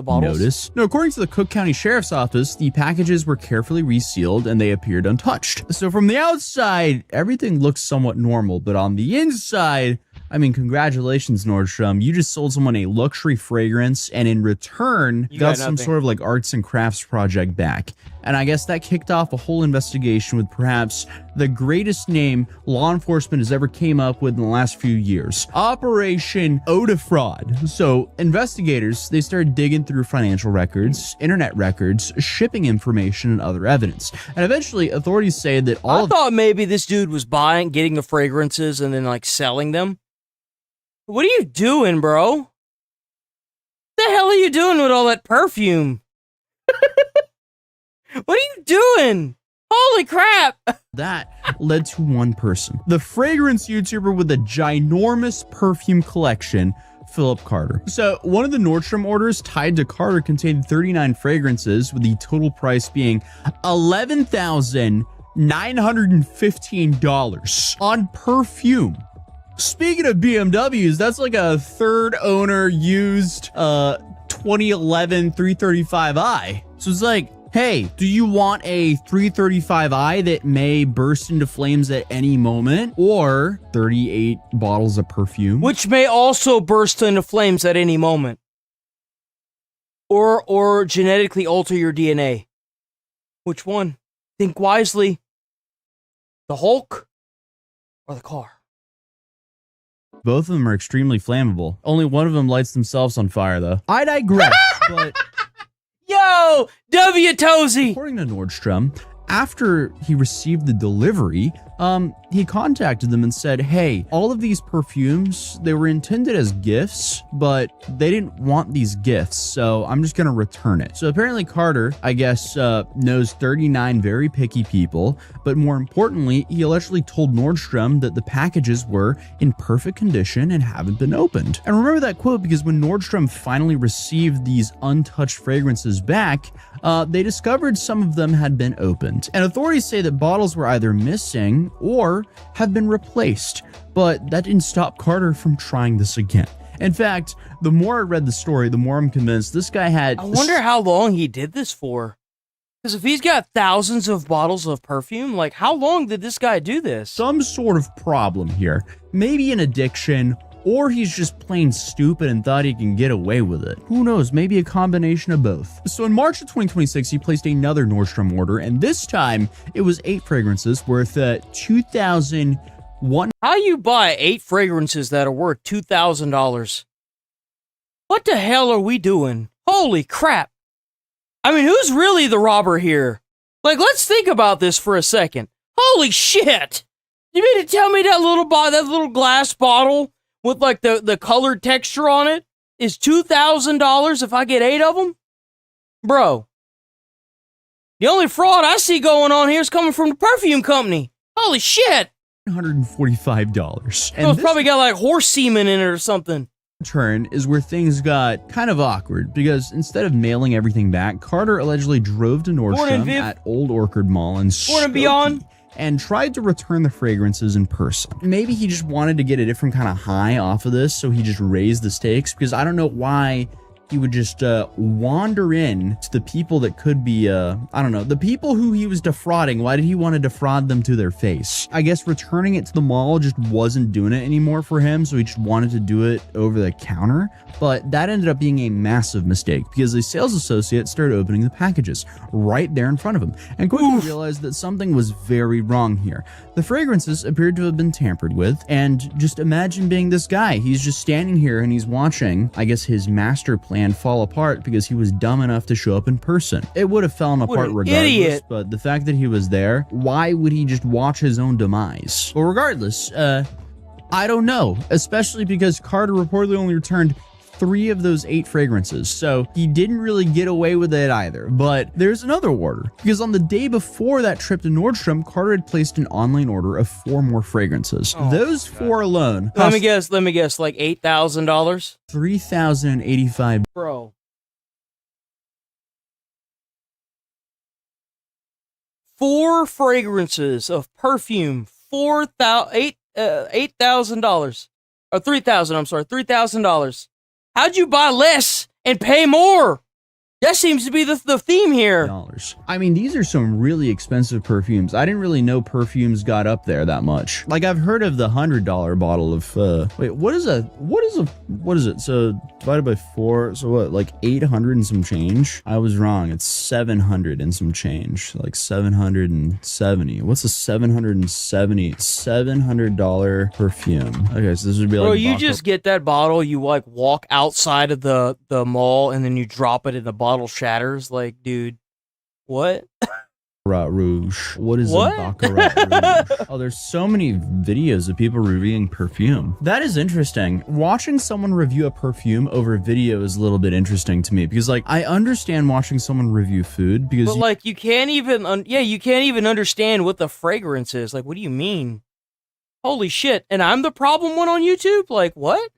notice. No, according to the Cook County Sheriff's Office, the packages were carefully resealed and they appeared untouched. So from the outside, everything looks somewhat normal, but on the inside, I mean, congratulations, Nordstrom. You just sold someone a luxury fragrance and in return got some sort of like arts and crafts project back. And I guess that kicked off a whole investigation with perhaps the greatest name law enforcement has ever came up with in the last few years. Operation Oda Fraud. So investigators, they started digging through financial records, internet records, shipping information, and other evidence. And eventually, authorities say that
I thought maybe this dude was getting the fragrances and then like selling them. What are you doing, bro? What the hell are you doing with all that perfume? What are you doing? Holy crap!
That led to one person. The fragrance YouTuber with a ginormous perfume collection, Philip Carter. So one of the Nordstrom orders tied to Carter contained 39 fragrances, with the total price being $11,915 on perfume. Speaking of BMWs, that's like a third owner used 2011 335i. So it's like, hey, do you want a 335i that may burst into flames at any moment, or 38 bottles of perfume,
which may also burst into flames at any moment, or genetically alter your DNA? Which one? Think wisely. The Hulk or the car?
Both of them are extremely flammable. Only one of them lights themselves on fire, though. I digress, but...
Yo, W. Tozy!
According to Nordstrom, after he received the delivery, he contacted them and said, hey, all of these perfumes, they were intended as gifts, but they didn't want these gifts, so I'm just gonna return it. So apparently Carter, I guess, knows 39 very picky people, but more importantly, he allegedly told Nordstrom that the packages were in perfect condition and haven't been opened. And remember that quote, because when Nordstrom finally received these untouched fragrances back, they discovered some of them had been opened. And authorities say that bottles were either missing or have been replaced, but that didn't stop Carter from trying this again. In fact, the more I read the story, the more I'm convinced this guy had...
I wonder how long he did this for. Because if he's got thousands of bottles of perfume, like, how long did this guy do this?
Some sort of problem here. Maybe an addiction, or he's just plain stupid and thought he can get away with it. Who knows, maybe a combination of both. So in March of 2026, he placed another Nordstrom order, and this time it was 8 fragrances worth $2,001.
How you buy 8 fragrances that are worth $2,000? What the hell are we doing? Holy crap. I mean, who's really the robber here? Like, let's think about this for a second. Holy shit! You mean to tell me that little glass bottle with like the colored texture on it is $2,000 if I get 8 of them? Bro, the only fraud I see going on here is coming from the perfume company. Holy shit!
$145.
So it's probably got like horse semen in it or something.
Turn is where things got kind of awkward, because instead of mailing everything back, Carter allegedly drove to Nordstrom at Old Orchard Mall in Skokie and tried to return the fragrances in person. Maybe he just wanted to get a different kind of high off of this, so he just raised the stakes, because I don't know why he would just wander in to the people that could be, I don't know, the people who he was defrauding. Why did he want to defraud them to their face? I guess returning it to the mall just wasn't doing it anymore for him, so he just wanted to do it over the counter. But that ended up being a massive mistake, because the sales associate started opening the packages right there in front of him and quickly realized that something was very wrong here. The fragrances appeared to have been tampered with, and just imagine being this guy. He's just standing here and he's watching, I guess, his master plan fall apart because he was dumb enough to show up in person. It would have fallen apart regardless, but the fact that he was there, why would he just watch his own demise? But regardless, I don't know, especially because Carter reportedly only returned 3 of those 8 fragrances, so he didn't really get away with it either. But there's another order, because on the day before that trip to Nordstrom, Carter had placed an online order of 4 more fragrances. Those 4 alone
let me guess, like $8,000?
$3,085.
Bro. 4 fragrances of perfume, $8,000. Or $3,000, I'm sorry, $3,000. How'd you buy less and pay more? That seems to be the theme here.
I mean, these are some really expensive perfumes. I didn't really know perfumes got up there that much. Like, I've heard of the $100 bottle of, wait, what is it? So, divided by 4, so what, like 800 and some change? I was wrong. It's 700 and some change. Like 770. What's a $700 perfume? Okay, so this would be like...
Bro, you just get that bottle, you, like, walk outside of the mall, and then you drop it in the bottle shatters. Like, dude, what?
Baccarat Rouge. What is
What?
a Baccarat Rouge? Oh, there's so many videos of people reviewing perfume. That is interesting. Watching someone review a perfume over video is a little bit interesting to me because, like, I understand watching someone review food because,
But, like, you can't even, you can't even understand what the fragrance is. Like, what do you mean? Holy shit. And I'm the problem one on YouTube? Like, what?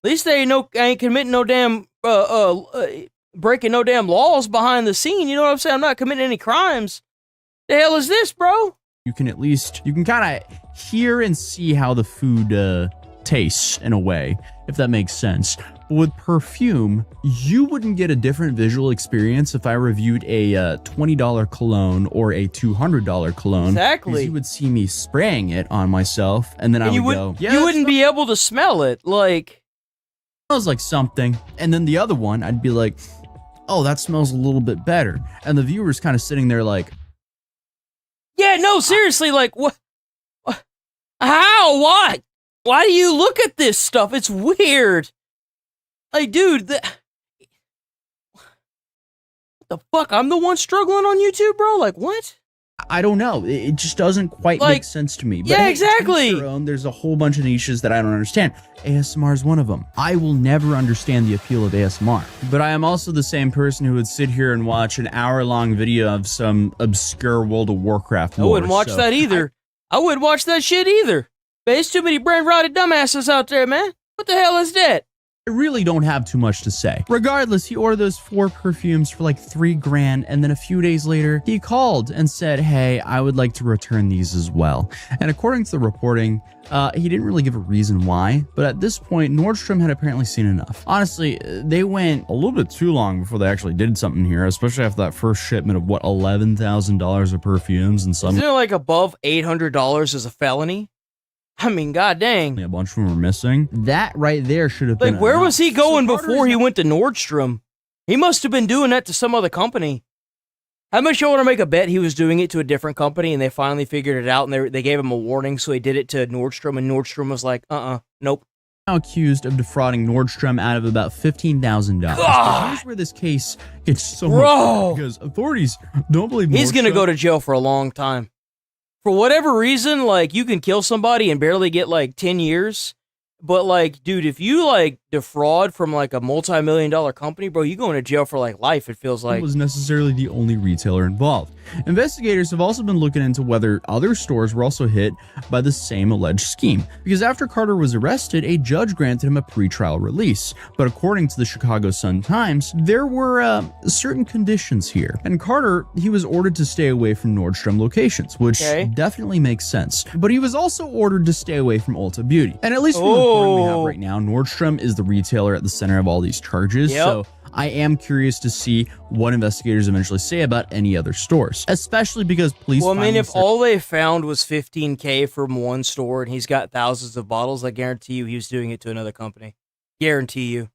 At least I ain't committing no damn, breaking no damn laws behind the scene. You know what I'm saying? I'm not committing any crimes. The hell is this, bro?
you can kind of hear and see how the food tastes in a way, if that makes sense. But with perfume, you wouldn't get a different visual experience if I reviewed a $20 cologne or a $200 cologne.
Exactly.
You would see me spraying it on myself, and then I would go, yeah,
you wouldn't be able to smell it. Like,
smells like something. And then the other one, I'd be like, oh, that smells a little bit better. And the viewer's kind of sitting there like,
yeah, no, seriously, like, what? How? What? Why do you look at this stuff? It's weird. Like, dude, what the fuck? I'm the one struggling on YouTube, bro? Like, what?
I don't know. It just doesn't quite make sense to me. But
yeah,
hey,
exactly.
to each their own. There's a whole bunch of niches that I don't understand. ASMR is one of them. I will never understand the appeal of ASMR. But I am also the same person who would sit here and watch an hour-long video of some obscure World of Warcraft lore.
I wouldn't watch that either. I wouldn't watch that shit either. There's too many brain-rotted dumbasses out there, man. What the hell is that?
I really don't have too much to say. Regardless, he ordered those 4 perfumes for like $3,000, and then a few days later, he called and said, hey, I would like to return these as well. And according to the reporting, he didn't really give a reason why, but at this point, Nordstrom had apparently seen enough. Honestly, they went a little bit too long before they actually did something here, especially after that first shipment of, what, $11,000 of perfumes and some...
Isn't it like above $800 is a felony? I mean, god dang.
A bunch of them were missing. That right there should have been...
Like, where was he going before he went to Nordstrom? He must have been doing that to some other company. How much you want to make a bet he was doing it to a different company and they finally figured it out and they gave him a warning, so he did it to Nordstrom and Nordstrom was like, nope.
Now accused of defrauding Nordstrom out of about $15,000. Here's where this case gets so much fun, because authorities don't believe Nordstrom.
He's gonna go to jail for a long time. For whatever reason, like, you can kill somebody and barely get, like, 10 years. But, like, dude, if you, like, defraud from, like, a multi-million-dollar company, bro, you going to jail for, like, life, it feels like.
Was necessarily the only retailer involved. Investigators have also been looking into whether other stores were also hit by the same alleged scheme. Because after Carter was arrested, a judge granted him a pretrial release. But according to the Chicago Sun-Times, there were certain conditions here. And Carter, he was ordered to stay away from Nordstrom locations, which definitely makes sense. But he was also ordered to stay away from Ulta Beauty. And at least from the reporting we have right now, Nordstrom is the retailer at the center of all these charges. So I am curious to see what investigators eventually say about any other stores, especially because police...
Well, I mean, if all they found was $15K from one store and he's got thousands of bottles, I guarantee you he was doing it to another company. Guarantee you.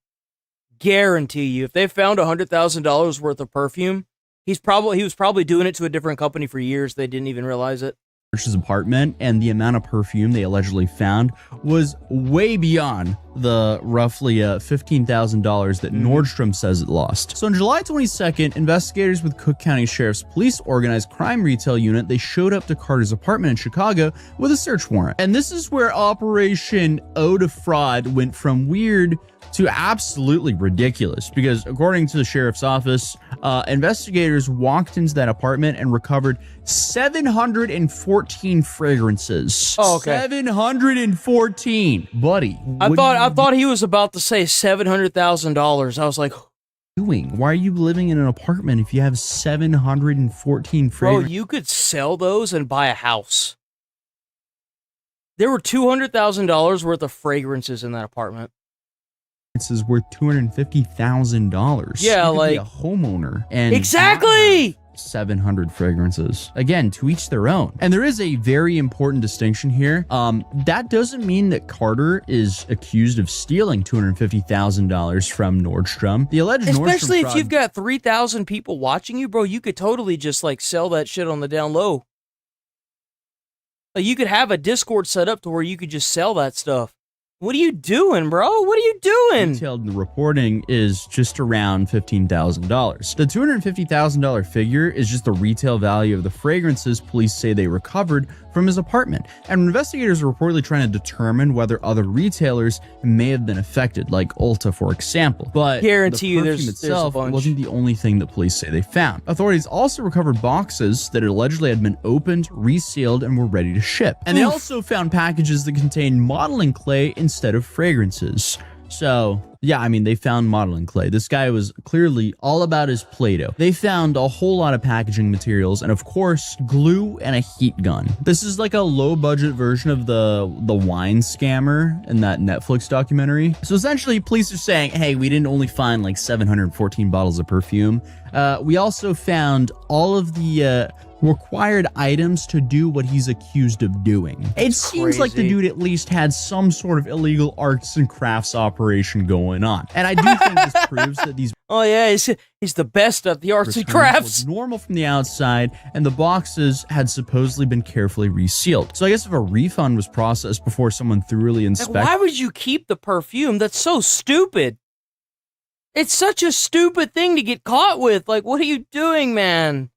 Guarantee you. If they found $100,000 worth of perfume, he was probably doing it to a different company for years. They didn't even realize it.
His apartment, and the amount of perfume they allegedly found was way beyond the roughly $15,000 that Nordstrom says it lost. So on July 22nd, investigators with Cook County Sheriff's Police Organized Crime Retail Unit, they showed up to Carter's apartment in Chicago with a search warrant. And this is where Operation Ode to Fraud went from weird to absolutely ridiculous, because according to the sheriff's office, investigators walked into that apartment and recovered 714 fragrances.
Oh, okay.
714, buddy.
I thought he was about to say $700,000. I was like,
doing? Why are you living in an apartment if you have 714 fragrances?
Bro, you could sell those and buy a house. There were $200,000 worth of fragrances in that apartment.
is worth $250,000.
Yeah,
You could
like
be a homeowner and
exactly
700 fragrances. Again, to each their own. And there is a very important distinction here. That doesn't mean that Carter is accused of stealing $250,000 from Nordstrom. The alleged
especially
Nordstrom
if you've got 3,000 people watching you, bro. You could totally just like sell that shit on the down low. Like, you could have a Discord set up to where you could just sell that stuff. What are you doing, bro? What are you doing?
detailed reporting is just around $15,000. The $250,000 figure is just the retail value of the fragrances police say they recovered from his apartment, and investigators are reportedly trying to determine whether other retailers may have been affected, like Ulta, for example. But
guarantee you
the
there's
perfume itself
a bunch.
wasn't the only thing that police say they found. Authorities also recovered boxes that allegedly had been opened, resealed, and were ready to ship. And they also found packages that contained modeling clay instead of fragrances. So, yeah, I mean, they found modeling clay. This guy was clearly all about his Play-Doh. They found a whole lot of packaging materials and, of course, glue and a heat gun. This is like a low-budget version of the wine scammer in that Netflix documentary. So essentially, police are saying, hey, we didn't only find like 714 bottles of perfume. We also found all of the required items to do what he's accused of doing. It seems like the dude at least had some sort of illegal arts and crafts operation going on. And I do think this proves that these
oh yeah, he's the best at the arts and crafts.
Looked normal from the outside, and the boxes had supposedly been carefully resealed. So I guess if a refund was processed before someone thoroughly inspected,
why would you keep the perfume? That's so stupid. It's such a stupid thing to get caught with. Like, what are you doing, man?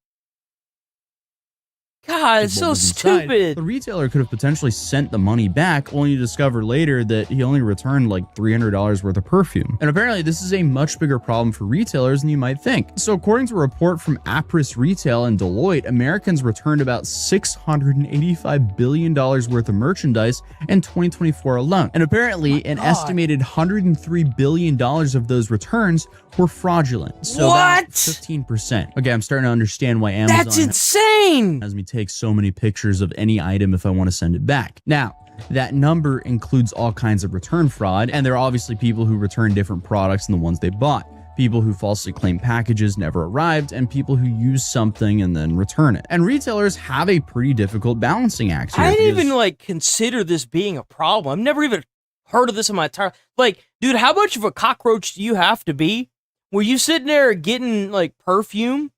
God, it's so stupid.
The retailer could have potentially sent the money back, only to discover later that he only returned like $300 worth of perfume. And apparently this is a much bigger problem for retailers than you might think. So according to a report from Appriss Retail and Deloitte, Americans returned about $685 billion worth of merchandise in 2024 alone. And apparently an estimated $103 billion of those returns were fraudulent. So
what?
15%. Okay, I'm starting to understand why Amazon
That's insane.
has me take so many pictures of any item if I want to send it back. Now, that number includes all kinds of return fraud, and there are obviously people who return different products than the ones they bought. People who falsely claim packages never arrived, and people who use something and then return it. And retailers have a pretty difficult balancing act here.
I didn't even like consider this being a problem. I've never even heard of this in my entire like, dude, how much of a cockroach do you have to be? Were you sitting there getting like perfume?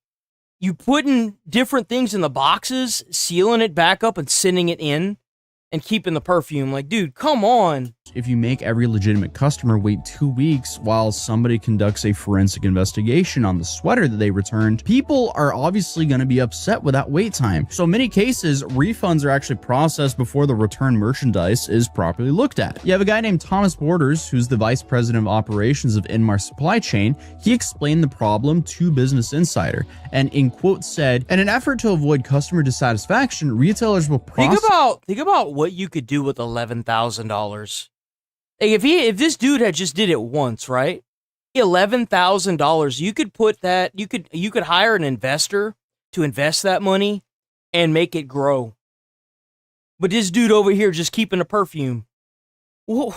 You putting different things in the boxes, sealing it back up and sending it in and keeping the perfume. Like, dude, come on.
If you make every legitimate customer wait 2 weeks while somebody conducts a forensic investigation on the sweater that they returned, people are obviously going to be upset with that wait time. So in many cases, refunds are actually processed before the returned merchandise is properly looked at. You have a guy named Thomas Borders, who's the vice president of operations of Inmar Supply Chain. He explained the problem to Business Insider and in quote said, in an effort to avoid customer dissatisfaction, retailers will process...
Think about what you could do with $11,000. Like if this dude had just did it once, right? $11,000, you could put that, you could hire an investor to invest that money and make it grow. But this dude over here just keeping a perfume. Whoa.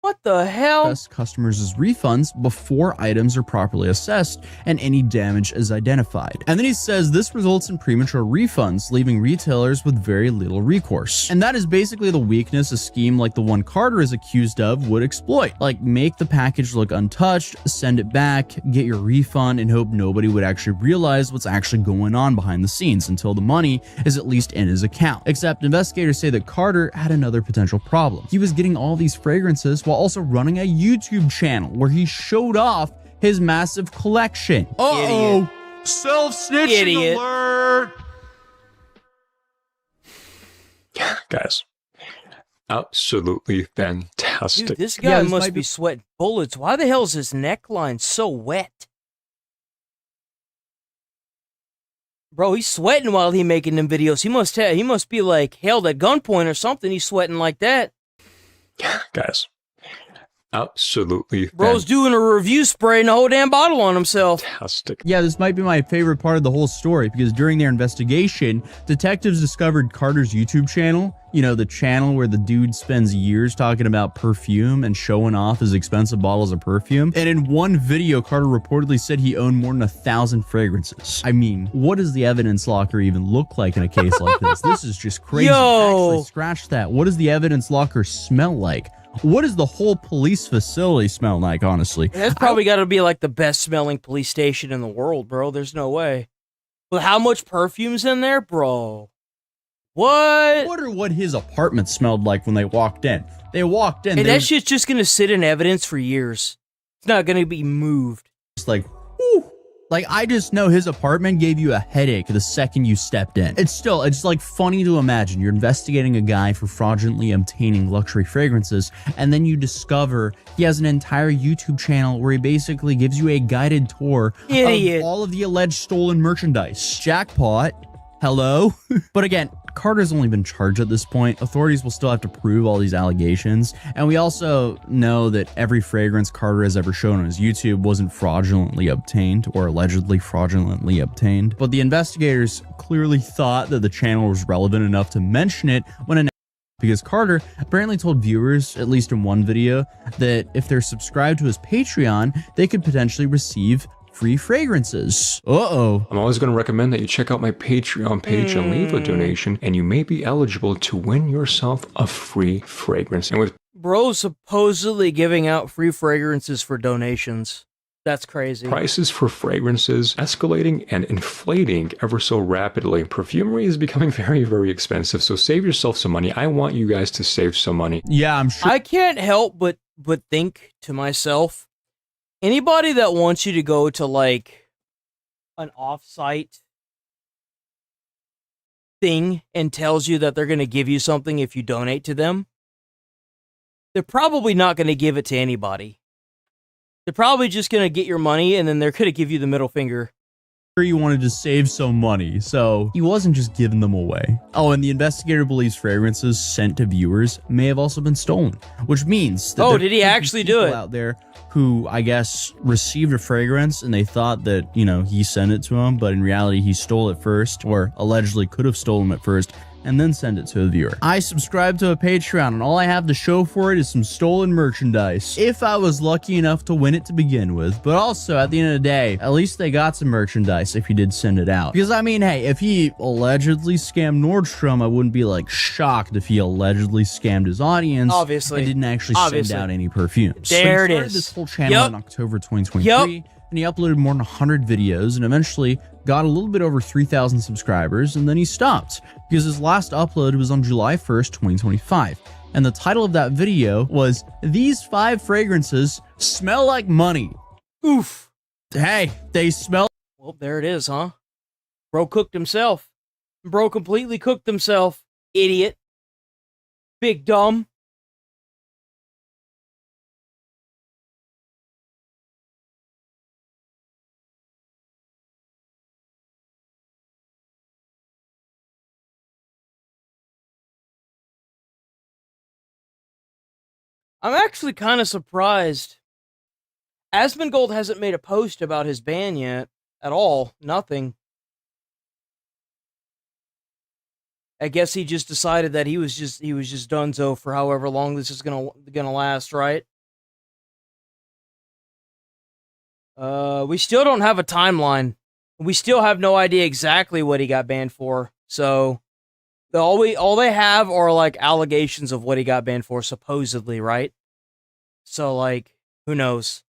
What the hell?
Best customers as refunds before items are properly assessed and any damage is identified. And then he says this results in premature refunds, leaving retailers with very little recourse. And that is basically the weakness a scheme like the one Carter is accused of would exploit. Like, make the package look untouched, send it back, get your refund, and hope nobody would actually realize what's actually going on behind the scenes until the money is at least in his account. Except investigators say that Carter had another potential problem. He was getting all these fragrances while also running a YouTube channel where he showed off his massive collection. Uh-oh. Self-snitching alert!
Guys, absolutely fantastic.
Dude, this guy must be sweating bullets. Why the hell is his neckline so wet? Bro, he's sweating while he's making them videos. He must be like held at gunpoint or something. He's sweating like that.
Guys, absolutely
bro's doing a review spraying the whole damn bottle on himself.
Fantastic.
Yeah, this might be my favorite part of the whole story because during their investigation, detectives discovered Carter's YouTube channel You know, the channel where the dude spends years talking about perfume and showing off his expensive bottles of perfume. And in one video, Carter reportedly said he owned more than 1,000 fragrances. I mean, what does the evidence locker even look like in a case like this? This is just crazy.
Yo!
Actually, scratch that. What does the evidence locker smell like? What does the whole police facility smell like, honestly?
That's probably got to be like the best smelling police station in the world, bro. There's no way. But how much perfume's in there, bro? What?
I wonder what his apartment smelled like when they walked in. They walked in.
And that shit's just going to sit in evidence for years. It's not going to be moved.
It's like, whew. Like, I just know his apartment gave you a headache the second you stepped in. It's like funny to imagine. You're investigating a guy for fraudulently obtaining luxury fragrances, and then you discover he has an entire YouTube channel where he basically gives you a guided tour of all of the alleged stolen merchandise. Jackpot. Hello? But again, Carter's only been charged at this point. Authorities will still have to prove all these allegations. And we also know that every fragrance Carter has ever shown on his YouTube wasn't fraudulently obtained or allegedly fraudulently obtained. But the investigators clearly thought that the channel was relevant enough to mention it when because Carter apparently told viewers, at least in one video, that if they're subscribed to his Patreon, they could potentially receive free fragrances. Uh-oh.
I'm always going to recommend that you check out my Patreon page and leave a donation, and you may be eligible to win yourself a free fragrance. And with
Bro supposedly giving out free fragrances for donations. That's crazy.
prices for fragrances escalating and inflating ever so rapidly, perfumery is becoming very, very expensive. So save yourself some money. I want you guys to save some money.
Yeah, I'm sure.
I can't help but think to myself, anybody that wants you to go to like an off-site thing and tells you that they're going to give you something if you donate to them, they're probably not going to give it to anybody. They're probably just going to get your money and then they're going to give you the middle finger.
You wanted to save some money, so he wasn't just giving them away. Oh, and the investigator believes fragrances sent to viewers may have also been stolen, which means that
did he actually do it?
Out there who, I guess, received a fragrance and they thought that, you know, he sent it to him, but in reality he stole it first, or allegedly could have stolen it first, and then send it to a viewer. I subscribe to a Patreon, and all I have to show for it is some stolen merchandise. If I was lucky enough to win it to begin with. But also, at the end of the day, at least they got some merchandise if he did send it out. Because, I mean, hey, if he allegedly scammed Nordstrom, I wouldn't be, like, shocked if he allegedly scammed his audience.
Obviously.
And didn't actually send out any perfumes.
There
So he
it
started
is.
this whole channel in October 2023. And he uploaded more than 100 videos and eventually got a little bit over 3,000 subscribers, and then he stopped because his last upload was on July 1st, 2025. And the title of that video was, "These 5 fragrances smell like money."
Oof.
Hey, they smell.
Well, there it is, huh? Bro cooked himself. Bro completely cooked himself. Idiot. Big dumb. I'm actually kind of surprised. Asmongold hasn't made a post about his ban yet at all. Nothing. I guess he just decided that he was just donezo for however long this is gonna last, right? We still don't have a timeline. We still have no idea exactly what he got banned for. So all they have are like allegations of what he got banned for, supposedly, right? So like, who knows?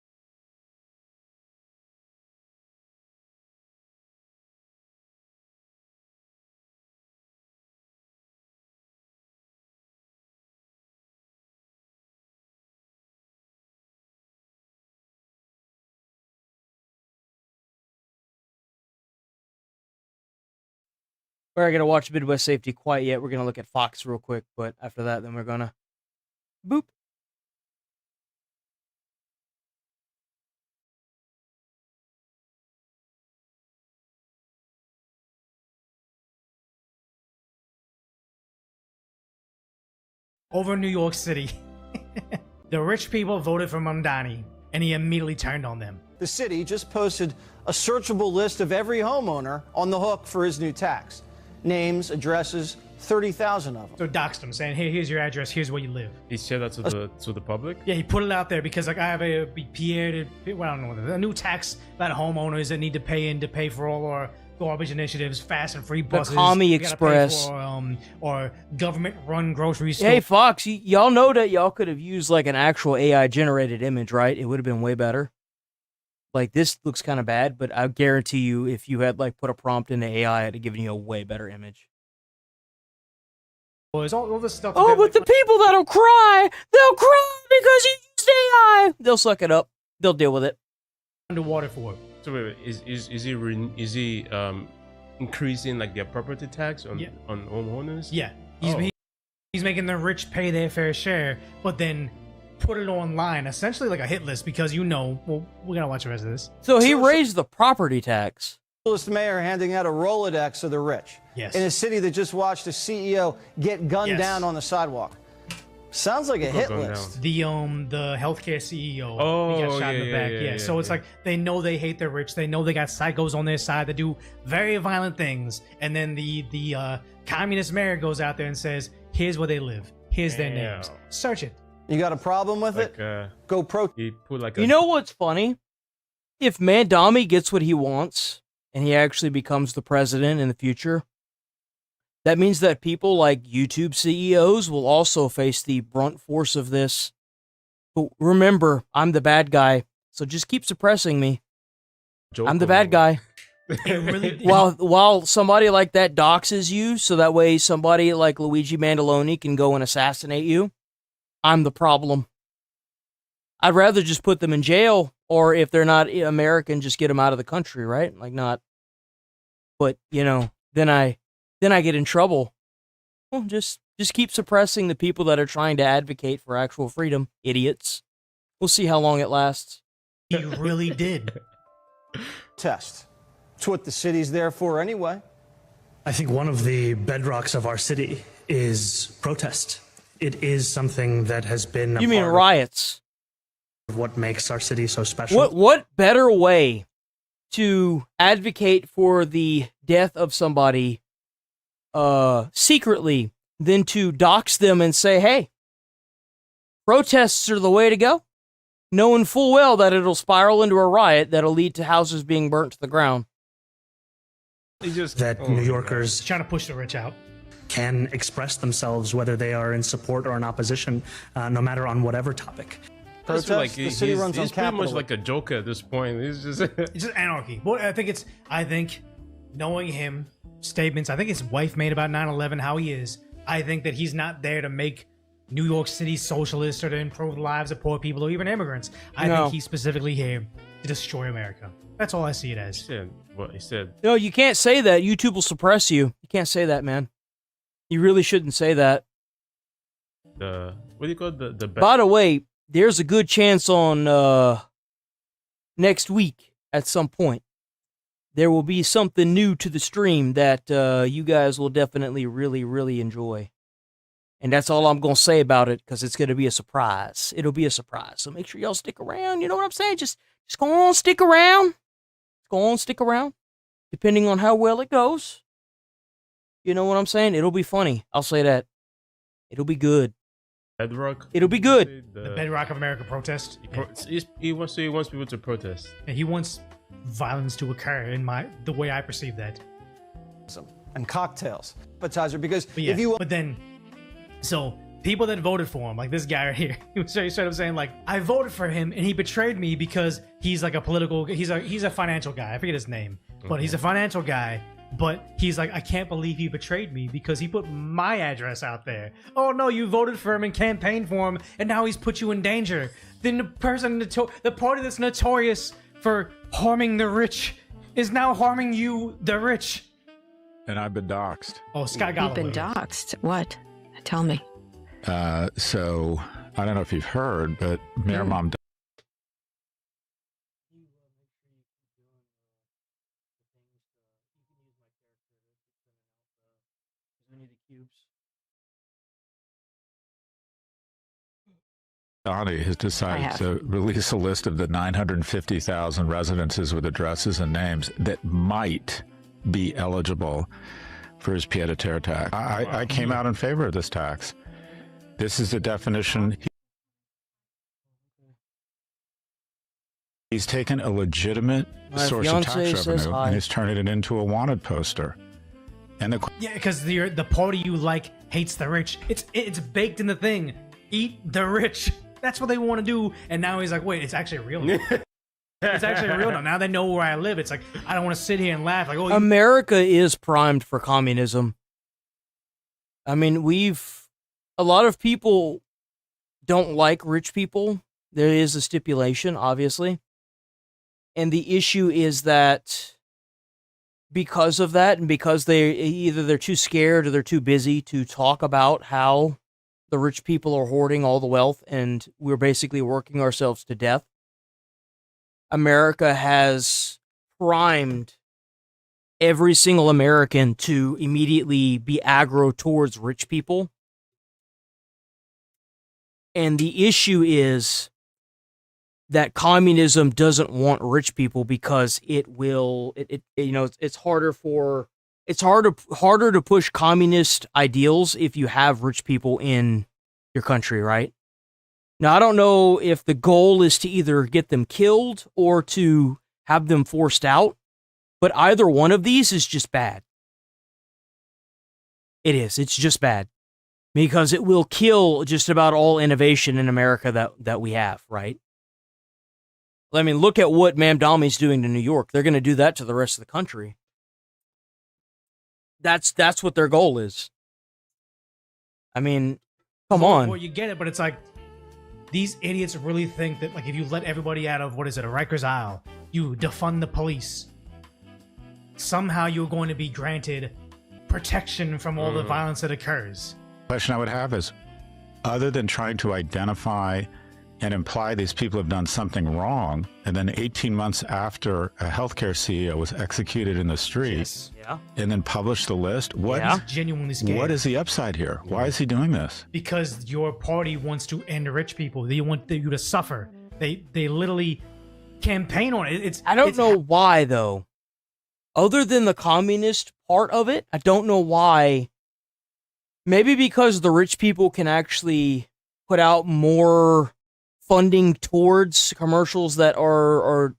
We're not gonna watch Midwest Safety quite yet. We're gonna look at Fox real quick, but after that, then we're gonna boop.
Over New York City, the rich people voted for Mamdani, and he immediately turned on them.
The city just posted a searchable list of every homeowner on the hook for his new tax. Names, addresses, 30,000 of them.
So doxed him, saying, "Hey, here's your address. Here's where you live."
He shared that to the public.
Yeah, he put it out there because like I have a Pierre, well, I don't know, a new tax about homeowners that need to pay for all our garbage initiatives, fast and free buses.
The Commie
We gotta pay
Express.
for, or government-run grocery stores.
Hey, Fox, y'all know that y'all could have used like an actual AI-generated image, right? It would have been way better. Like, this looks kind of bad, but I guarantee you, if you had like put a prompt into AI, it'd have given you a way better image.
Well, all this stuff.
Oh, but the people that'll cry, they'll cry because you used AI. They'll suck it up. They'll deal with it.
Underwater for it.
So wait, is he increasing like their property tax on homeowners?
Yeah,
Oh.
he's making the rich pay their fair share, but then put it online, essentially like a hit list, because well, we're gonna watch the rest of this.
So he raised the property tax.
Mayor handing out a Rolodex of the rich.
Yes.
In a city that just watched a CEO get gunned down on the sidewalk. Sounds like a hit list.
The healthcare CEO.
Oh,
he got shot in the
yeah,
back.
yeah,
Yeah.
yeah,
So it's
yeah.
like they know they hate the rich. They know they got psychos on their side that do very violent things. And then the communist mayor goes out there and says, "Here's where they live. Here's their names. Search it."
You got a problem with it? Go pro.
He put like
You know what's funny? If Mandami gets what he wants and he actually becomes the president in the future, that means that people like YouTube CEOs will also face the brunt force of this. But remember, I'm the bad guy, so just keep suppressing me. I'm the bad guy. While somebody like that doxes you, so that way somebody like Luigi Mandaloni can go and assassinate you, I'm the problem. I'd rather just put them in jail, or if they're not American, just get them out of the country, right? Like not. But then I get in trouble. Well, just keep suppressing the people that are trying to advocate for actual freedom, idiots. We'll see how long it lasts.
He really did.
Test. It's what the city's there for anyway.
I think one of the bedrocks of our city is protest. It is something that has been
You mean riots?
Of what makes our city so special.
What better way to advocate for the death of somebody secretly than to dox them and say, "Hey, protests are the way to go," knowing full well that it'll spiral into a riot that'll lead to houses being burnt to the ground.
That New Yorkers
trying to push the rich out
can express themselves whether they are in support or in opposition, no matter on whatever topic.
That's like he's pretty much like a Joker at this point. He's just
It's just anarchy. Well, I think knowing him, statements I think his wife made about 9/11, how he is, I think that he's not there to make New York City socialist or to improve the lives of poor people or even immigrants. I think he's specifically here to destroy America. That's all I see it as.
What he said.
No, you can't say that. YouTube will suppress you. You can't say that, man. You really shouldn't say that.
What do you call it? The
By the way, there's a good chance on next week at some point there will be something new to the stream that you guys will definitely really, really enjoy. And that's all I'm going to say about it, because it's going to be a surprise. It'll be a surprise. So make sure y'all stick around. You know what I'm saying? Just go on, stick around. Go on, stick around. Depending on how well it goes. You know what I'm saying? It'll be funny. I'll say that. It'll be good.
Bedrock.
It'll be good.
The bedrock of America protest.
He wants people to protest.
And he wants violence to occur in the way I perceive that.
And cocktails. Appetizer, because
but then, so people that voted for him, like this guy right here, he was straight up saying like, I voted for him and he betrayed me because he's like a political, he's a financial guy. I forget his name, but he's a financial guy. But he's like, I can't believe he betrayed me because he put my address out there. Oh no, you voted for him and campaigned for him, and now he's put you in danger. Then the party that's notorious for harming the rich is now harming you, the rich.
And I've been doxxed.
Oh, Scott Galloway.
You've been doxxed. What? Tell me.
So I don't know if you've heard, but Mayor Mom. Donnie has decided to release a list of the 950,000 residences with addresses and names that might be eligible for his pied-à-terre tax. I came out in favor of this tax. This is the definition. He's taken a legitimate source of tax revenue and he's turning it into a wanted poster. And
yeah, because the party you like hates the rich. It's baked in the thing. Eat the rich. That's what they want to do. And now he's like, wait, it's actually real now. It's actually real now. Now they know where I live. It's like, I don't want to sit here and laugh. Like, oh,
America is primed for communism. I mean, a lot of people don't like rich people. There is a stipulation, obviously. And the issue is that because of that, and because they're too scared or they're too busy to talk about how the rich people are hoarding all the wealth and we're basically working ourselves to death, America has primed every single American to immediately be aggro towards rich people. And the issue is that communism doesn't want rich people because it's harder to push communist ideals if you have rich people in your country, right? Now, I don't know if the goal is to either get them killed or to have them forced out, but either one of these is just bad. It is. It's just bad. Because it will kill just about all innovation in America that we have, right? I mean, look at what Mamdami's doing to New York. They're going to do that to the rest of the country. That's what their goal is. I mean, come on.
Well, you get it, but it's like, these idiots really think that, like, if you let everybody out of, a Rikers Isle, you defund the police, somehow you're going to be granted protection from all the violence that occurs.
Question I would have is, other than trying to identify and imply these people have done something wrong, and then 18 months after a healthcare CEO was executed in the streets, and then published the list,
He's genuinely scared.
What is the upside here? Why is he doing this?
Because your party wants to end rich people. They want you to suffer. They literally campaign on it.
I don't know why, though. Other than the communist part of it, I don't know why. Maybe because the rich people can actually put out more funding towards commercials that are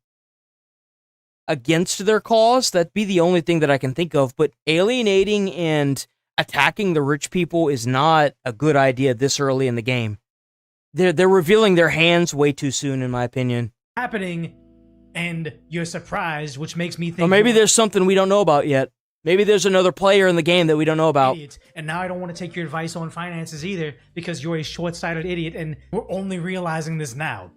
against their cause. That'd be the only thing that I can think of. But alienating and attacking the rich people is not a good idea this early in the game. They're revealing their hands way too soon, in my opinion.
Happening, and you're surprised, which makes me think.
Or maybe there's something we don't know about yet. Maybe there's another player in the game that we don't know about.
Idiots. And now I don't want to take your advice on finances either, because you're a short-sighted idiot, and we're only realizing this now.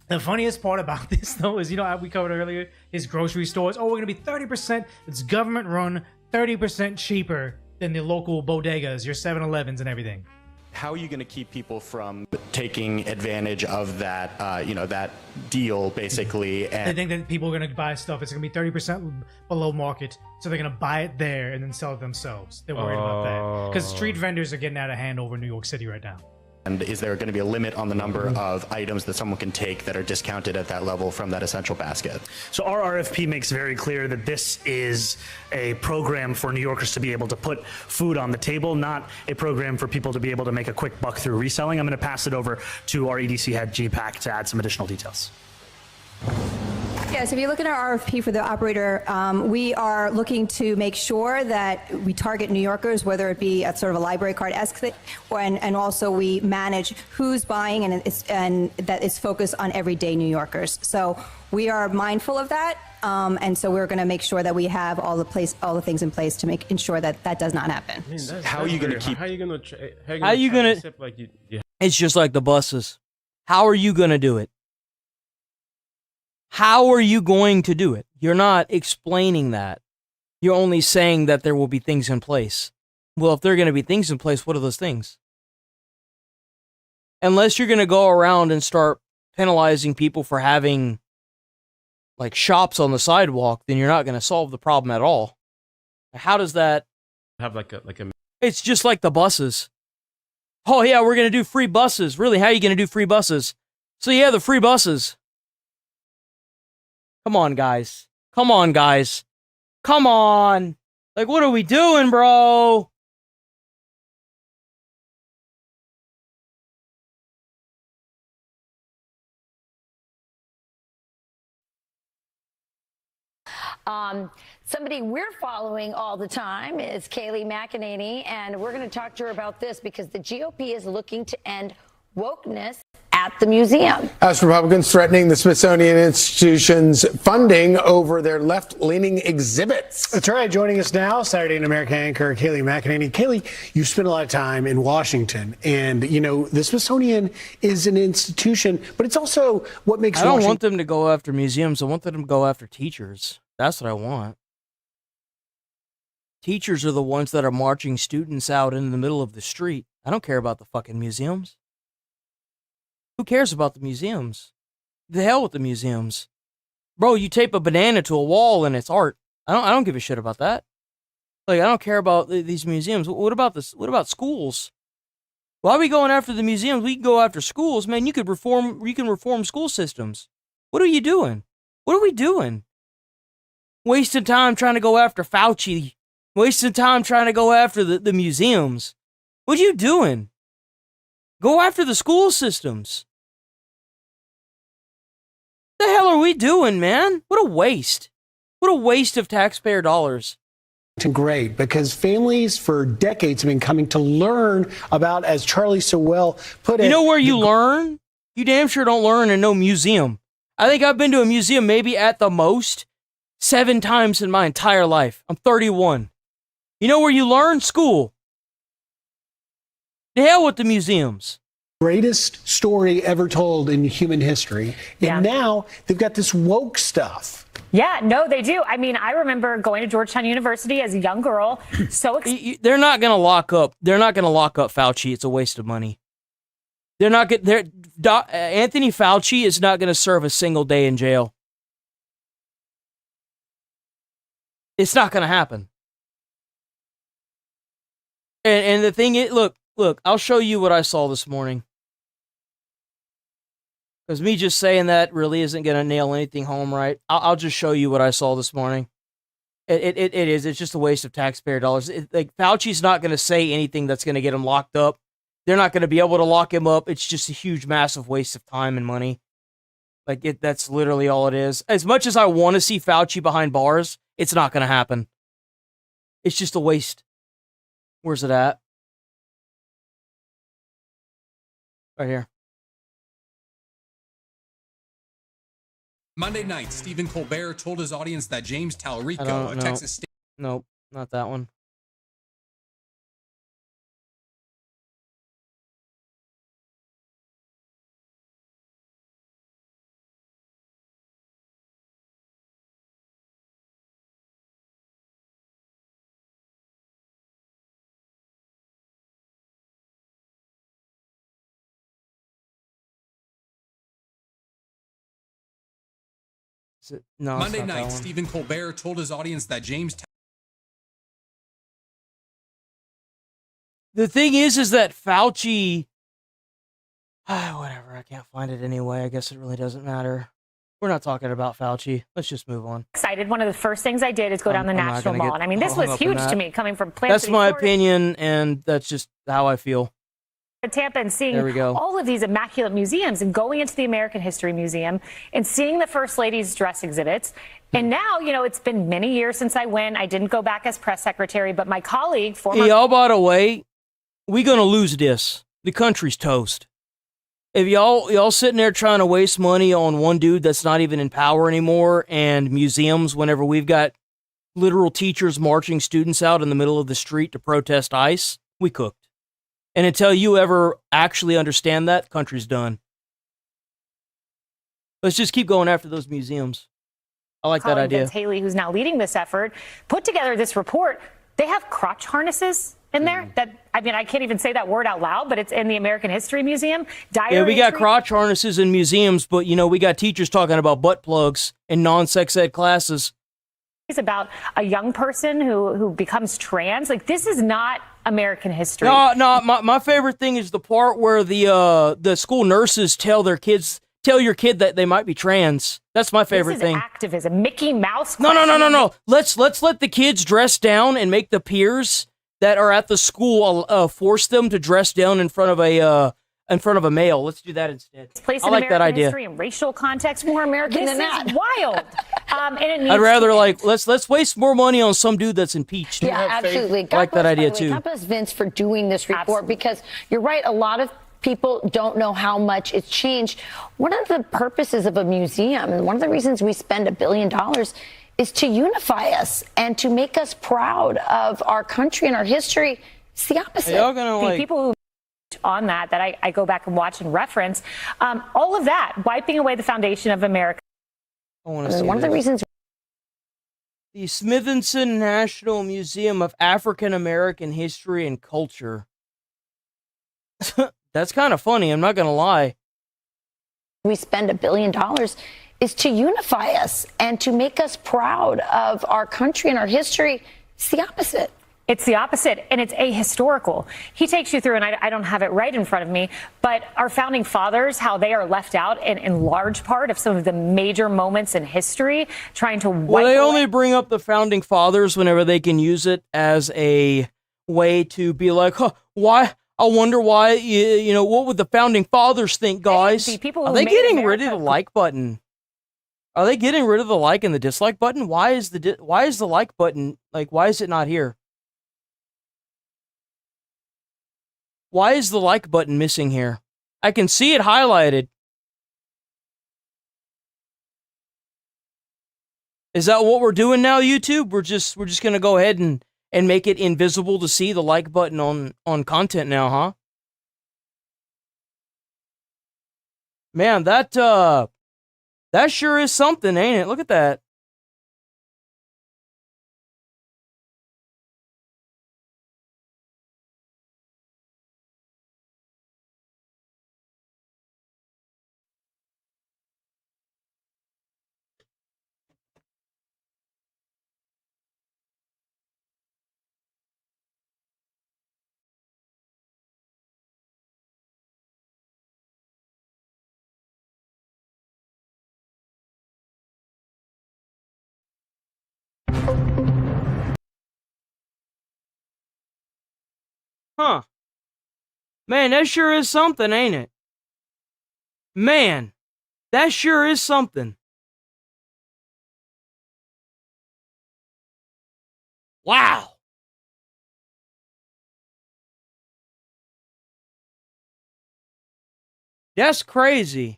The funniest part about this, though, is, how we covered earlier, is grocery stores. Oh, we're going to be 30%, it's government-run, 30% cheaper than the local bodegas, your 7-Elevens and everything.
How are you going to keep people from taking advantage of that, that deal, basically? And
they think that people are going to buy stuff. It's going to be 30% below market, so they're going to buy it there and then sell it themselves. They're worried about that. Because street vendors are getting out of hand over New York City right now.
And is there going to be a limit on the number of items that someone can take that are discounted at that level from that essential basket?
So our RFP makes very clear that this is a program for New Yorkers to be able to put food on the table, not a program for people to be able to make a quick buck through reselling. I'm going to pass it over to our EDC head, GPAC, to add some additional details.
Yes, if you look at our RFP for the operator, we are looking to make sure that we target New Yorkers, whether it be a sort of a library card-esque thing, and also we manage who's buying, and that is focused on everyday New Yorkers. So we are mindful of that, and so we're going to make sure that we have all the things in place to ensure that that does not happen.
How are you going to keep?
How are you going to? It's just like the buses. How are you going to do it? How are you going to do it? You're not explaining that. You're only saying that there will be things in place. Well, if there are going to be things in place, what are those things? Unless you're going to go around and start penalizing people for having, like, shops on the sidewalk, then you're not going to solve the problem at all. How does that
have like a?
It's just like the buses. Oh yeah, we're going to do free buses. Really? How are you going to do free buses? So yeah, the free buses. Come on, guys. Come on, guys. Come on. Like, what are we doing, bro?
Somebody we're following all the time is Kayleigh McEnany, and we're going to talk to her about this because the GOP is looking to end wokeness at the museum.
House Republicans threatening the Smithsonian Institution's funding over their left-leaning exhibits.
That's right. Joining us now, Saturday Night America anchor Kayleigh McEnany. Kayleigh, you spent a lot of time in Washington, and you know the Smithsonian is an institution, but it's also what makes.
I don't want them to go after museums. I want them to go after teachers. That's what I want. Teachers are the ones that are marching students out in the middle of the street. I don't care about the fucking museums. Who cares about the museums? The hell with the museums. Bro, you tape a banana to a wall and it's art. I don't give a shit about that. Like, I don't care about these museums. What about this? What about schools? Why are we going after the museums? We can go after schools, man. You can reform school systems. What are you doing? What are we doing? Wasting time trying to go after Fauci. Wasting time trying to go after the museums. What are you doing? Go after the school systems. What the hell are we doing, man? What a waste. What a waste of taxpayer dollars.
Great, because families for decades have been coming to learn about, as Charlie so well put it.
You know where you learn? You damn sure don't learn in no museum. I think I've been to a museum maybe at the most 7 times in my entire life. I'm 31. You know where you learn? School. The hell with the museums.
Greatest story ever told in human history. And now they've got this woke stuff.
Yeah, no, they do. I mean, I remember going to Georgetown University as a young girl.
They're not going to lock up. They're not going to lock up Fauci. It's a waste of money. They're not Anthony Fauci is not going to serve a single day in jail. It's not going to happen. And the thing is, look, I'll show you what I saw this morning. Because me just saying that really isn't going to nail anything home, right? I'll just show you what I saw this morning. It is. It's just a waste of taxpayer dollars. Like, Fauci's not going to say anything that's going to get him locked up. They're not going to be able to lock him up. It's just a huge, massive waste of time and money. Like, that's literally all it is. As much as I want to see Fauci behind bars, it's not going to happen. It's just a waste. Where's it at? Right here.
Monday night, Stephen Colbert told his audience that James Talrico, a Texas state...
Nope, not that one. No,
Monday night, Stephen Colbert told his audience that James...
The thing is that Fauci... whatever, I can't find it anyway. I guess it really doesn't matter. We're not talking about Fauci. Let's just move on.
Excited. One of the first things I did is go down the National Mall. And I mean, this was huge to me coming from Plant
That's
City,
my
Florida.
opinion, and that's just how I feel.
Tampa and seeing
There we go.
all of these immaculate museums and going into the American History Museum and seeing the First Lady's dress exhibits. And now, you know, it's been many years since I went. I didn't go back as press secretary, but my colleague, former...
Hey, y'all, by the way, we gonna lose this. The country's toast. If y'all sitting there trying to waste money on one dude that's not even in power anymore and museums whenever we've got literal teachers marching students out in the middle of the street to protest ICE, we cooked. And until you ever actually understand that, country's done. Let's just keep going after those museums. I like that idea.
Vince Haley, who's now leading this effort, put together this report. They have crotch harnesses in there that, I mean, I can't even say that word out loud, but it's in the American History Museum.
Yeah, we got crotch harnesses in museums, but, you know, we got teachers talking about butt plugs in non-sex ed classes.
It's about a young person who becomes trans. Like, this is not American history.
No, my favorite thing is the part where the school nurses tell their kids tell your kid that they might be trans. That's my favorite
this is
thing.
activism. Mickey Mouse.
No. Let's let the kids dress down and make the peers that are at the school force them to dress down in front of a male. Let's do that instead.
Place
I
in
like
American
that idea.
history and racial context.
More American
this
than
is
that.
wild. And it needs
I'd rather
to
like let's waste more money on some dude that's impeached.
Yeah, absolutely.
I like that idea
by the way,
too.
God bless Vince for doing this report because you're right. A lot of people don't know how much it's changed. One of the purposes of a museum, and one of the reasons we spend $1 billion, is to unify us and to make us proud of our country and our history. It's the opposite.
the people who on that I go back and watch and reference all of that, wiping away the foundation of America.
I want to see
one of the
this.
reasons.
The Smithsonian National Museum of African American History and Culture. That's kind of funny. I'm not gonna lie.
We spend $1 billion is to unify us and to make us proud of our country and our history. It's the opposite.
It's the opposite, and it's ahistorical. He takes you through, and I don't have it right in front of me, but our founding fathers, how they are left out in large part of some of the major moments in history, trying to wipe
Well, they
away.
only bring up the founding fathers whenever they can use it as a way to be like, huh, why? I wonder why, you know, what would the founding fathers think, guys?
people
Are
who
they
made
getting rid of the like button? Are they getting rid of the like and the dislike button? Why is the like button, like, why is it not here? Why is the like button missing here? I can see it highlighted. Is that what we're doing now, YouTube? We're just gonna go ahead and make it invisible to see the like button on content now, huh? Man, that sure is something, ain't it? Look at that. Huh. Man, that sure is something, ain't it? Man, that sure is something. Wow. That's crazy.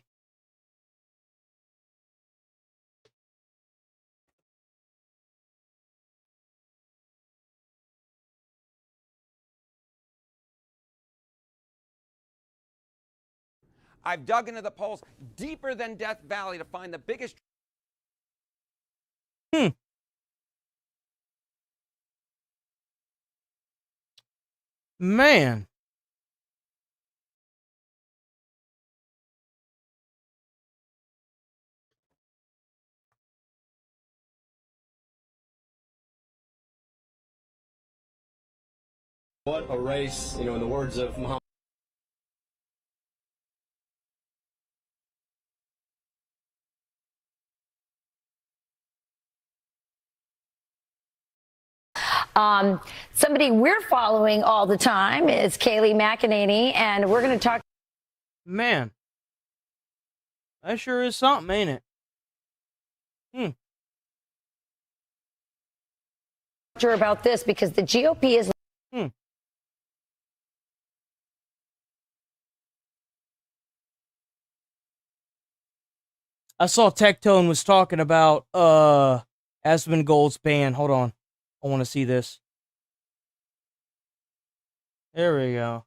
I've dug into the polls deeper than Death Valley to find the biggest.
Man.
What a race, you know, in the words of Muhammad.
Somebody we're following all the time is Kaylee McEnany, and we're going to talk.
Man. That sure is something, ain't it?
To her about this because the GOP is.
I saw Tectone was talking about Asmongold's ban. Hold on. I want to see this. There we go.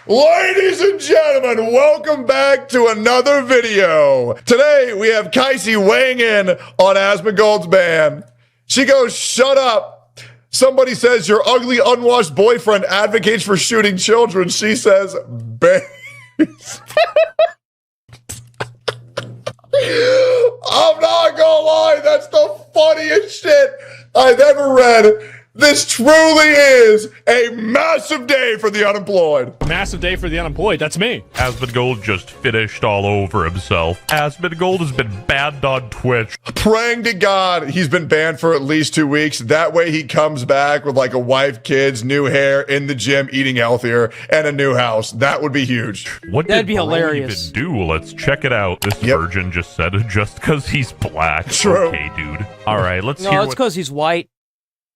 Ladies and gentlemen, welcome back to another video. Today, we have Kicey weighing in on Asmongold's ban. She goes, shut up. Somebody says your ugly, unwashed boyfriend advocates for shooting children. She says, ban. I'm not gonna lie, that's the funniest shit I've ever read. This truly is a massive day for the unemployed.
Massive day for the unemployed. That's me.
Asmongold just finished all over himself. Asmongold has been banned on Twitch.
Praying to God he's been banned for at least 2 weeks. That way he comes back with like a wife, kids, new hair, in the gym, eating healthier, and a new house. That would be huge.
What
That'd be
did Bro
hilarious.
even do? Let's check it out. This virgin just said, just because he's black.
True.
Okay, dude. All right, let's
No,
hear
it's
what...
because he's white.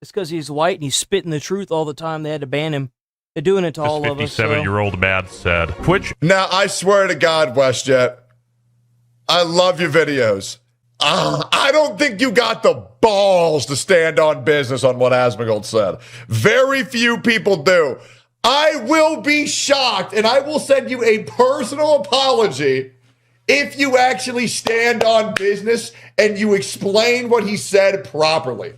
It's because he's white and he's spitting the truth all the time. They had to ban him. They're doing it to all of us.
This 57-year-old man said. Twitch.
Now, I swear to God, WestJet, I love your videos. I don't think you got the balls to stand on business on what Asmongold said. Very few people do. I will be shocked, and I will send you a personal apology if you actually stand on business and you explain what he said properly.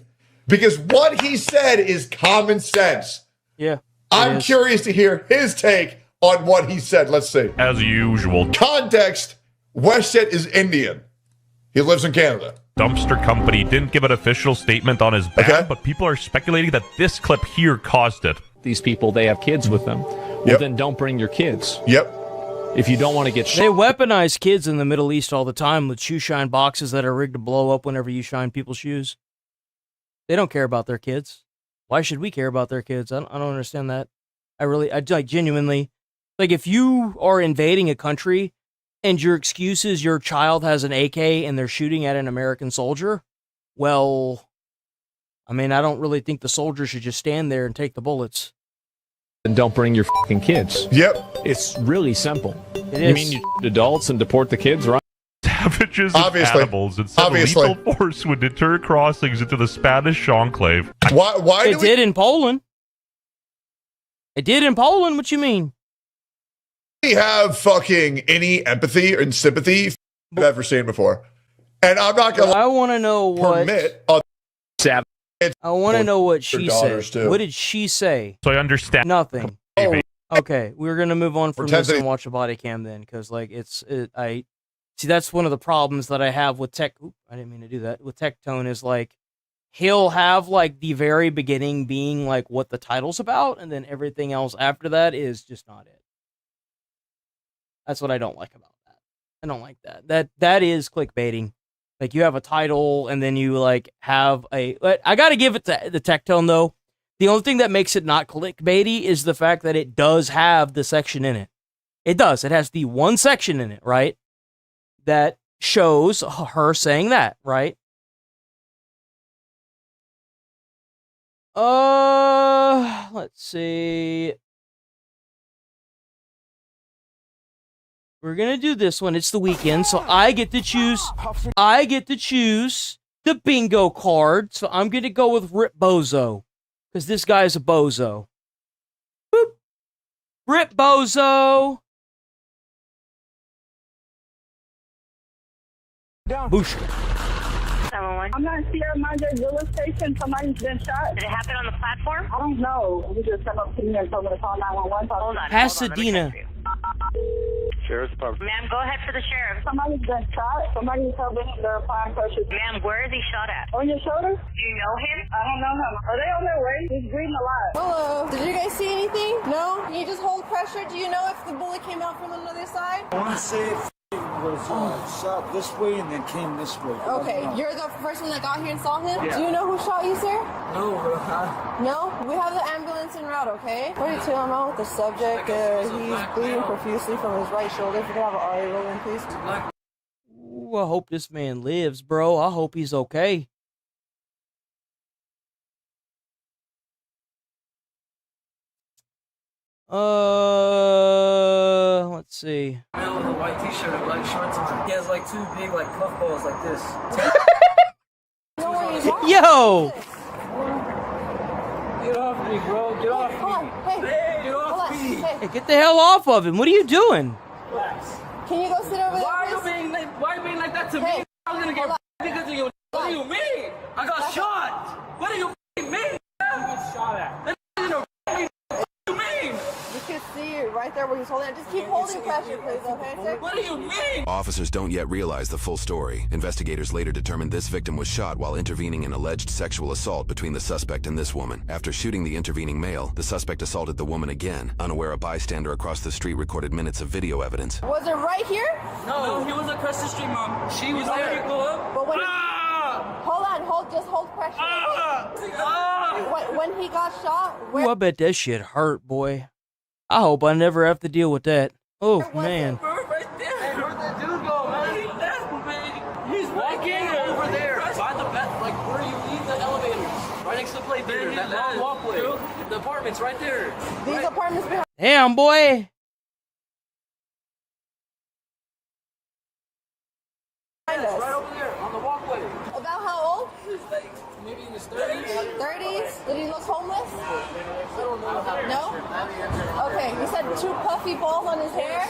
Because what he said is common sense.
Yeah.
I'm curious to hear his take on what he said. Let's see.
As usual.
Context, WestJet is Indian. He lives in Canada.
Dumpster company didn't give an official statement on his ban, but people are speculating that this clip here caused it.
These people, they have kids with them. Well, then don't bring your kids.
Yep.
If you don't want to get
They weaponize kids in the Middle East all the time with shoe shine boxes that are rigged to blow up whenever you shine people's shoes. They don't care about their kids. Why should we care about their kids? I don't understand that. I like genuinely, like if you are invading a country and your excuse is your child has an AK and they're shooting at an American soldier, well, I mean, I don't really think the soldier should just stand there and take the bullets.
And don't bring your fucking kids.
Yep.
It's really simple.
It
you
is.
mean you adults and deport the kids, right?
Savages and animals and said lethal force would deter crossings into the Spanish enclave.
Why
It did in Poland. It did in Poland. What you mean?
We have fucking any empathy and sympathy I've ever seen before. And I'm not going to
I want to know what I want to know what she said.
too.
What did she say?
So I understand.
Nothing. Okay, we're gonna move on from this
Intensity.
and watch a body cam then, because like I see that's one of the problems that I have with tech. I didn't mean to do that. With Tech Tone is like he'll have like the very beginning being like what the title's about, and then everything else after that is just not it. That's what I don't like about that. I don't like that. That is clickbaiting. Like you have a title and then you like have a. I gotta give it to the Tech Tone though. The only thing that makes it not clickbaity is the fact that it does have the section in it. It does. It has the one section in it, right? That shows her saying that, right? Let's see. We're going to do this one. It's the weekend, so I get to choose. I get to choose the bingo card. So I'm going to go with Rip Bozo. Because this guy is a bozo. Boop. Rip Bozo. Boosh.
I'm not Sierra Madre Villa Station. Somebody's been shot. Did it happen on the platform? I don't know. We just come up to me and told me to call 911. Hold on.
Pasadena.
Sheriff's Department. Ma'am, go ahead for the sheriff. Somebody's been shot. Somebody's helping they're applying pressure. Ma'am, where is he shot at? On your shoulder? Do you know him? I don't know him. Are they on their way? He's breathing a lot.
Hello. Did you guys see anything? No? You just hold pressure. Do you know if the bullet came out from another side?
I want to say it was shot this way and then came this way.
Okay, you're the person that got here and saw him?
Yeah.
Do you know who shot you, sir?
No,
No? We have the ambulance en route, okay? 42, I'm out with the subject. He's bleeding profusely from his right shoulder. If you could have an RA roll in, please.
Ooh, I hope this man lives, bro. I hope he's okay. Let's see.
Man with a white t-shirt and black shorts on. He has like two big like puffballs like this.
Yo!
Get off me, bro. Get off me.
Hey,
get off me.
Hey, get the hell off of him. What are you doing?
Relax.
Can you go sit over there?
Why are you being like that to me? I'm gonna get because of you. What do you mean? I got shot. What do you mean? You got shot at. What do you mean?
You can see right there where he's holding it. Just keep holding pressure, please, okay, sir?
What do you mean?
Officers don't yet realize the full story. Investigators later determined this victim was shot while intervening in alleged sexual assault between the suspect and this woman. After shooting the intervening male, the suspect assaulted the woman again. Unaware, a bystander across the street recorded minutes of video evidence.
Was it right here?
No, he was across the street, Mom. She was there. Go up.
But when just hold pressure. When he got shot,
Ooh, I bet that shit hurt, boy. I hope I never have to deal with that. Oh, man.
Right there. Hey, where'd that dude go, man? He's walking over there. By the bed, like where you leave the elevators. Right next to the play theater. That long walkway. The apartment's right there.
These apartments behind.
Damn, boy.
Us.
Right over there on the walkway.
About how old?
He's like maybe in his 30s.
30s? Did he look homeless?
I don't know.
No? Okay, you said 2 puffy balls on his hair?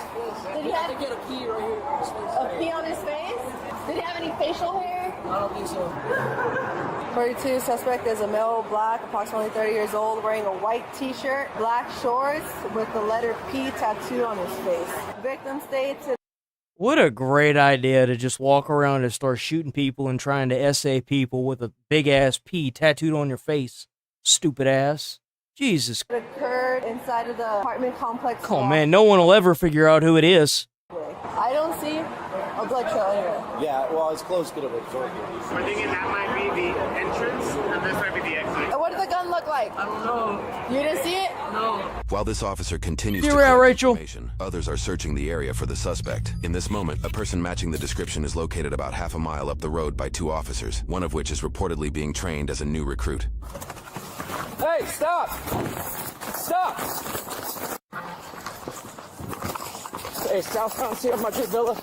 Did he have
to get a pee right here on his face?
a pee on his face? Did he have any facial hair?
I don't think so.
42, suspect is a male, black, approximately 30 years old, wearing a white t-shirt, black shorts, with the letter P tattooed on his face. Victim states...
What a great idea to just walk around and start shooting people and trying to essay people with a big-ass P tattooed on your face. Stupid ass. Jesus.
It occurred inside of the apartment complex.
Oh, man, no one will ever figure out who it is.
I don't see a blood trail anywhere.
Yeah, well, it's close to the absorb.
We're thinking that might be the entrance, and this might be the exit.
What did the gun look like?
I don't know.
You didn't see it?
No.
While this officer continues
You're
to collect
Rachel.
information, others are searching the area for the suspect. In this moment, a person matching the description is located about half a mile up the road by 2 officers, one of which is reportedly being trained as a new recruit.
Hey, stop! Stop! Hey, southbound Sierra Madre Villa.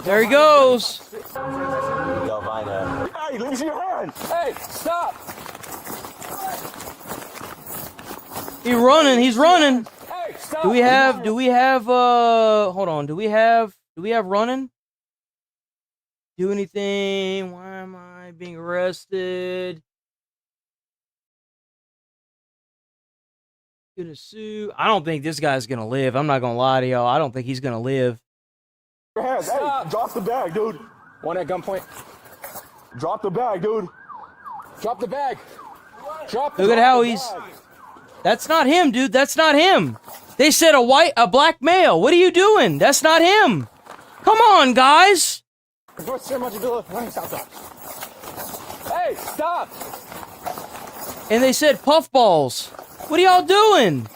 There he goes.
Delvina.
Hey, leave your hand! Hey, stop!
He's running, he's running.
Hey, stop!
Do we have, hold on, do we have running? Do anything? Why am I being arrested? Gonna sue. I don't think this guy's gonna live. I'm not gonna lie to y'all. I don't think he's gonna live.
Your hands. Hey, drop the bag, dude. One at gunpoint. Drop the bag, dude. Drop the bag.
Look at how he's. That's not him, dude. That's not him. They said a black male. What are you doing? That's not him. Come on, guys.
Hey, stop.
And they said puffballs. What are y'all doing?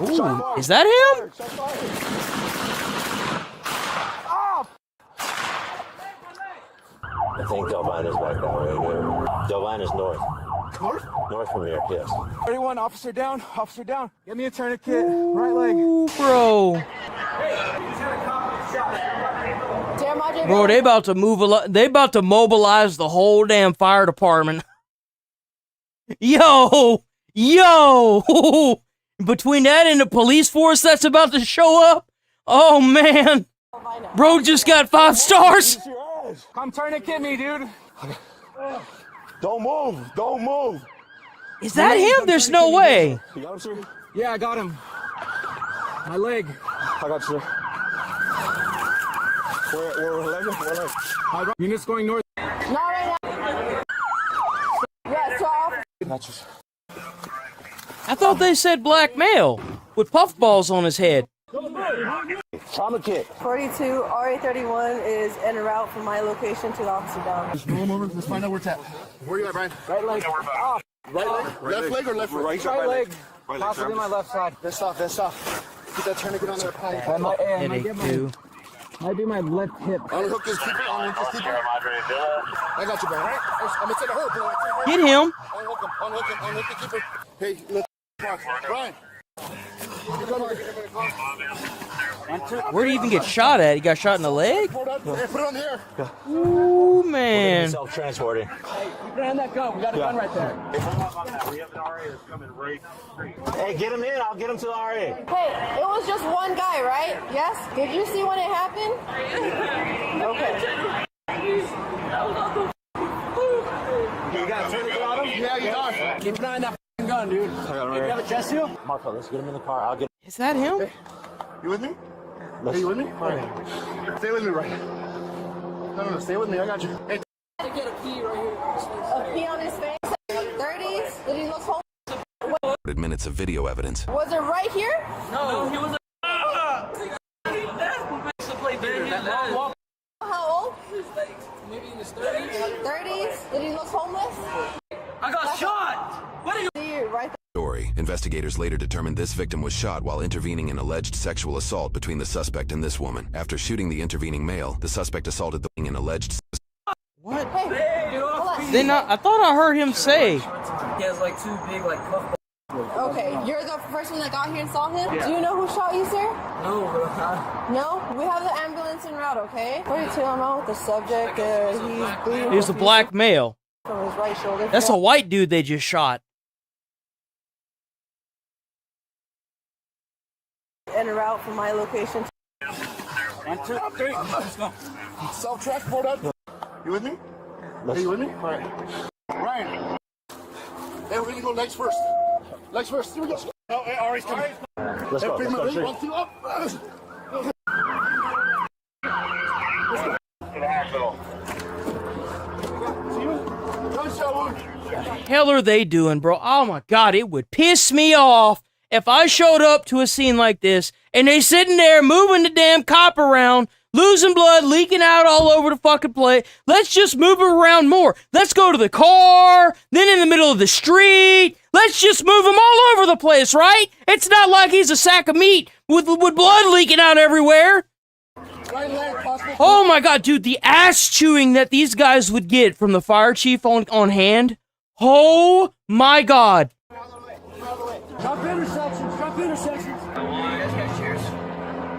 Ooh, is that him?
I think Delvina's back that way, dude. Delvina's north. North? North from here, yes.
31, officer down, officer down. Get me a tourniquet, right leg.
Ooh, bro. Bro, they about to move a lot. They about to mobilize the whole damn fire department. Yo! Between that and the police force that's about to show up, oh man. Bro just got 5 stars.
Come tourniquet me, dude.
Don't move. Don't move.
Is that him? There's no way.
You got him, sir?
Yeah, I got him. My leg.
I got you, sir. Where leg?
Unit's going north.
Not right now. Yeah, 12.
Got you, sir.
I thought they said black male with puffballs on his head.
Trauma kit.
42, RA31 is en route from my location to the officer down.
Just roll him over. Let's find out where it's at. Where you at, Brian?
Right leg. Off.
Right leg? Left leg or left leg?
Right leg. Possibly my left side.
That's off. Get that tourniquet on there.
Might be my left hip.
Unhook this keeper. I got you, Brian. All right? I'm going to take a hurt, bro.
Get him.
Unhook the keeper. Hey, look. Brian.
Where did he even get shot at? He got shot in the leg?
Put it on here.
Ooh, man.
Self-transporting.
Hey, keep your hand that gun. We got a gun right there.
We have an RA that's coming right. Hey, get him in. I'll get him to the RA.
Hey, it was just one guy, right? Yes? Did you see when it happened? Okay.
You got a tourniquet on him? Yeah, you got it.
Keep an eye on that gun, dude.
I got him
Hey,
right
you have a chest seal?
Marco, let's get him in the car. I'll get.
Is that him?
You with me? Are you with me? All right. Stay with me, right? No, stay with me. I got you. Hey.
I get a pee right here.
A pee on his face? 30s? Did he look homeless?
Minutes of video evidence.
Was it right here?
No, he was a. That's to play better. That long walk.
How old?
Maybe in his 30s.
30s? Did he look homeless?
I got shot. What are you?
See you right there.
Story. Investigators later determined this victim was shot while intervening in alleged sexual assault between the suspect and this woman. After shooting the intervening male, the suspect assaulted the in alleged.
What?
Hey, get off.
Then I thought I heard him say.
He has like two big like cuff.
Okay, you're the first one that got here and saw him?
Yeah.
Do you know who shot you, sir?
No, bro.
No? We have the ambulance en route, okay? 42, I'm out with the subject. He's bleeding.
He's a black male.
From his right shoulder.
That's a white dude they just shot.
En route from my location.
1, 2, 3. Let's go. Self-transport up. You with me? Are you with me? All right. Ryan. Hey, we're gonna go legs first. Legs first. Here we go. Oh, hey, Ari's coming. Let's go. Let's go. 1, 2, up. To the hospital. See you? Gunshot wound.
Hell are they doing, bro? Oh my god, it would piss me off if I showed up to a scene like this and they sitting there moving the damn cop around, losing blood, leaking out all over the fucking place. Let's just move it around more. Let's go to the car, then in the middle of the street. Let's just move him all over the place, right? It's not like he's a sack of meat with blood leaking out everywhere. Oh my god, dude, the ass chewing that these guys would get from the fire chief on hand. Oh my god.
Drop intersections. Drop intersections.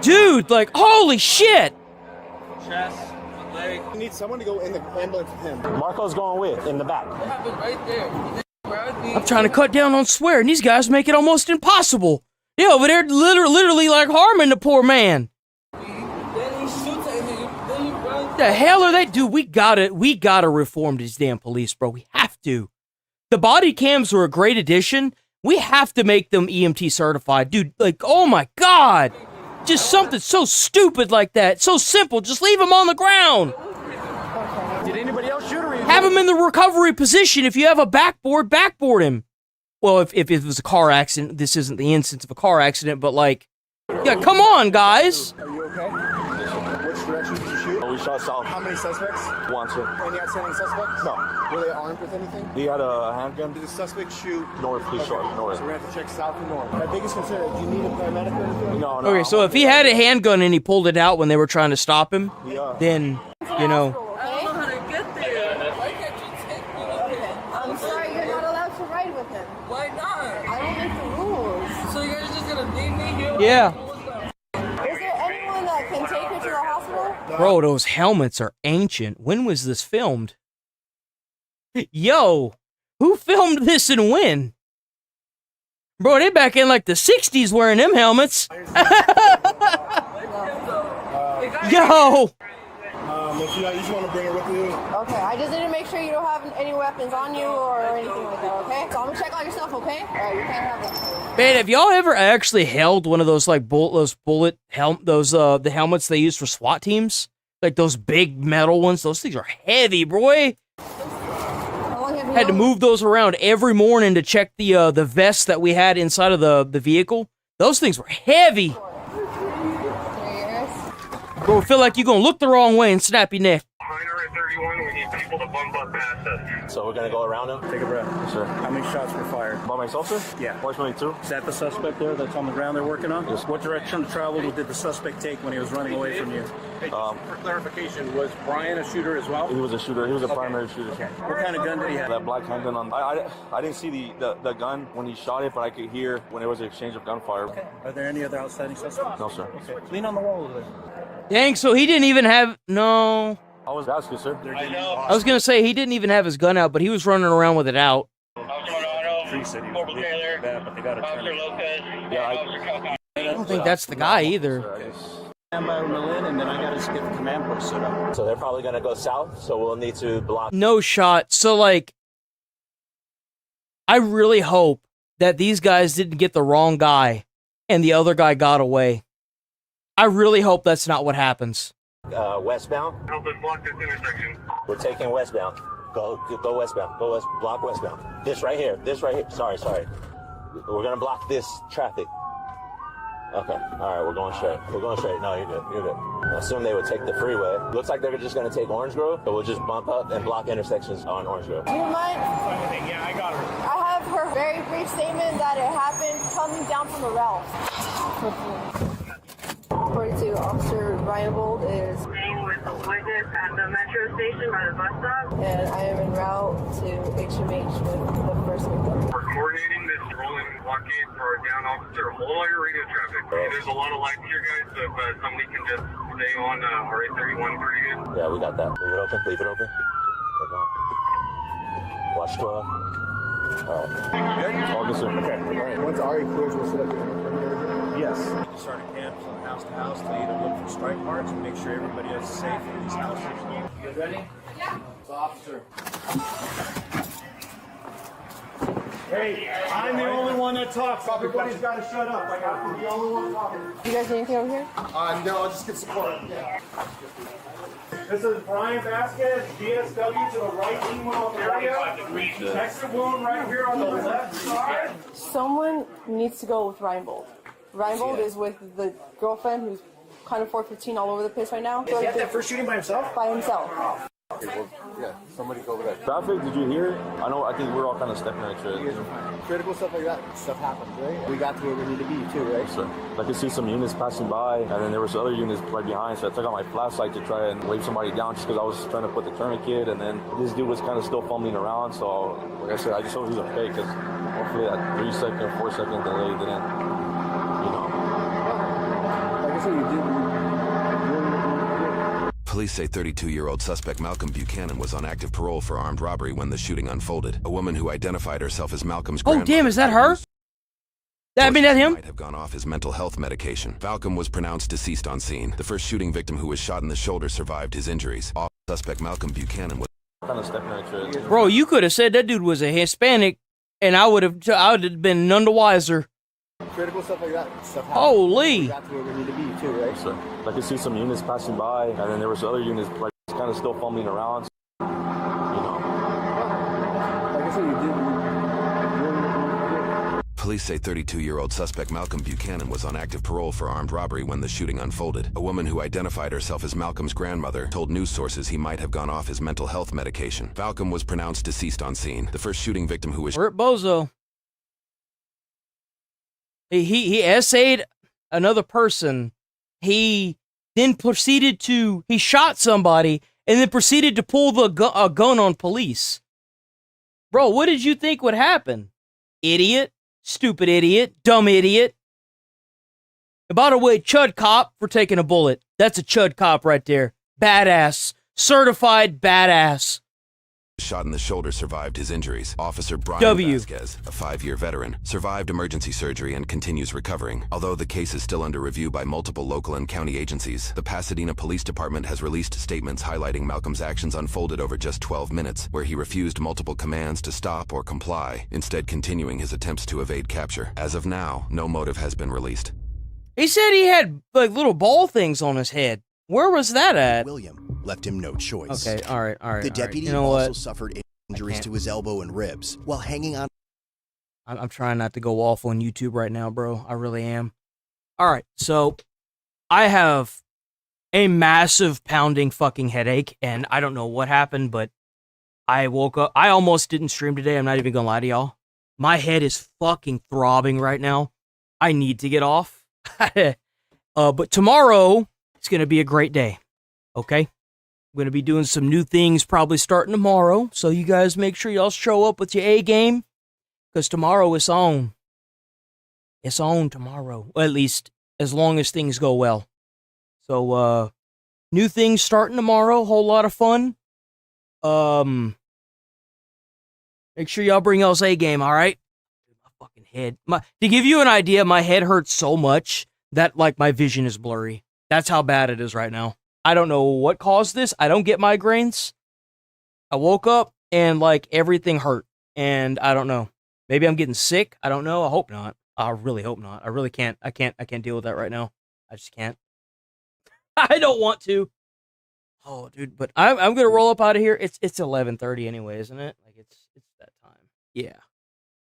Dude, like, holy shit.
Chest, leg.
We need someone to go in the ambulance with him. Marco's going with, in the back.
What happened right there?
I'm trying to cut down on swear, and these guys make it almost impossible. They're over there literally like harming the poor man. The hell are they? Dude, we gotta reform these damn police, bro. We have to. The body cams were a great addition. We have to make them EMT certified. Dude, like, oh my god. Just something so stupid like that. So simple. Just leave him on the ground.
Did anybody else shoot or
have him in the recovery position. If you have a backboard him. Well, if it was a car accident, this isn't the instance of a car accident, but like, yeah, come on, guys.
Are you okay? Which direction did you shoot? We shot south. How many suspects? 1, 2. Any outstanding suspects? No. Were they armed with anything? He had a handgun. Did the suspect shoot north? Please, okay. North. So we have to check south and north. My biggest concern: do you need a paramedic or anything? No.
Okay, so if he had a handgun and he pulled it out when they were trying to stop him, then you know.
I don't know how to get there. Why can't you take me?
Okay. I'm sorry, you're not allowed to ride with him.
Why not?
I don't make the rules.
So you guys are just gonna leave me here?
Yeah.
Is there anyone that can take her to the hospital?
Bro, those helmets are ancient. When was this filmed? Yo, who filmed this and when? Bro, they back in like the 60s wearing them helmets. Yo!
If you just want to bring her with you.
Okay, I just need to make sure you don't have any weapons on you or anything like that, okay? So I'm gonna check on yourself, okay? Alright, you can't have it.
Man, have y'all ever actually held one of those like the helmets they use for SWAT teams? Like those big metal ones? Those things are heavy, boy.
How long have you
Had to move those around every morning to check the vests that we had inside of the vehicle. Those things were heavy.
3 years.
Bro, feel like you're gonna look the wrong way and snap your neck.
So we're gonna go around him.
Take a breath.
Yes, sir.
How many shots were fired?
By myself, sir?
Yeah.
Watch 22.
Is that the suspect there that's on the ground they're working on?
Yes.
What direction of travel did the suspect take when he was running away from you?
Hey, for clarification, was Brian a shooter as well?
He was a shooter. He was a primary shooter.
Okay. What kind of gun did he have?
That black handgun on. I didn't see the gun when he shot it, but I could hear when there was an exchange of gunfire.
Okay. Are there any other outstanding suspects?
No, sir.
Okay. Lean on the wall over there.
Dang, so he didn't even have no.
I was asking, sir.
I was gonna say he didn't even have his gun out, but he was running around with it out.
Tree City was really bad, but they got it turned.
I don't think that's the guy either.
Stand by Malin, and then I gotta just get the command post set up.
So they're probably gonna go south, so we'll need to block.
No shot. So like I really hope that these guys didn't get the wrong guy and the other guy got away. I really hope that's not what happens.
Westbound. Help us block this intersection. We're taking westbound. Go westbound. Block westbound. This right here. Sorry. We're gonna block this traffic. Okay. All right. We're going straight. No, you're good. I assume they would take the freeway. Looks like they're just gonna take Orange Grove, but we'll just bump up and block intersections on Orange Grove.
Do you mind?
Yeah, I got her.
I have her very brief statement that it happened coming down from the rails. According to Officer Ryan Bold is staying with a witness at the metro station by the bus stop, and I am en route to HMH with the first victim.
We're coordinating this rolling blockade for our down officer. Hold all your radio traffic. There's a lot of lights here, guys, so if somebody can just stay on RA31 pretty good. Yeah, we got that. Leave it open. Watch 12. All right. All good, sir. Okay. All right. Once Ari clears, we'll set up the Yes.
Just started camps from house to house to either look for strike marks and make sure everybody is safe in these houses. You guys ready? Yeah. It's officer.
Hey, I'm the only one that talks. Everybody's got to shut up. I got to be the only one talking.
You guys need anything over here?
No, I'll just get support. Yeah. This is Brian Vasquez, DSW to the right Emo area. Exit wound right here on the left side.
Someone needs to go with Ryan Bold. Ryan Bold is with the girlfriend who's kind of 415 all over the place right now.
Is he at that first shooting by himself?
By himself.
Okay, well, yeah, somebody go over there. Traffic, did you hear? I think we're all kind of stepping at each other.
Critical stuff like that, stuff happens, right? We got to where we need to be too, right?
So, I could see some units passing by, and then there was other units right behind, so I took out my flashlight to try and wave somebody down just because I was trying to put the tourniquet, and then this dude was kind of still fumbling around, so like I said, I just hope he was okay, because hopefully that 3 second, 4 second delay didn't,
Like I said, you did.
Police say 32-year-old suspect Malcolm Buchanan was on active parole for armed robbery when the shooting unfolded. A woman who identified herself as Malcolm's grandmother.
Oh, damn, is that her? That's him?
Might have gone off his mental health medication. Malcolm was pronounced deceased on scene. The first shooting victim who was shot in the shoulder survived his injuries. Suspect Malcolm Buchanan was
kind of stepping at each other.
Bro, you could have said that dude was a Hispanic, and I would have been none the wiser.
Critical stuff like that, stuff happens.
Holy!
We got to where we need to be too, right?
So, I could see some units passing by, and then there was other units like kind of still fumbling around.
Like I said, you did.
Police say 32-year-old suspect Malcolm Buchanan was on active parole for armed robbery when the shooting unfolded. A woman who identified herself as Malcolm's grandmother told news sources he might have gone off his mental health medication. Malcolm was pronounced deceased on scene. The first shooting victim who was
Bert Bozo. He essayed another person. He then proceeded to, he shot somebody and then proceeded to pull a gun on police. Bro, what did you think would happen? Idiot. Stupid idiot. Dumb idiot. And by the way, chud cop for taking a bullet. That's a chud cop right there. Badass. Certified badass.
Shot in the shoulder survived his injuries. Officer Brian Vasquez, a 5-year veteran, survived emergency surgery and continues recovering. Although the case is still under review by multiple local and county agencies, the Pasadena Police Department has released statements highlighting Malcolm's actions unfolded over just 12 minutes, where he refused multiple commands to stop or comply, instead continuing his attempts to evade capture. As of now, no motive has been released.
He said he had like little ball things on his head. Where was that at?
William left him no choice.
Okay, all right.
The deputy also suffered injuries to his elbow and ribs while hanging on.
I'm trying not to go off on YouTube right now, bro. I really am. All right, so I have a massive pounding fucking headache, and I don't know what happened, but I woke up. I almost didn't stream today. I'm not even gonna lie to y'all. My head is fucking throbbing right now. I need to get off. But tomorrow, it's going to be a great day, okay? I'm going to be doing some new things probably starting tomorrow, so you guys make sure y'all show up with your A game, because tomorrow it's on. It's on tomorrow, or at least as long as things go well. So, new things starting tomorrow, whole lot of fun. Make sure y'all bring y'all's A game, all right? My fucking head. To give you an idea, my head hurts so much that, like, my vision is blurry. That's how bad it is right now. I don't know what caused this. I don't get migraines. I woke up and like everything hurt. And I don't know. Maybe I'm getting sick. I don't know. I hope not. I really hope not. I really can't. I can't deal with that right now. I just can't. I don't want to. Oh, dude, but I'm gonna roll up out of here. It's 11:30 anyway, isn't it? Like it's that time. Yeah.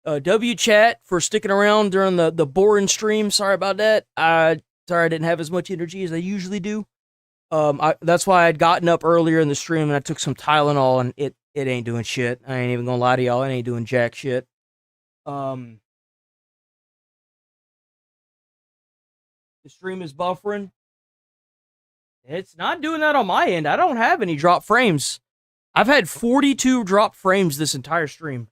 W chat for sticking around during the boring stream. Sorry about that. Sorry I didn't have as much energy as I usually do. That's why I'd gotten up earlier in the stream and I took some Tylenol and it ain't doing shit. I ain't even gonna lie to y'all. It ain't doing jack shit. The stream is buffering. It's not doing that on my end. I don't have any drop frames. I've had 42 drop frames this entire stream.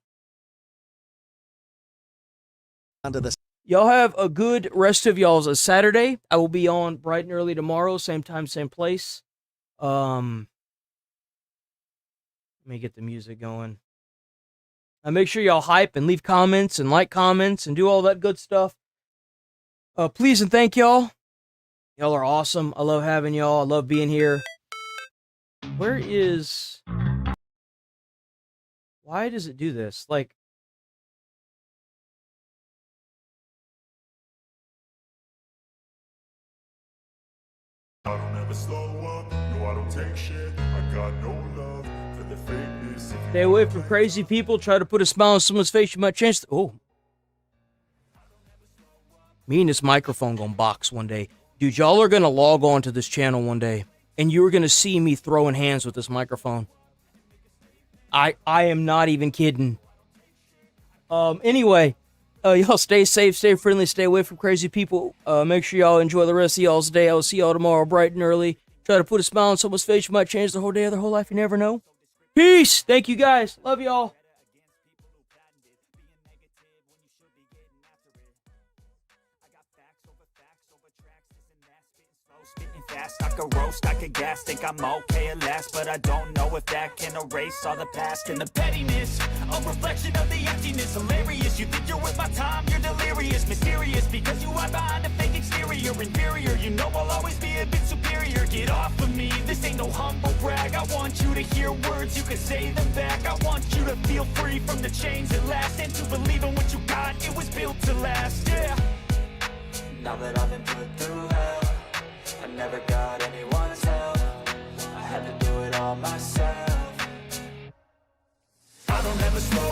Y'all have a good rest of y'all's Saturday. I will be on bright and early tomorrow, same time, same place. Let me get the music going. Make sure y'all hype and leave comments and like comments and do all that good stuff. Please and thank y'all. Y'all are awesome. I love having y'all. I love being here. Where is... Why does it do this? Like...
I don't ever slow up, no I don't take shit, I got no love for the fakeness.
Stay away from crazy people, try to put a smile on someone's face, you might change oh. Me and this microphone gonna box one day. Dude, y'all are gonna log on to this channel one day, and you're gonna see me throwing hands with this microphone. I am not even kidding. Anyway, y'all stay safe, stay friendly, stay away from crazy people. Make sure y'all enjoy the rest of y'all's day. I will see y'all tomorrow bright and early. Try to put a smile on someone's face. You might change the whole day or their whole life. You never know. Peace. Thank you guys. Love y'all.
Fast, I could roast, I could gas, think I'm okay at last, but I don't know if that can erase all the past and the pettiness, a reflection of the emptiness, hilarious, you think you're worth my time, you're delirious, mysterious, because you hide behind a fake exterior, inferior, you know I'll always be a bit superior, get off of me, this ain't no humble brag, I want you to hear words, you can say them back, I want you to feel free from the chains that last, and to believe in what you got, it was built to last, yeah. Now that I've been put through hell, I never got anyone's help, I had to do it all myself. I don't ever slow